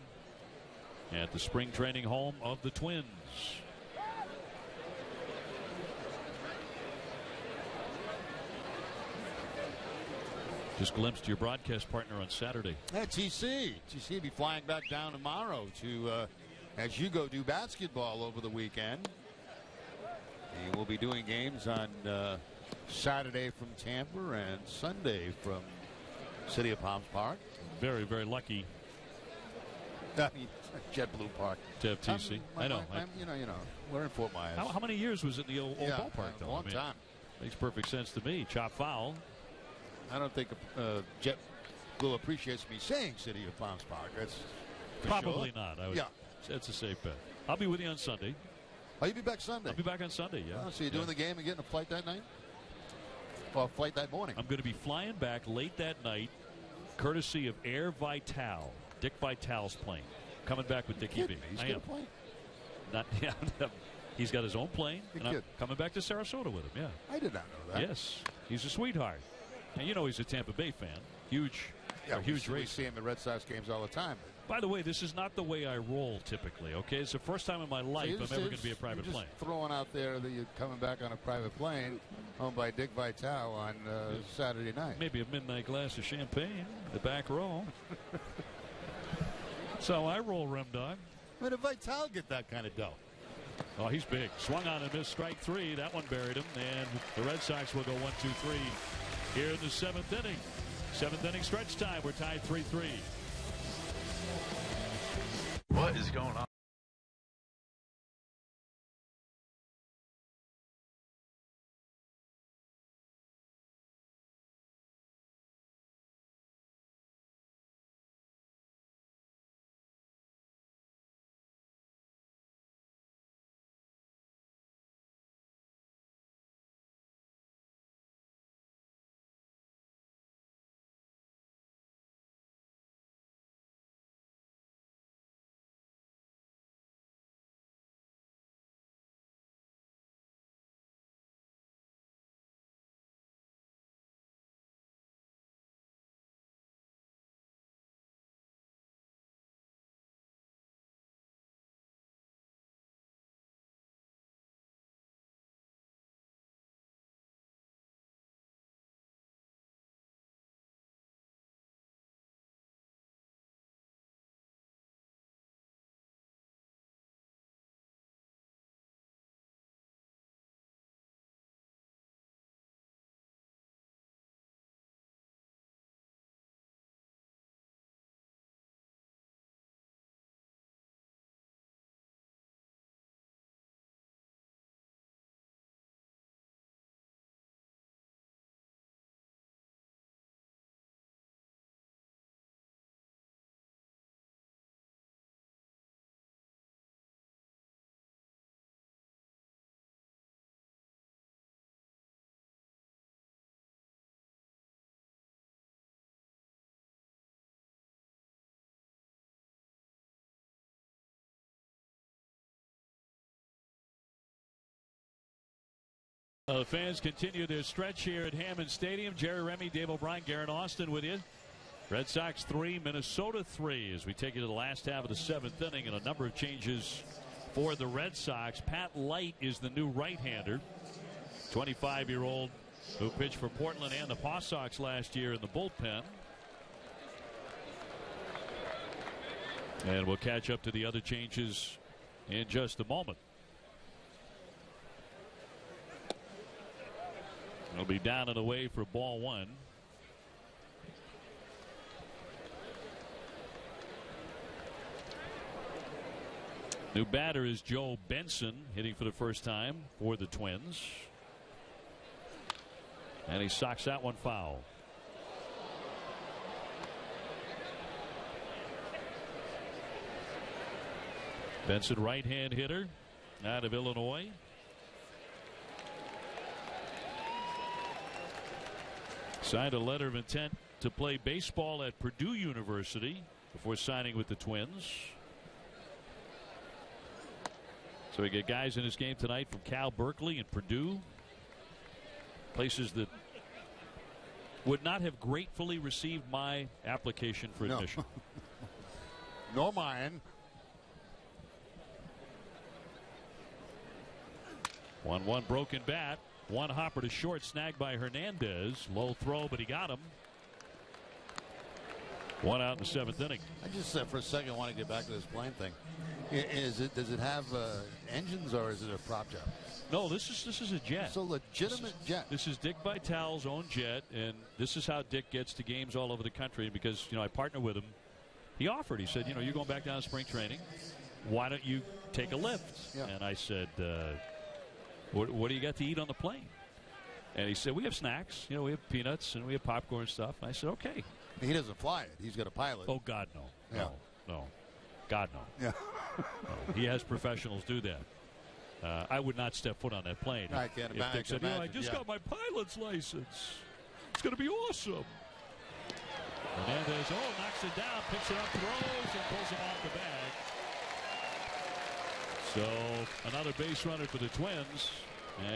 at the spring training home of the Twins. Just glimpsed your broadcast partner on Saturday. Yeah, TC will be flying back down tomorrow to as you go do basketball over the weekend. He will be doing games on Saturday from Tampa and Sunday from City of Palms Park. Very, very lucky. I mean, JetBlue Park to have TC. I know. We're in Fort Myers. How many years was it in the old ballpark? A long time. Makes perfect sense to me. Chop foul. I don't think JetBlue appreciates me saying City of Palms Park. That's probably sure. Not. That's a safe bet. I'll be with you on Sunday. Oh, you'll be back Sunday? I'll be back on Sunday, yeah. Oh, so you're doing the game and getting a flight that night? Or a flight that morning? I'm going to be flying back late that night, courtesy of Air Vital. Dick Vital's plane. Coming back with Dickie B. He's got a plane? Not, yeah, he's got his own plane, and I'm coming back to Sarasota with him, yeah. I did not know that. Yes. He's a sweetheart. And he's a Tampa Bay fan. Huge race. We see him at Red Sox games all the time. By the way, this is not the way I roll typically, okay? It's the first time in my life I'm ever going to be a private plane. Throwing out there that you're coming back on a private plane owned by Dick Vitale on Saturday night. Maybe a midnight glass of champagne, the back row. So I roll, Rem Dog. Where did Vitale get that kind of dough? Oh, he's big. Swung on and missed strike 3. That one buried him. And the Red Sox will go 1-2-3 here in the seventh inning. Seventh inning stretch time. We're tied 3-3. What is going on? The fans continue their stretch here at Hammond Stadium. Jerry Remy, Dave O'Brien, Garrett Austin with you. Red Sox 3, Minnesota 3 as we take you to the last half of the 7th inning, and a number of changes for the Red Sox. Pat Light is the new right-hander, 25-year-old who pitched for Portland and the Paw Sox last year in the bullpen. And we'll catch up to the other changes in just a moment. It'll be down and away for ball 1. New batter is Joe Benson, hitting for the first time for the Twins. And he socks that one foul. Benson, right-hand hitter out of Illinois. Signed a letter of intent to play baseball at Purdue University before signing with the Twins. So we get guys in this game tonight from Cal, Berkeley, and Purdue. Places that would not have gratefully received my application for admission. No. Nor mine. 1-1 broken bat. One hopper to short, snagged by Hernandez. Low throw, but he got him. One out in the 7th inning. I just for a second want to get back to this plane thing. Does it have engines, or is it a prop jet? No, this is a jet. It's a legitimate jet. This is Dick Vitale's own jet, and this is how Dick gets to games all over the country. Because I partner with him. He offered. He said, you're going back down to spring training. Why don't you take a lift? Yeah. And I said, what do you got to eat on the plane? And he said, we have snacks. We have peanuts and we have popcorn stuff. And I said, okay. He doesn't fly it. He's got a pilot. Oh, God, no. Yeah. No. God, no. Yeah. No. He has professionals do that. I would not step foot on that plane. I can't if Dick said, I just got my pilot's license. It's going to be awesome. Hernandez, knocks it down, picks it up, throws, and pulls him off the bag. So another base runner for the Twins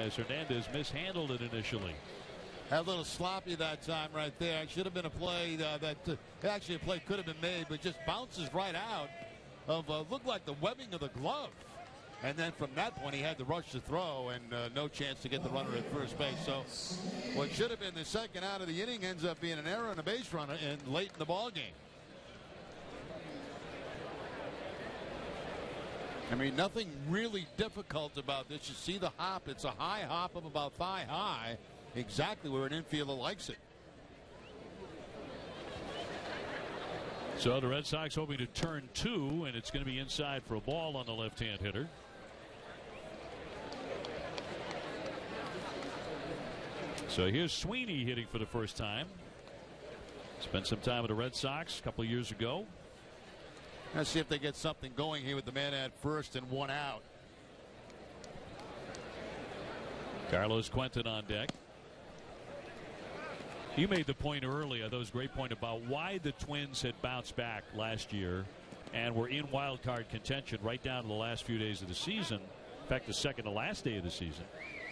as Hernandez mishandled it initially. Had a little sloppy that time right there. It should have been a play actually a play could have been made, but just bounces right out of looked like the webbing of the glove. And then from that point, he had to rush to throw and no chance to get the runner at first base. So what should have been the second out of the inning ends up being an error and a base runner and late in the ball game. I mean, nothing really difficult about this. You see the hop. It's a high hop of about thigh high, exactly where an infielder likes it. So the Red Sox hoping to turn 2, and it's going to be inside for a ball on the left-hand hitter. So here's Sweeney hitting for the first time. Spent some time with the Red Sox a couple of years ago. Let's see if they get something going here with the man at first and one out. Carlos Quentin on deck. You made the point earlier, that was a great point about why the Twins had bounced back last year and were in wild card contention right down to the last few days of the season. In fact, the second to last day of the season.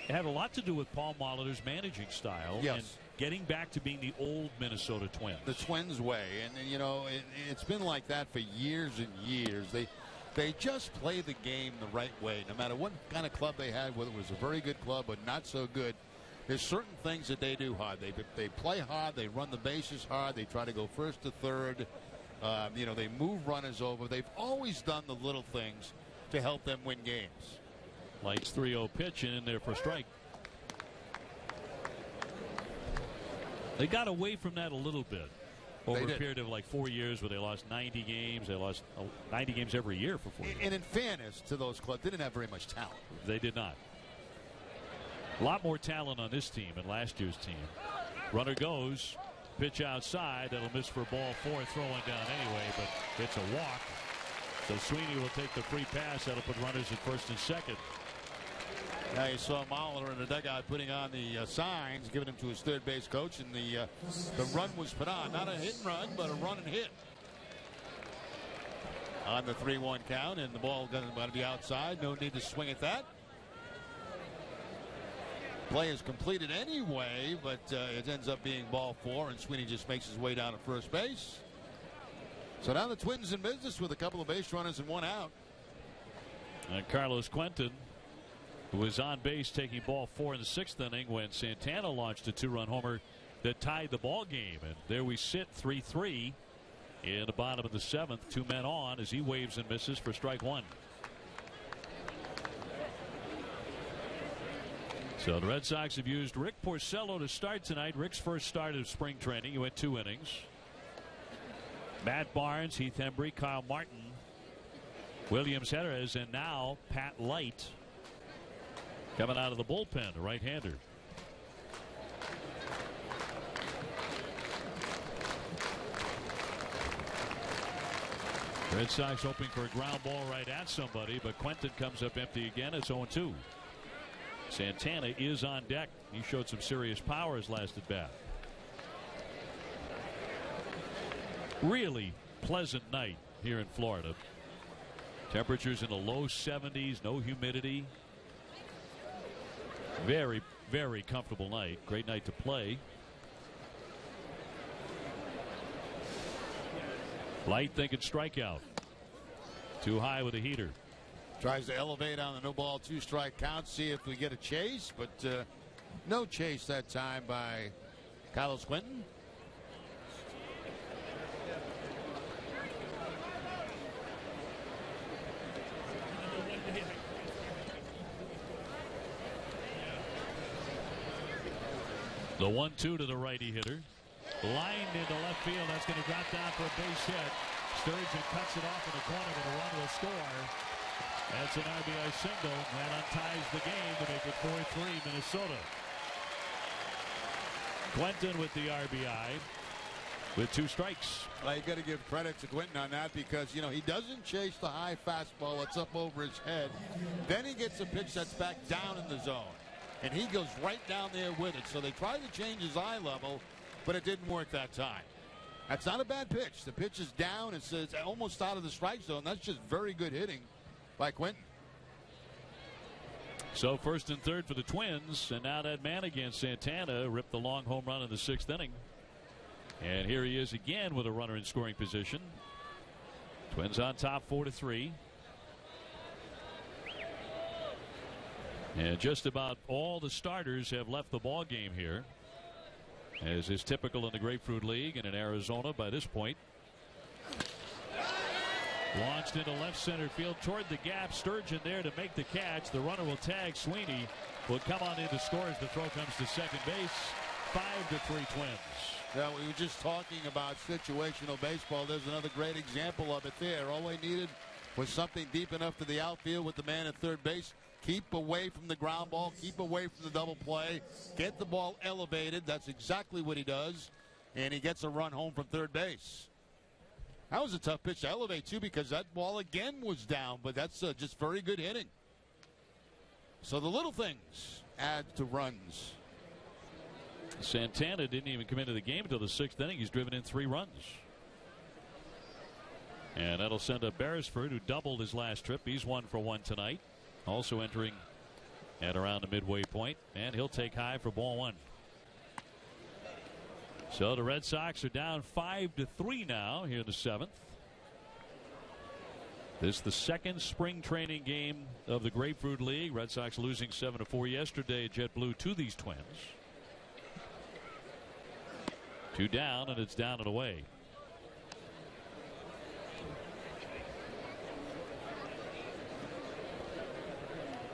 It had a lot to do with Paul Molitor's managing style. Yes. And getting back to being the old Minnesota Twins. The Twins way. And it's been like that for years and years. They just play the game the right way. No matter what kind of club they had, whether it was a very good club or not so good, there's certain things that they do hard. They play hard. They run the bases hard. They try to go first to third. They move runners over. They've always done the little things to help them win games. Light's 3-0 pitch and in there for a strike. They got away from that a little bit over a period of like 4 years where they lost 90 games. They lost 90 games every year for 4 years. And in fairness to those clubs, they didn't have very much talent. They did not. A lot more talent on this team than last year's team. Runner goes, pitch outside. That'll miss for ball 4, throwing down anyway, but it's a walk. So Sweeney will take the free pass. That'll put runners at first and second. Now you saw Molitor in the dugout putting on the signs, giving them to his third base coach, and the run was put on. Not a hit and run, but a run and hit. On the 3-1 count, and the ball going to be outside. No need to swing at that. Play is completed anyway, but it ends up being ball 4, and Sweeney just makes his way down to first base. So now the Twins in business with a couple of base runners and 1 out. And Carlos Quentin, who was on base taking ball 4 in the 6th inning when Santana launched a 2-run homer that tied the ball game. And there we sit, 3-3 in the bottom of the 7th. 2 men on as he waves and misses for strike 1. So the Red Sox have used Rick Porcello to start tonight. Rick's first start of spring training. He went 2 innings. Matt Barnes, Heath Hembree, Kyle Martin, Williams Jerez, and now Pat Light coming out of the bullpen, a right-hander. Red Sox hoping for a ground ball right at somebody, but Quentin comes up empty again. It's 0-2. Santana is on deck. He showed some serious power his last at bat. Really pleasant night here in Florida. Temperatures in the low 70s, no humidity. Very, very comfortable night. Great night to play. Light thinking strikeout. Too high with a heater. Tries to elevate on the no ball 2 strike count. See if we get a chase, but no chase that time by Carlos Quentin. The 1-2 to the righty hitter. Lined into left field. That's going to drop down for a base hit. Sturgeon cuts it off in the corner, but a run will score. That's an RBI single. That unties the game to make it 4-3 Minnesota. Quentin with the RBI with 2 strikes. Well, you got to give credit to Quentin on that because, you know, he doesn't chase the high fastball that's up over his head. Then he gets a pitch that's back down in the zone. And he goes right down there with it. So they tried to change his eye level, but it didn't work that time. That's not a bad pitch. The pitch is down. It's almost out of the strike zone. That's just very good hitting by Quentin. So 1st and 3rd for the Twins, and now that man again, Santana, ripped the long home run in the 6th inning. And here he is again with a runner in scoring position. Twins on top 4-3. And just about all the starters have left the ball game here, as is typical in the Grapefruit League and in Arizona by this point. Launched into left center field toward the gap. Sturgeon there to make the catch. The runner will tag. Sweeney will come on in to score as the throw comes to second base. 5-3 Twins. Yeah, we were just talking about situational baseball. There's another great example of it there. All they needed was something deep enough to the outfield with the man at third base. Keep away from the ground ball. Keep away from the double play. Get the ball elevated. That's exactly what he does. And he gets a run home from third base. That was a tough pitch to elevate, too, because that ball again was down. But that's just very good hitting. So the little things add to runs. Santana didn't even come into the game until the 6th inning. He's driven in 3 runs. And that'll send up Beresford, who doubled his last trip. He's 1 for 1 tonight. Also entering at around the midway point. And he'll take high for ball 1. So the Red Sox are down 5-3 now here in the 7th. This is the 2nd spring training game of the Grapefruit League. Red Sox losing 7-4 yesterday at JetBlue to these Twins. 2 down, and it's down and away.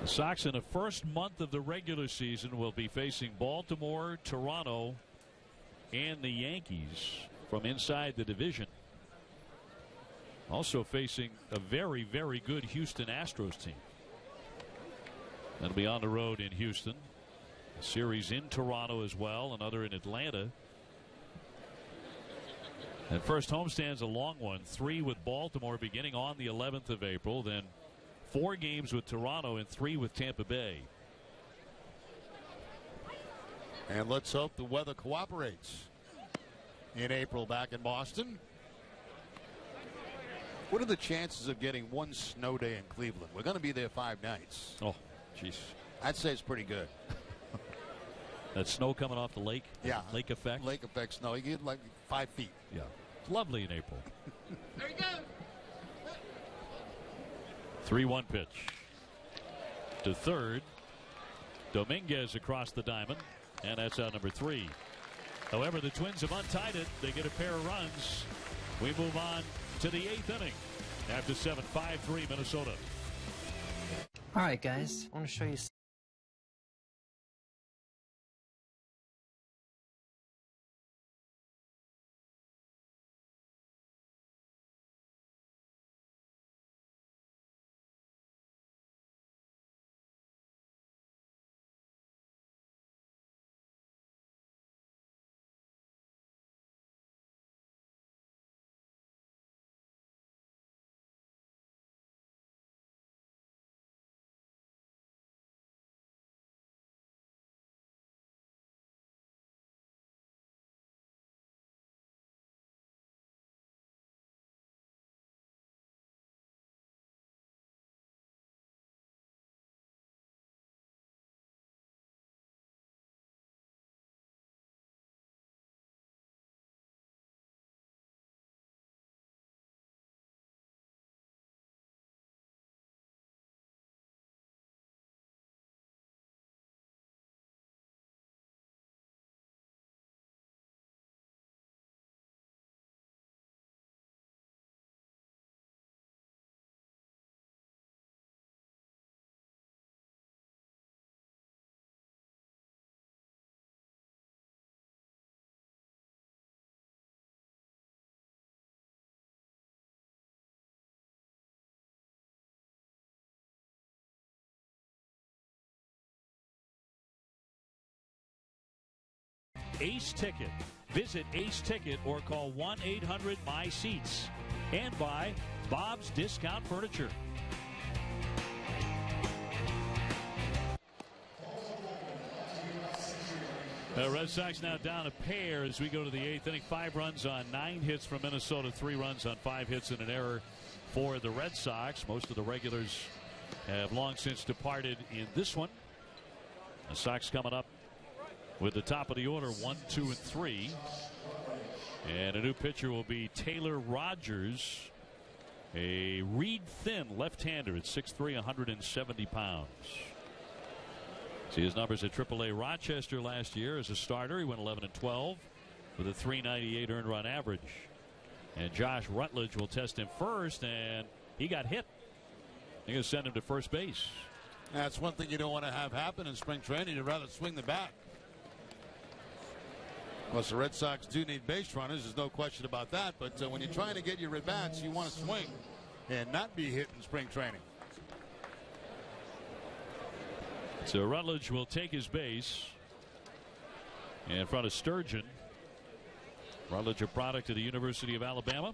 The Sox in the first month of the regular season will be facing Baltimore, Toronto, and the Yankees from inside the division. Also facing a very, very good Houston Astros team. That'll be on the road in Houston. A series in Toronto as well, another in Atlanta. And first homestand's a long one. 3 with Baltimore beginning on the 11th of April. Then 4 games with Toronto and 3 with Tampa Bay. And let's hope the weather cooperates in April back in Boston. What are the chances of getting 1 snow day in Cleveland? We're going to be there 5 nights. Oh, jeez. I'd say it's pretty good. That snow coming off the lake. Yeah. Lake effect. Lake effect snow. You get like 5 feet. Yeah. It's lovely in April. There you go. 3-1 pitch. To third. Dominguez across the diamond. And that's out number 3. However, the Twins have untied it. They get a pair of runs. We move on to the 8th inning. After 7, 5-3 Minnesota. All right, guys. I want to show you. Ace Ticket. Visit Ace Ticket or call 1-800-MY-SEATS. And by Bob's Discount Furniture. The Red Sox now down a pair as we go to the 8th inning. 5 runs on 9 hits from Minnesota. 3 runs on 5 hits and an error for the Red Sox. Most of the regulars have long since departed in this one. The Sox coming up with the top of the order, 1, 2, and 3. And a new pitcher will be Taylor Rogers, a reed-thin left-hander at 6'3", 170 pounds. See his numbers at AAA Rochester last year as a starter. He went 11-12 with a .398 earned run average. And Josh Rutledge will test him first, and he got hit. They're going to send him to first base. That's one thing you don't want to have happen in spring training. You'd rather swing the bat. Plus, the Red Sox do need base runners. There's no question about that. But when you're trying to get your at-bats, you want to swing and not be hit in spring training. So Rutledge will take his base in front of Sturgeon. Rutledge, a product of the University of Alabama.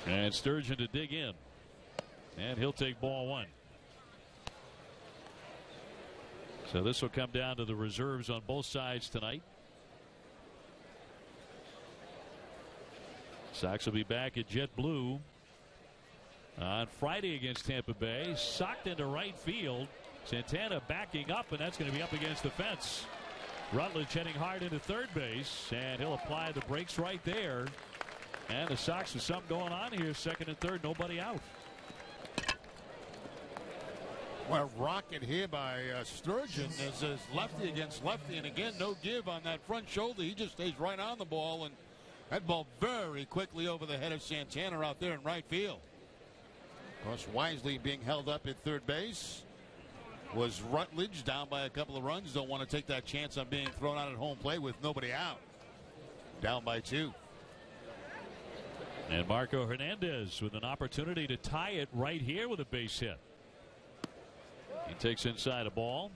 And Sturgeon to dig in. And he'll take ball 1. So this will come down to the reserves on both sides tonight. Sox will be back at JetBlue on Friday against Tampa Bay. Socked into right field. Santana backing up, and that's going to be up against the fence. Rutledge heading hard into third base, and he'll apply the brakes right there. And the Sox with something going on here. Second and third, nobody out. Well, rocket here by Sturgeon as lefty against lefty, and again, no give on that front shoulder. He just stays right on the ball, and that ball very quickly over the head of Santana out there in right field. Of course, wisely being held up at third base was Rutledge, down by a couple of runs. Don't want to take that chance on being thrown out at home plate with nobody out. Down by 2. And Marco Hernandez with an opportunity to tie it right here with a base hit. He takes inside a ball.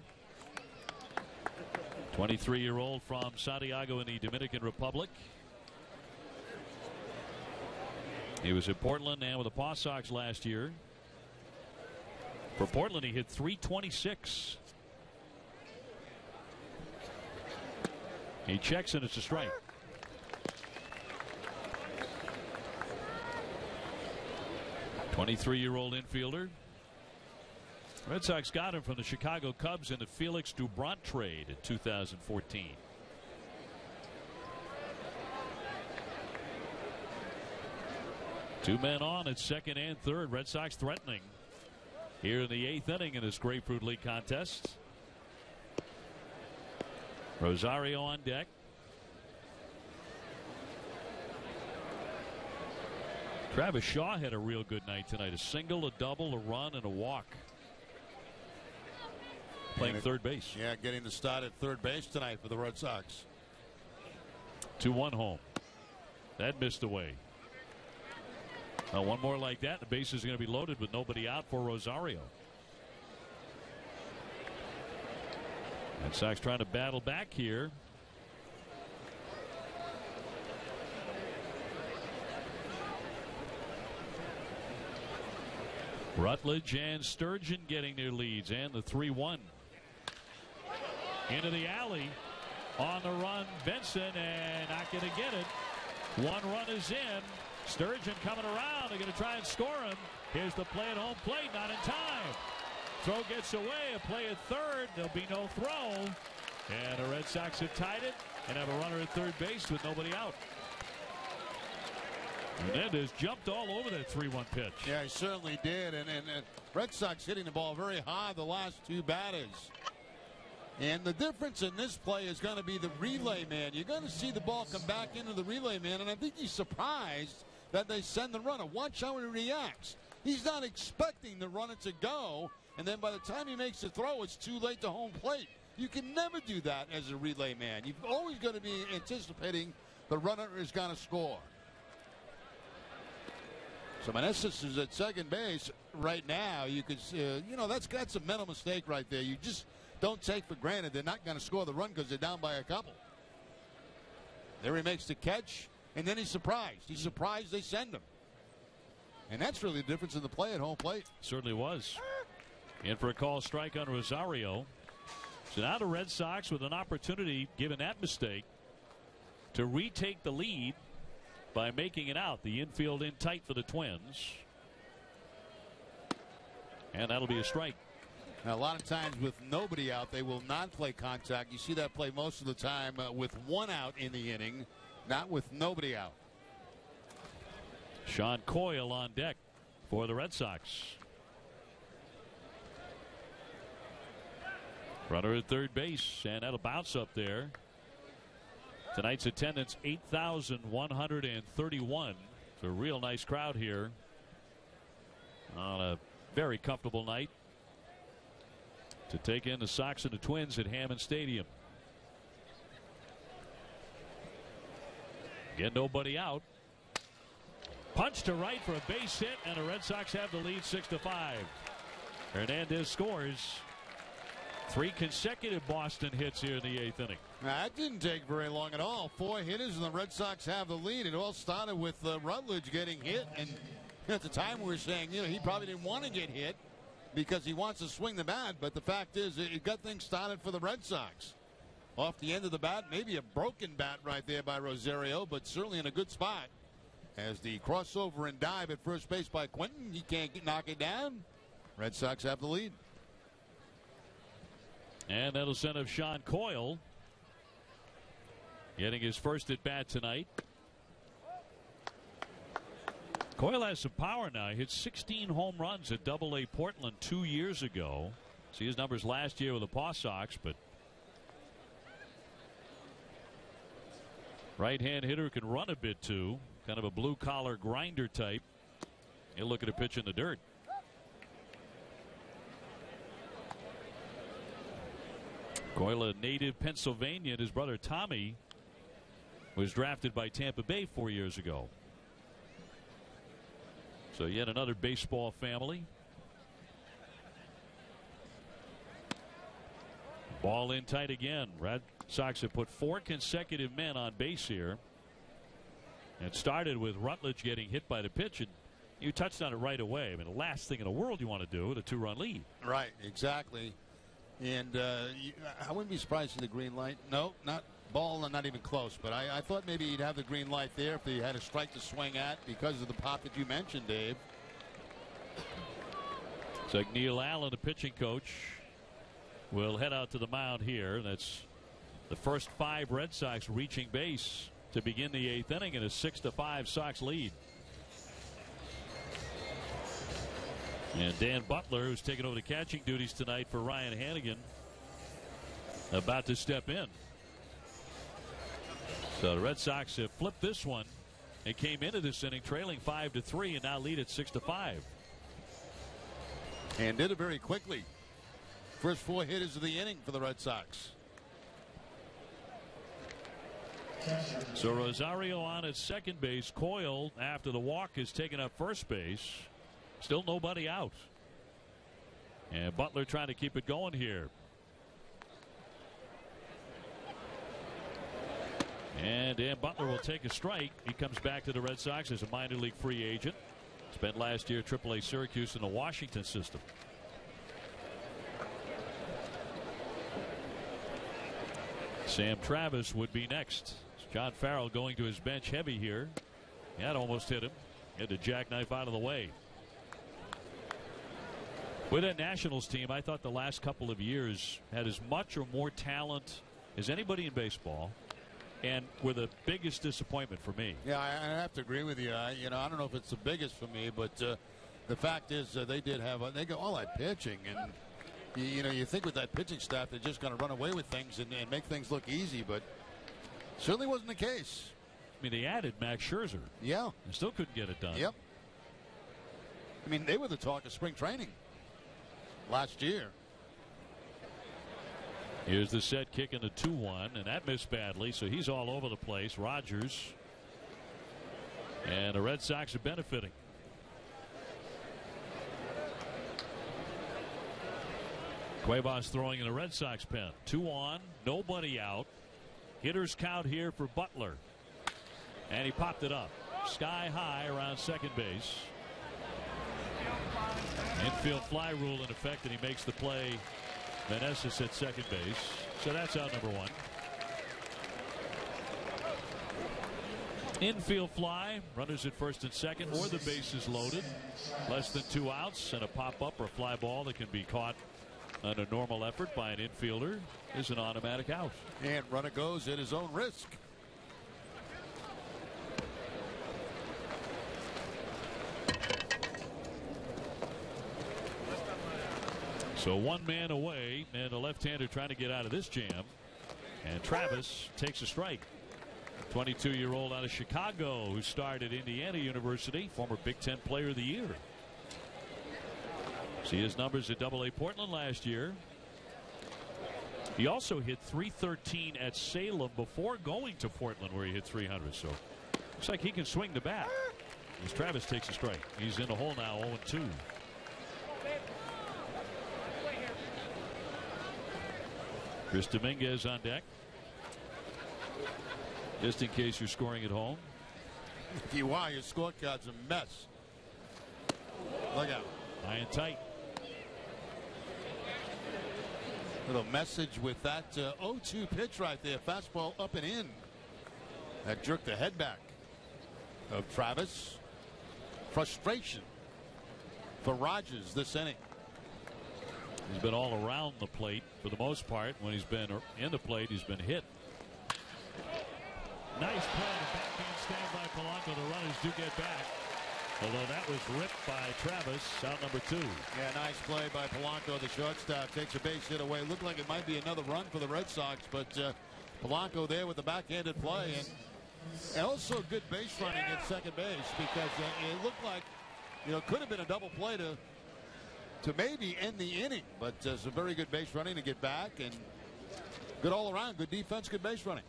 23-year-old from Santiago in the Dominican Republic. He was at Portland and with the Paw Sox last year. For Portland, he hit .326. He checks and it's a strike. .23-year-old infielder. Red Sox got him from the Chicago Cubs in the Felix Doubront trade in 2014. Two men on at second and third. Red Sox threatening here in the 8th inning in this Grapefruit League contest. Rosario on deck. Travis Shaw had a real good night tonight. A single, a double, a run, and a walk. Playing third base. Yeah, getting the start at third base tonight for the Red Sox. 2-1 home. That missed away. One more like that, the base is going to be loaded with nobody out for Rosario. Red Sox trying to battle back here. Rutledge and Sturgeon getting their leads, and the 3-1. Into the alley. On the run, Benson, and not going to get it. One run is in. Sturgeon coming around. They're going to try and score him. Here's the play at home plate. Not in time. Throw gets away. A play at third. There'll be no throw. And the Red Sox have tied it and have a runner at third base with nobody out. Hernandez jumped all over that 3-1 pitch. Yeah, he certainly did. And Red Sox hitting the ball very high the last two batters. And the difference in this play is going to be the relay man. You're going to see the ball come back into the relay man, and I think he's surprised that they send the runner. Watch how he reacts. He's not expecting the runner to go, and then by the time he makes the throw, it's too late to home plate. You can never do that as a relay man. You've always got to be anticipating the runner is going to score. So Meneses is at second base right now. You could, that's a mental mistake right there. You just don't take for granted they're not going to score the run because they're down by a couple. There he makes the catch, and then he's surprised. He's surprised they send him. And that's really the difference in the play at home plate. Certainly was. In for a call strike on Rosario. So now the Red Sox with an opportunity, given that mistake, to retake the lead by making it out. The infield in tight for the Twins. And that'll be a strike. Now, a lot of times with nobody out, they will not play contact. You see that play most of the time with one out in the inning, not with nobody out. Sean Coyle on deck for the Red Sox. Runner at third base, and that'll bounce up there. Tonight's attendance, 8,131. It's a real nice crowd here on a very comfortable night to take in the Sox and the Twins at Hammond Stadium. Again, nobody out. Punch to right for a base hit, and the Red Sox have the lead 6-5. Hernandez scores. 3 consecutive Boston hits here in the 8th inning. That didn't take very long at all. 4 hitters, and the Red Sox have the lead. It all started with Rutledge getting hit, and at the time we were saying, he probably didn't want to get hit because he wants to swing the bat, but the fact is it got things started for the Red Sox. Off the end of the bat, maybe a broken bat right there by Rosario, but certainly in a good spot. As the crossover and dive at first base by Quentin, he can't knock it down. Red Sox have the lead. And that'll send up Sean Coyle, getting his first at bat tonight. Coyle has some power now. He hit 16 home runs at Double-A Portland 2 years ago. See his numbers last year with the Paw Sox, but right-hand hitter can run a bit too. Kind of a blue-collar grinder type. He'll look at a pitch in the dirt. Coyle, a native Pennsylvanian. His brother Tommy was drafted by Tampa Bay 4 years ago. So yet another baseball family. Ball in tight again. Red Sox have put 4 consecutive men on base here. It started with Rutledge getting hit by the pitch, and you touched on it right away. I mean, the last thing in the world you want to do with a 2-run lead. Right, exactly. And I wouldn't be surprised to see the green light. No, not ball, not even close. But I thought maybe he'd have the green light there if he had a strike to swing at because of the pop that you mentioned, Dave. So Neil Allen, the pitching coach, will head out to the mound here. That's the first 5 Red Sox reaching base to begin the 8th inning in a 6-5 Sox lead. And Dan Butler, who's taking over the catching duties tonight for Ryan Hannigan, about to step in. So the Red Sox have flipped this one. They came into this inning trailing 5-3 and now lead at 6-5. And did it very quickly. First 4 hitters of the inning for the Red Sox. So Rosario on at second base. Coyle, after the walk, is taking up first base. Still nobody out. And Butler trying to keep it going here. And Dan Butler will take a strike. He comes back to the Red Sox as a minor league free agent. Spent last year AAA Syracuse in the Washington system. Sam Travis would be next. John Farrell going to his bench heavy here. That almost hit him. He had to jackknife out of the way. With that Nationals team, I thought the last couple of years had as much or more talent as anybody in baseball, and were the biggest disappointment for me. Yeah, I have to agree with you. I don't know if it's the biggest for me, but the fact is they did have they got all that pitching, and you think with that pitching staff they're just going to run away with things and make things look easy, but certainly wasn't the case. I mean, they added Max Scherzer. Yeah, and still couldn't get it done. Yep. I mean, they were the talk of spring training last year. Here's the set kick in the 2-1, and that missed badly, so he's all over the place. Rogers. And the Red Sox are benefiting. Cuevas throwing in the Red Sox pen. 2 on, nobody out. Hitters count here for Butler. And he popped it up. Sky high around second base. Infield fly rule in effect, and he makes the play. Meneses at second base. So that's out number 1. Infield fly. Runners at first and second, or the bases loaded. Less than 2 outs, and a pop-up or fly ball that can be caught on a normal effort by an infielder is an automatic out. And runner goes at his own risk. So 1 man away, and a left-hander trying to get out of this jam. And Travis takes a strike. 22-year-old out of Chicago who starred at Indiana University, former Big Ten Player of the Year. See his numbers at AA Portland last year. He also hit .313 at Salem before going to Portland, where he hit .300. So looks like he can swing the bat. As Travis takes a strike, he's in the hole now, 0-2. Chris Dominguez on deck. Just in case you're scoring at home. If you are, your scorecard's a mess. Look out. High and tight. Little message with that 0-2 pitch right there. Fastball up and in. That jerked the head back of Travis. Frustration for Rogers this inning. He's been all around the plate for the most part. When he's been in the plate, he's been hit. Nice play. The backhand stand by Polanco. The runners do get back. Although that was ripped by Travis, out number 2. Yeah, nice play by Polanco. The shortstop takes a base hit away. Looked like it might be another run for the Red Sox, but Polanco there with the backhanded play. And also good base running at second base, because it looked like, could have been a double play to maybe end the inning, but it's a very good base running to get back, and good all around. Good defense, good base running.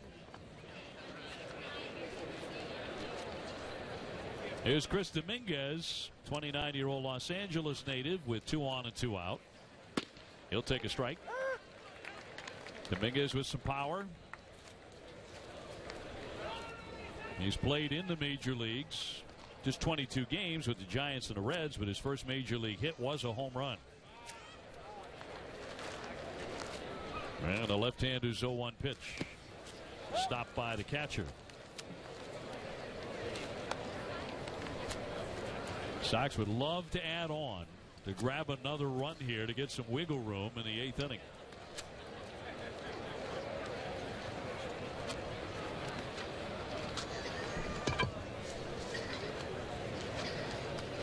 Here's Chris Dominguez, 29-year-old Los Angeles native with 2 on and 2 out. He'll take a strike. Dominguez with some power. He's played in the major leagues. Just 22 games with the Giants and the Reds, but his first major league hit was a home run. And the left-hander's 0-1 pitch. Stopped by the catcher. Sox would love to add on to grab another run here to get some wiggle room in the 8th inning.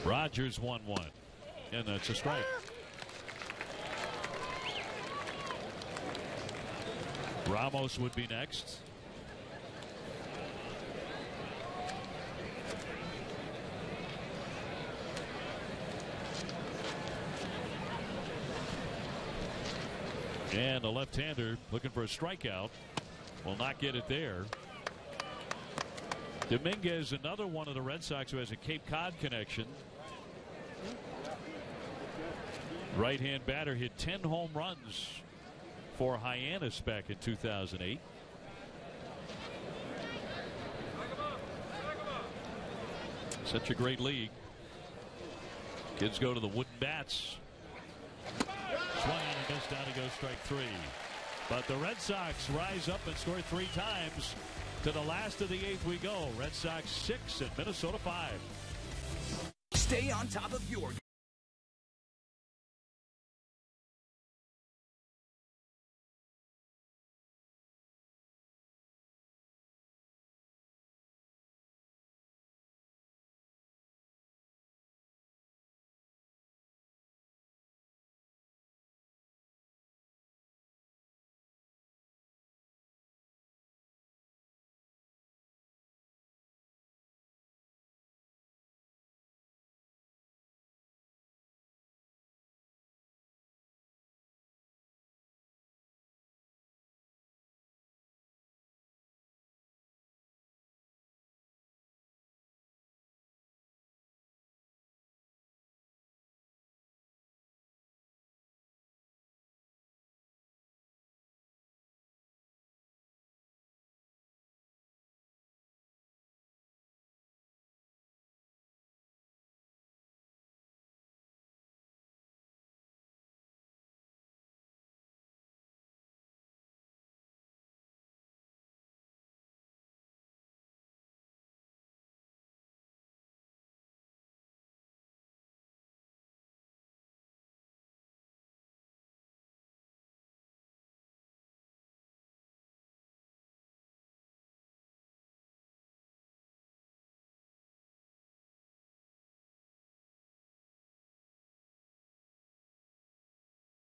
Rogers 1-1, and that's a strike. Ramos would be next. And a left-hander looking for a strikeout will not get it there. Dominguez, another one of the Red Sox who has a Cape Cod connection. Right-hand batter hit 10 home runs for Hyannis back in 2008. Such a great league. Kids go to the wooden bats. Swung on and missed. Down to go strike 3. But the Red Sox rise up and score 3 times. To the last of the 8th we go. Red Sox 6 and Minnesota 5. Stay on top of your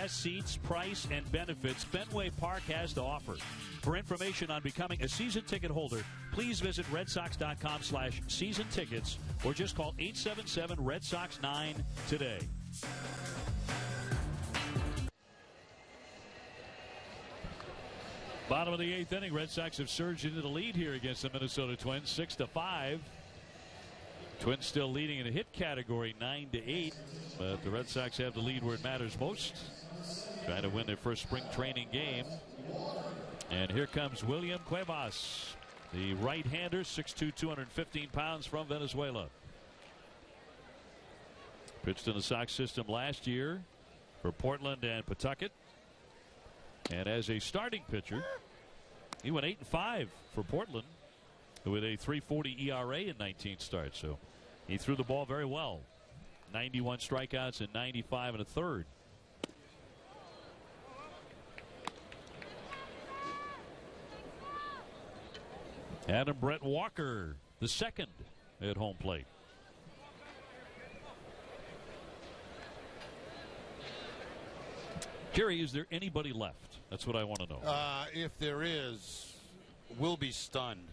Seats, price, and benefits Fenway Park has to offer. For information on becoming a season ticket holder, please visit redsox.com/season tickets or just call 877 Sox 9 today. Bottom of the 8th inning, Red Sox have surged into the lead here against the Minnesota Twins, 6-5. Twins still leading in the hit category, 9-8, but the Red Sox have the lead where it matters most. Trying to win their first spring training game. And here comes William Cuevas, the right-hander, 6'2", 215 pounds from Venezuela. Pitched in the Sox system last year for Portland and Pawtucket. And as a starting pitcher, he went 8-5 for Portland with a 3.40 ERA in 19 starts. So he threw the ball very well. 91 strikeouts and 95 1/3. Adam Brett Walker, the second at home plate. Jerry, is there anybody left? That's what I want to know. If there is, we'll be stunned.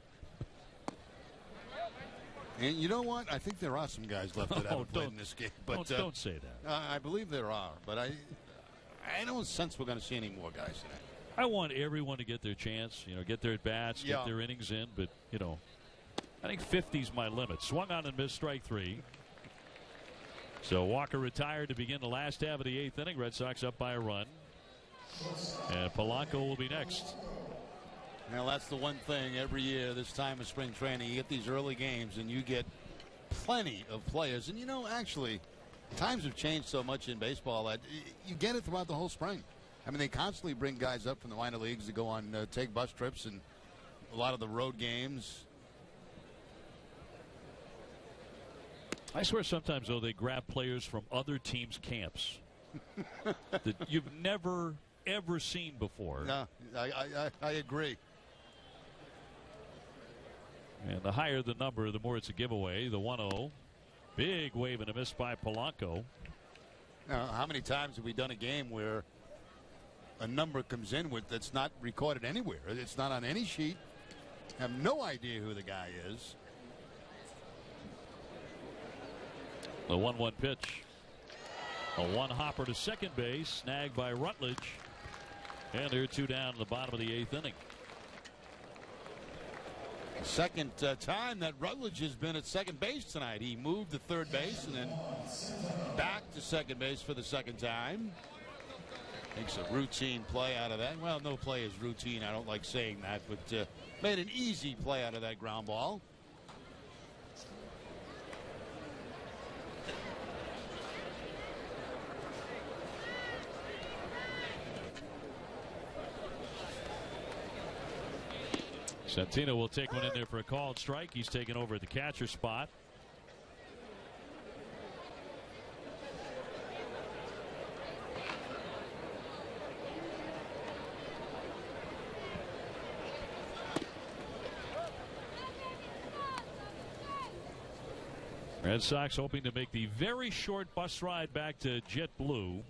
And you know what? I think there are some guys left that haven't played in this game. But don't say that. I believe there are, but I don't sense we're going to see any more guys tonight. I want everyone to get their chance, get their at-bats, get their innings in. But, I think 50's my limit. Swung on and missed, strike 3. So Walker retired to begin the last half of the 8th inning. Red Sox up by a run. And Polanco will be next. Well, that's the one thing every year this time of spring training. You get these early games and you get plenty of players. And, actually, times have changed so much in baseball that you get it throughout the whole spring. I mean, they constantly bring guys up from the minor leagues to go on take bus trips and a lot of the road games. I swear sometimes, though, they grab players from other teams' camps that you've never, ever seen before. No, I agree. And the higher the number, the more it's a giveaway. The 1-0. Big wave and a miss by Polanco. Now, how many times have we done a game where a number comes in with that's not recorded anywhere? It's not on any sheet. Have no idea who the guy is. The 1-1 pitch. A one-hopper to second base, snagged by Rutledge. And they're 2 down in the bottom of the 8th inning. Second time that Rutledge has been at second base tonight. He moved to third base and then back to second base for the second time. Makes a routine play out of that. Well, no play is routine. I don't like saying that, but made an easy play out of that ground ball. Santino will take one in there for a called strike. He's taken over at the catcher spot. Red Sox hoping to make the very short bus ride back to JetBlue.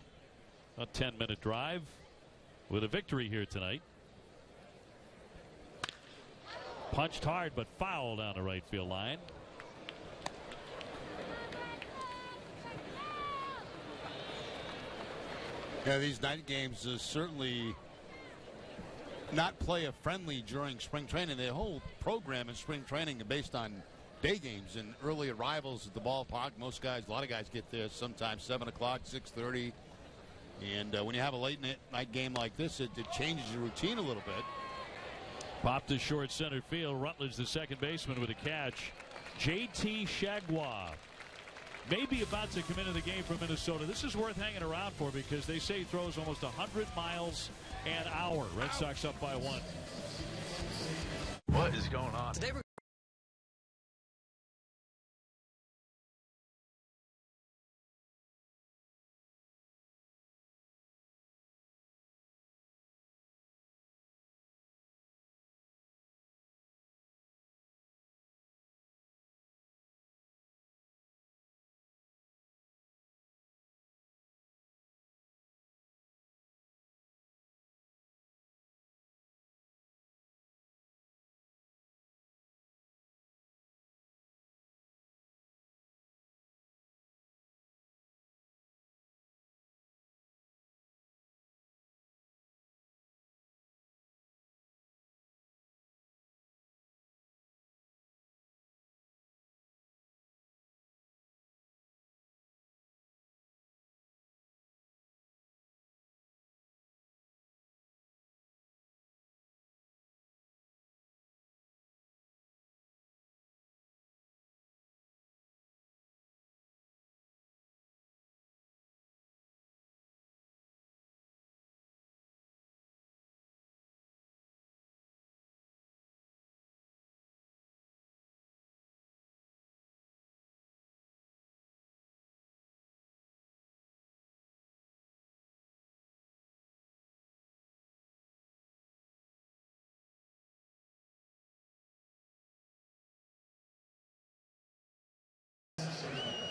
A 10-minute drive with a victory here tonight. Punched hard but foul down the right field line. Yeah, these night games are certainly not player friendly during spring training. The whole program in spring training is based on day games and early arrivals at the ballpark. Most guys, a lot of guys get there sometimes 7 o'clock, 6:30. And when you have a late night game like this, it changes your routine a little bit. Popped to short center field. Rutledge, the second baseman, with a catch. J.T. Chagua may be about to come into the game from Minnesota. This is worth hanging around for because they say he throws almost 100 miles an hour. Red Sox up by 1. What is going on? Today we're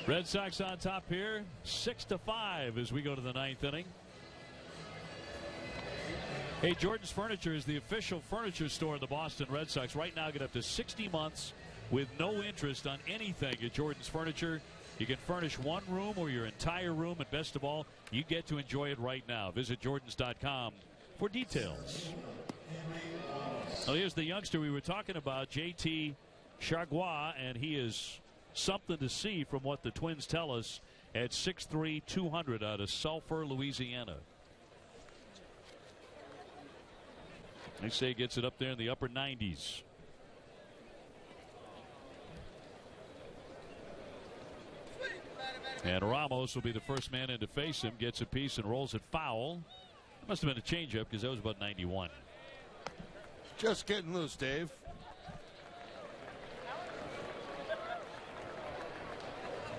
Red Sox on top here, 6-5 as we go to the 9th inning. Hey, Jordan's Furniture is the official furniture store of the Boston Red Sox. Right now, get up to 60 months with no interest on anything at Jordan's Furniture. You can furnish one room or your entire room, and best of all, you get to enjoy it right now. Visit Jordans.com for details. Well, here's the youngster we were talking about, J.T. Chagua, and he is something to see from what the Twins tell us at 6'3", 200 out of Sulphur, Louisiana. They say he gets it up there in the upper 90s. And Ramos will be the first man in to face him. Gets a piece and rolls it foul. Must have been a changeup because that was about 91. Just getting loose, Dave.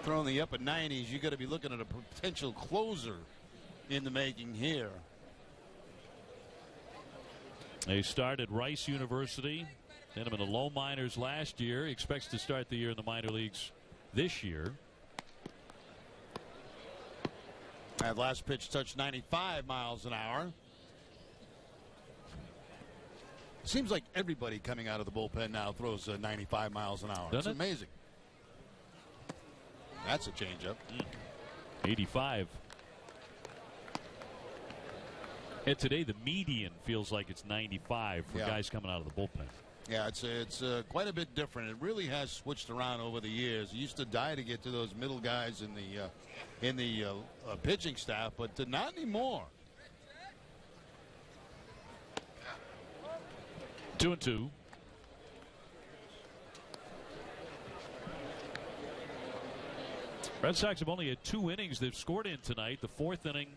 throwing the upper 90s, you got to be looking at a potential closer in the making here. They started Rice University, then him in the low minors last year. He expects to start the year in the minor leagues this year. That last pitch touched 95 miles an hour. Seems like everybody coming out of the bullpen now throws 95 miles an hour. It's amazing. That's a changeup. 85. And today the median feels like it's 95 for guys coming out of the bullpen. Yeah, it's quite a bit different. It really has switched around over the years. It used to die to get to those middle guys in the pitching staff, but not anymore. 2-2. Red Sox have only had 2 innings they've scored in tonight, the 4th inning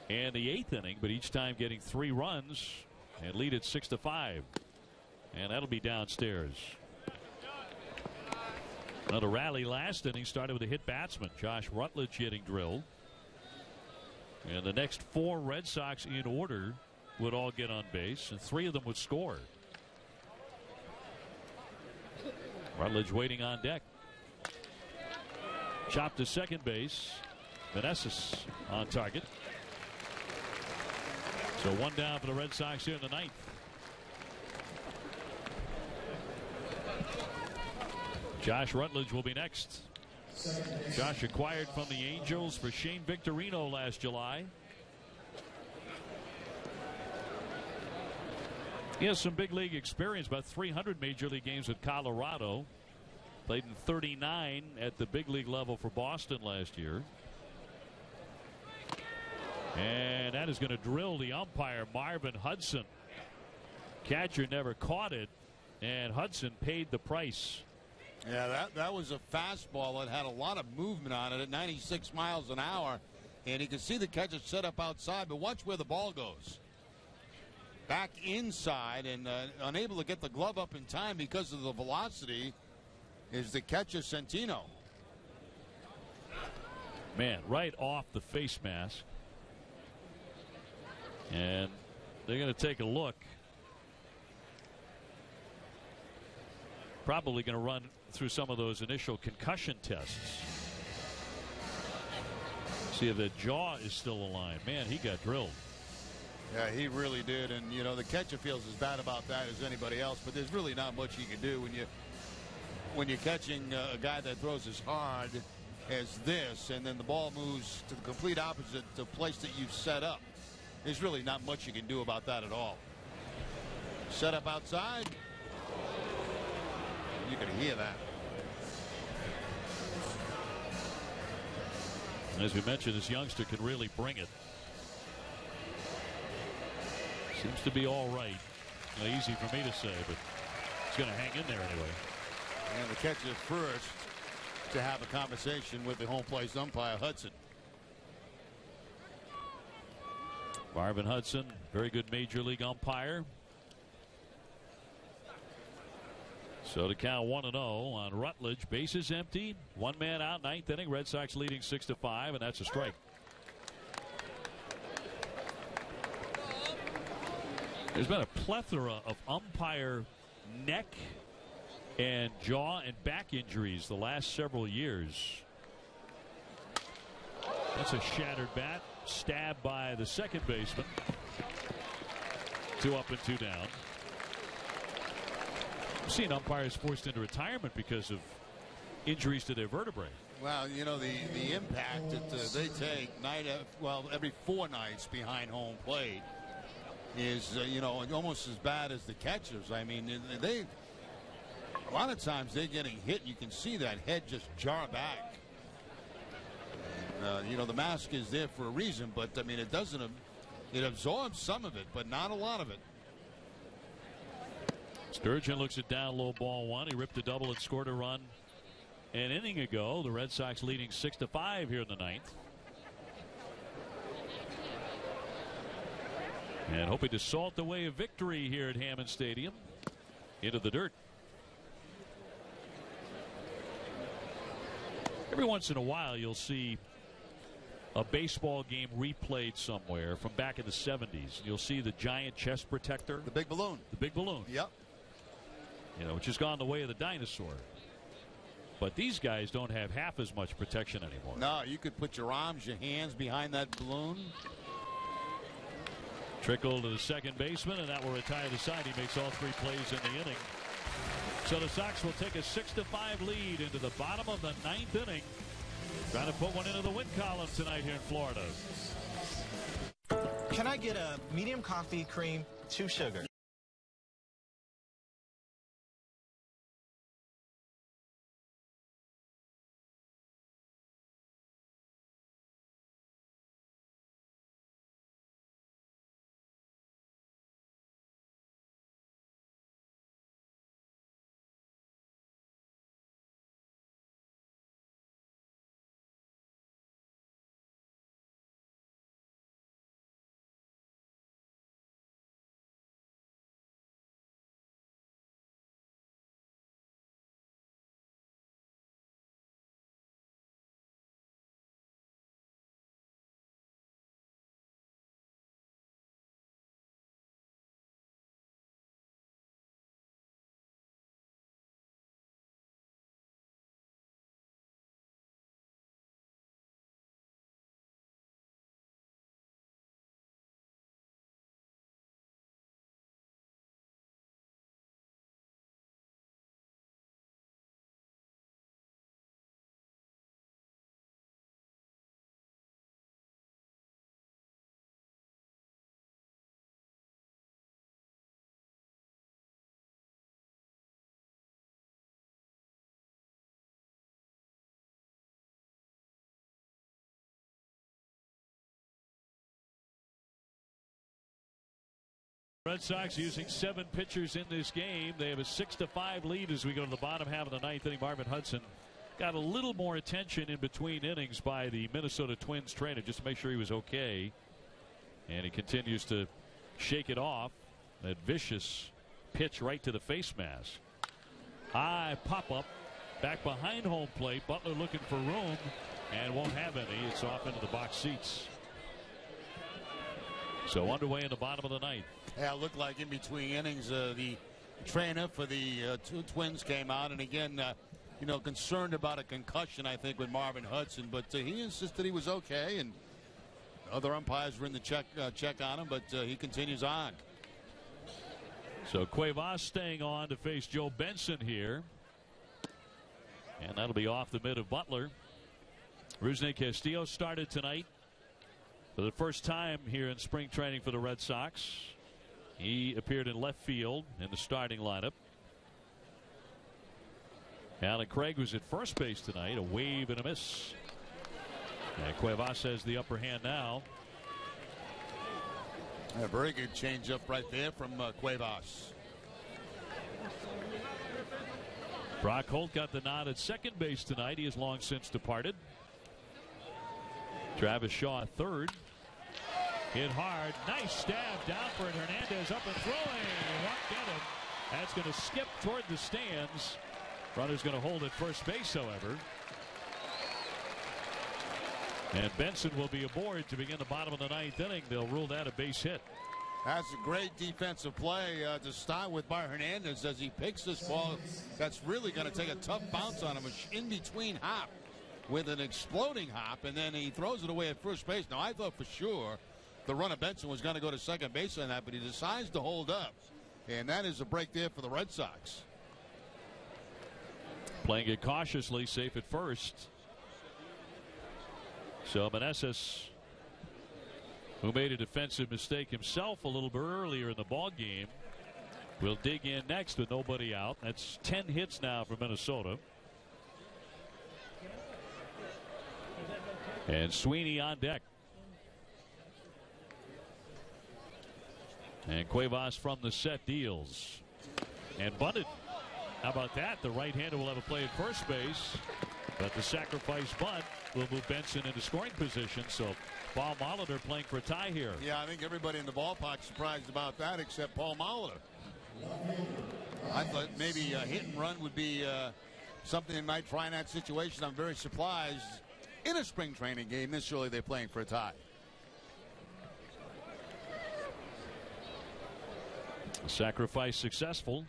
and the 8th inning, but each time getting 3 runs and lead it 6-5. And that'll be downstairs. Another rally last inning started with a hit batsman, Josh Rutledge, getting drilled. And the next 4 Red Sox in order would all get on base, and 3 of them would score. Rutledge waiting on deck. Chopped to second base. Meneses on target. So 1 down for the Red Sox here in the 9th. Josh Rutledge will be next. Josh acquired from the Angels for Shane Victorino last July. He has some big league experience, about 300 major league games with Colorado. Played in 39 at the big league level for Boston last year. And that is going to drill the umpire, Marvin Hudson. Catcher never caught it, and Hudson paid the price. Yeah, that was a fastball that had a lot of movement on it at 96 miles an hour. And you can see the catcher set up outside, but watch where the ball goes. Back inside, and unable to get the glove up in time because of the velocity is the catcher, Centino. Man, right off the face mask. And they're going to take a look. Probably going to run through some of those initial concussion tests. See if the jaw is still aligned. Man, he got drilled. Yeah, he really did. And, you know, the catcher feels as bad about that as anybody else. But there's really not much you can do when you're catching a guy that throws as hard as this, and then the ball moves to the complete opposite the place that you've set up. There's really not much you can do about that at all. Set up outside. You can hear that. As we mentioned, this youngster can really bring it. Seems to be all right. Easy for me to say, but it's going to hang in there anyway. And the catcher first to have a conversation with the home plate umpire, Hudson. Marvin Hudson, very good major league umpire. So to count 1-0 on Rutledge. Bases empty. 1 man out, 9th inning. Red Sox leading 6-5, and that's a strike. There's been a plethora of umpire neck and jaw and back injuries the last several years. That's a shattered bat. Stabbed by the second baseman. 2 up and 2 down. I've seen umpires forced into retirement because of injuries to their vertebrae. Well, you know, the impact that they take every 4 nights behind home plate is, you know, almost as bad as the catchers. I mean, a lot of times they're getting hit. You can see that head just jar back. You know, the mask is there for a reason, but I mean, it absorbs some of it, but not a lot of it. Sturgeon looks at down low, ball 1. He ripped a double and scored a run an inning ago. The Red Sox leading 6-5 here in the 9th. And hoping to salt the way of victory here at Hammond Stadium. Into the dirt. Every once in a while, you'll see a baseball game replayed somewhere from back in the 70s. You'll see the giant chest protector. The big balloon. The big balloon. Yep. You know, which has gone the way of the dinosaur. But these guys don't have half as much protection anymore. No, you could put your arms, your hands behind that balloon. Trickle to the second baseman, and that will retire the side. He makes all 3 plays in the inning. So the Sox will take a 6-5 lead into the bottom of the 9th inning. Trying to put one into the win column tonight here in Florida. Can I get a medium coffee, cream, 2 sugar? Red Sox using 7 pitchers in this game. They have a 6-5 lead as we go to the bottom half of the 9th inning. Marvin Hudson got a little more attention in between innings by the Minnesota Twins trainer just to make sure he was okay. And he continues to shake it off. That vicious pitch right to the face mask. High pop up back behind home plate. Butler looking for room and won't have any. It's off into the box seats. So underway in the bottom of the 9th. Yeah, it looked like in between innings the trainer for the 2 Twins came out, and again, you know, concerned about a concussion, I think, with Marvin Hudson, but he insisted he was okay, and other umpires were in the check on him, but he continues on. So Cuevas staying on to face Joe Benson here, and that'll be off the mid of Butler. Rusney Castillo started tonight for the first time here in spring training for the Red Sox. He appeared in left field in the starting lineup. Alan Craig was at first base tonight. A wave and a miss. And Cuevas has the upper hand now. A very good changeup right there from Cuevas. Brock Holt got the nod at second base tonight. He has long since departed. Travis Shaw at third. Hit hard. Nice stab down for it. Hernandez up and throwing. Won't get him. That's going to skip toward the stands. Runner's going to hold at first base, however. And Benson will be aboard to begin the bottom of the 9th inning. They'll rule that a base hit. That's a great defensive play to start with by Hernandez as he picks this ball. That's really going to take a tough bounce on him. In between hop with an exploding hop, and then he throws it away at first base. Now, I thought for sure the runner Benson was going to go to second base on that, but he decides to hold up. And that is a break there for the Red Sox. Playing it cautiously, safe at first. So Meneses, who made a defensive mistake himself a little bit earlier in the ball game, will dig in next with nobody out. That's 10 hits now for Minnesota. And Sweeney on deck. And Cuevas from the set deals. And bunted. How about that? The right-hander will have a play at first base. But the sacrifice bunt will move Benson into scoring position. So Paul Molitor playing for a tie here. Yeah, I think everybody in the ballpark surprised about that except Paul Molitor. I thought maybe a hit and run would be something they might try in that situation. I'm very surprised in a spring training game this early they're playing for a tie. Sacrifice successful.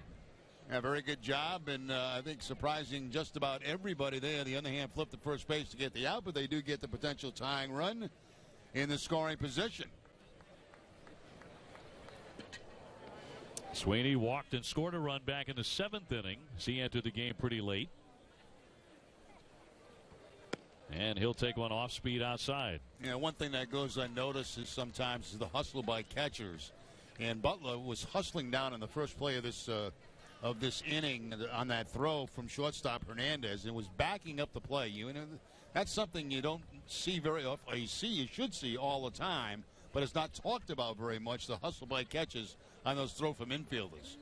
Yeah, very good job, and I think surprising just about everybody there. The other hand flipped to first base to get the out, but they do get the potential tying run in the scoring position. Sweeney walked and scored a run back in the 7th inning. He entered the game pretty late. And he'll take one off speed outside. You know, one thing that goes unnoticed is sometimes the hustle by catchers. And Butler was hustling down in the first play of this inning on that throw from shortstop Hernandez, and was backing up the play. You know, that's something you don't see very often. Or you should see all the time, but it's not talked about very much. The hustle by catches on those throw from infielders.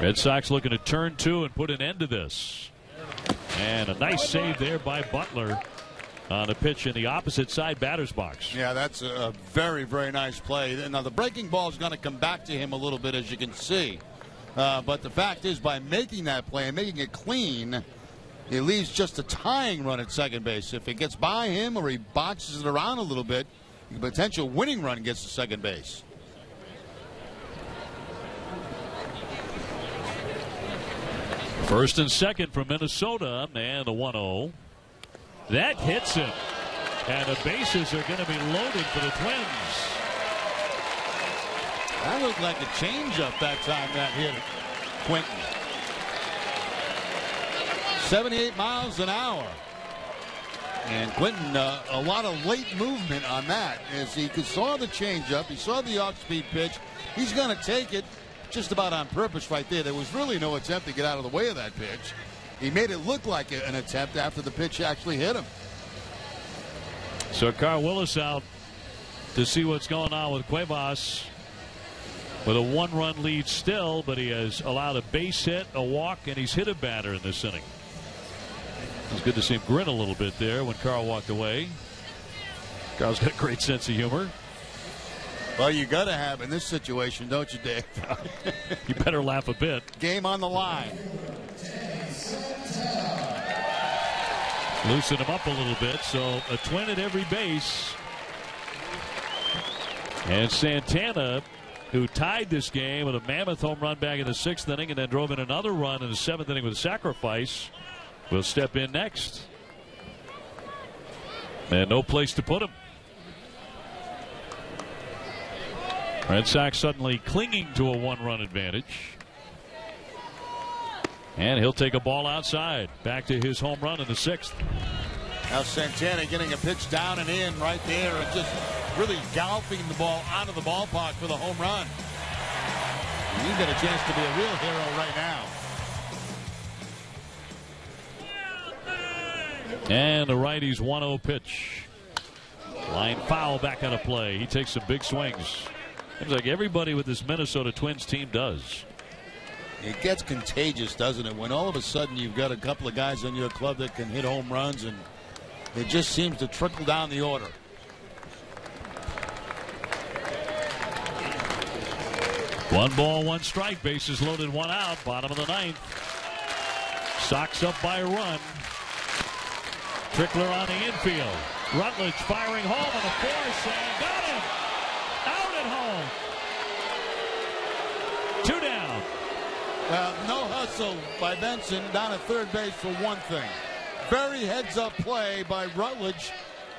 Red Sox looking to turn 2 and put an end to this. And a nice save there by Butler on a pitch in the opposite side batter's box. Yeah, that's a very, very nice play. Now, the breaking ball is going to come back to him a little bit, as you can see. But the fact is, by making that play and making it clean, it leaves just a tying run at second base. If it gets by him or he boxes it around a little bit, the potential winning run gets to second base. First and second for Minnesota, and the 1-0. That hits him. And the bases are going to be loaded for the Twins. That looked like a changeup that time that hit Quentin. 78 miles an hour. And Quentin, a lot of late movement on that. As he saw the changeup, he saw the off-speed pitch. He's going to take it just about on purpose right there. There was really no attempt to get out of the way of that pitch. He made it look like an attempt after the pitch actually hit him. So Carl Willis out to see what's going on with Cuevas with a 1-run lead still, but he has allowed a base hit, a walk, and he's hit a batter in this inning. It was good to see him grin a little bit there when Carl walked away. Carl's got a great sense of humor. Well, you got to have in this situation, don't you, Dave? You better laugh a bit. Game on the line. Loosen him up a little bit. So a Twin at every base. And Santana who tied this game with a mammoth home run back in the 6th inning and then drove in another run in the 7th inning with a sacrifice, will step in next. And no place to put him. Red Sox suddenly clinging to a 1-run advantage. And he'll take a ball outside. Back to his home run in the 6th. Now Santana getting a pitch down and in right there and just really galloping the ball out of the ballpark for the home run. And you get a chance to be a real hero right now. And the righty's 1-0 pitch. Line foul back on a play. He takes some big swings. Seems like everybody with this Minnesota Twins team does. It gets contagious, doesn't it? When all of a sudden you've got a couple of guys on your club that can hit home runs, and it just seems to trickle down the order. One ball, one strike. Bases loaded, one out. Bottom of the 9th. Sox up by a run. Trickler on the infield. Rutledge firing home on the force and got him. Out at home. 2 down. Well, no hustle by Benson down at third base for one thing. Very heads-up play by Rutledge.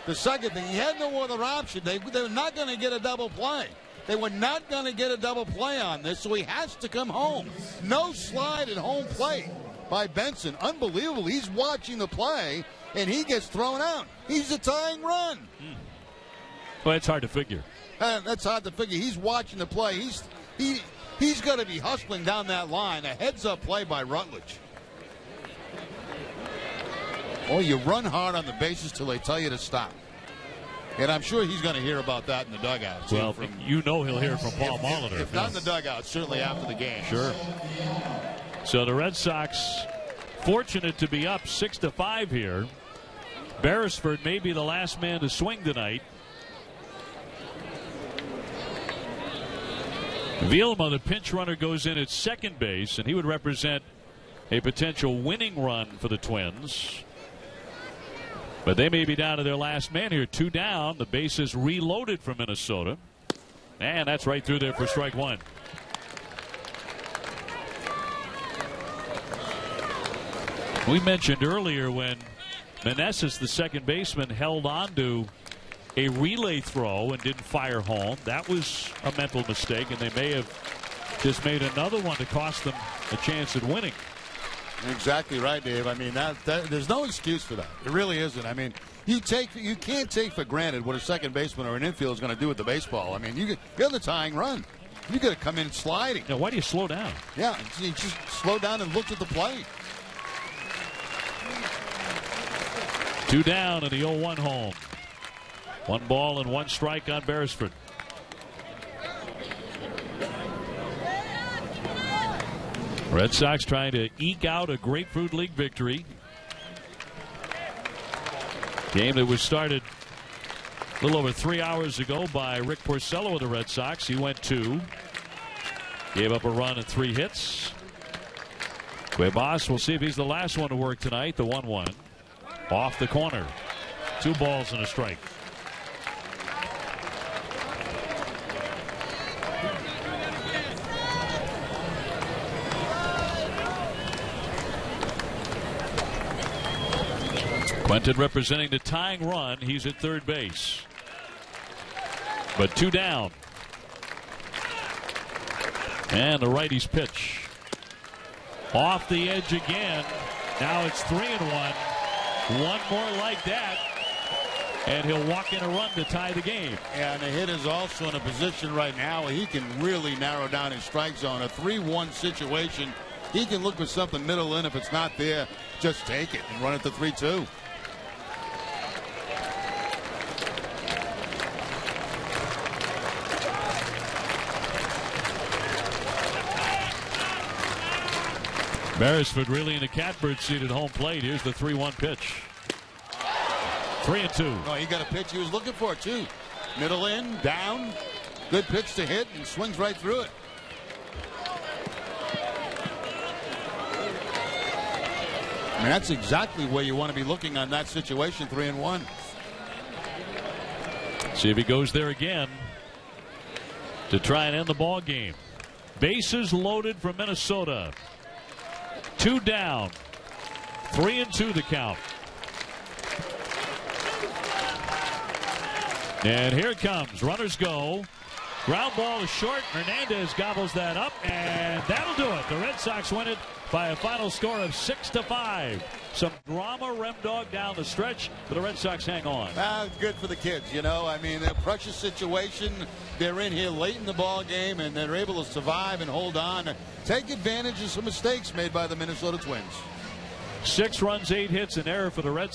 The second thing, he had no other option. They were not going to get a double play. They were not going to get a double play on this, so he has to come home. No slide at home plate by Benson. Unbelievable. He's watching the play, and he gets thrown out. He's a tying run. Well, it's hard to figure. That's hard to figure. He's watching the play. He's going to be hustling down that line. A heads-up play by Rutledge. Oh, you run hard on the bases till they tell you to stop. And I'm sure he's going to hear about that in the dugout. Well, you know he'll hear from Paul Molitor. If not in the dugout, certainly after the game. Sure. So the Red Sox fortunate to be up 6-5 here. Beresford may be the last man to swing tonight. Vilma, the pinch runner, goes in at second base, and he would represent a potential winning run for the Twins. But they may be down to their last man here. 2 down. The base is reloaded for Minnesota. And that's right through there for strike 1. We mentioned earlier when Meneses, the second baseman, held on to a relay throw and didn't fire home. That was a mental mistake, and they may have just made another one to cost them a chance at winning. Exactly right, Dave. I mean, there's no excuse for that. It really isn't. I mean, you can't take for granted what a second baseman or an infield is going to do with the baseball. I mean, you're the tying run. You got to come in sliding. Now, why do you slow down? Yeah, you just slow down and look at the plate. 2 down and the 0-1 home. 1 ball and 1 strike on Beresford. Red Sox trying to eke out a Grapefruit League victory. Game that was started a little over 3 hours ago by Rick Porcello of the Red Sox. He went 2. Gave up a run and 3 hits. Cuevas, we'll see if he's the last one to work tonight. The 1-1. Off the corner. 2 balls and a strike. Quentin representing the tying run. He's at third base. But 2 down. And the righty's pitch. Off the edge again. Now it's 3-1. One more like that, and he'll walk in a run to tie the game. Yeah, and the hitter's also in a position right now where he can really narrow down his strike zone. A 3-1 situation. He can look for something middle in. If it's not there, just take it and run it to 3-2. Beresford really in the catbird seat at home plate. Here's the 3-1 pitch. 3-2. Oh, he got a pitch he was looking for, too. Middle in, down. Good pitch to hit, and swings right through it. I mean, that's exactly where you want to be looking on that situation, 3-1. See if he goes there again. to try and end the ball game. Bases loaded for Minnesota. 2 down. 3-2 the count. And here it comes. Runners go. Ground ball is short. Hernandez gobbles that up, and that'll do it. The Red Sox win it by a final score of 6-5. Some drama, Remdog down the stretch, but the Red Sox hang on. Good for the kids, you know. I mean, a precious situation. They're in here late in the ball game, and they're able to survive and hold on. Take advantage of some mistakes made by the Minnesota Twins. 6 runs, 8 hits, an error for the Red Sox.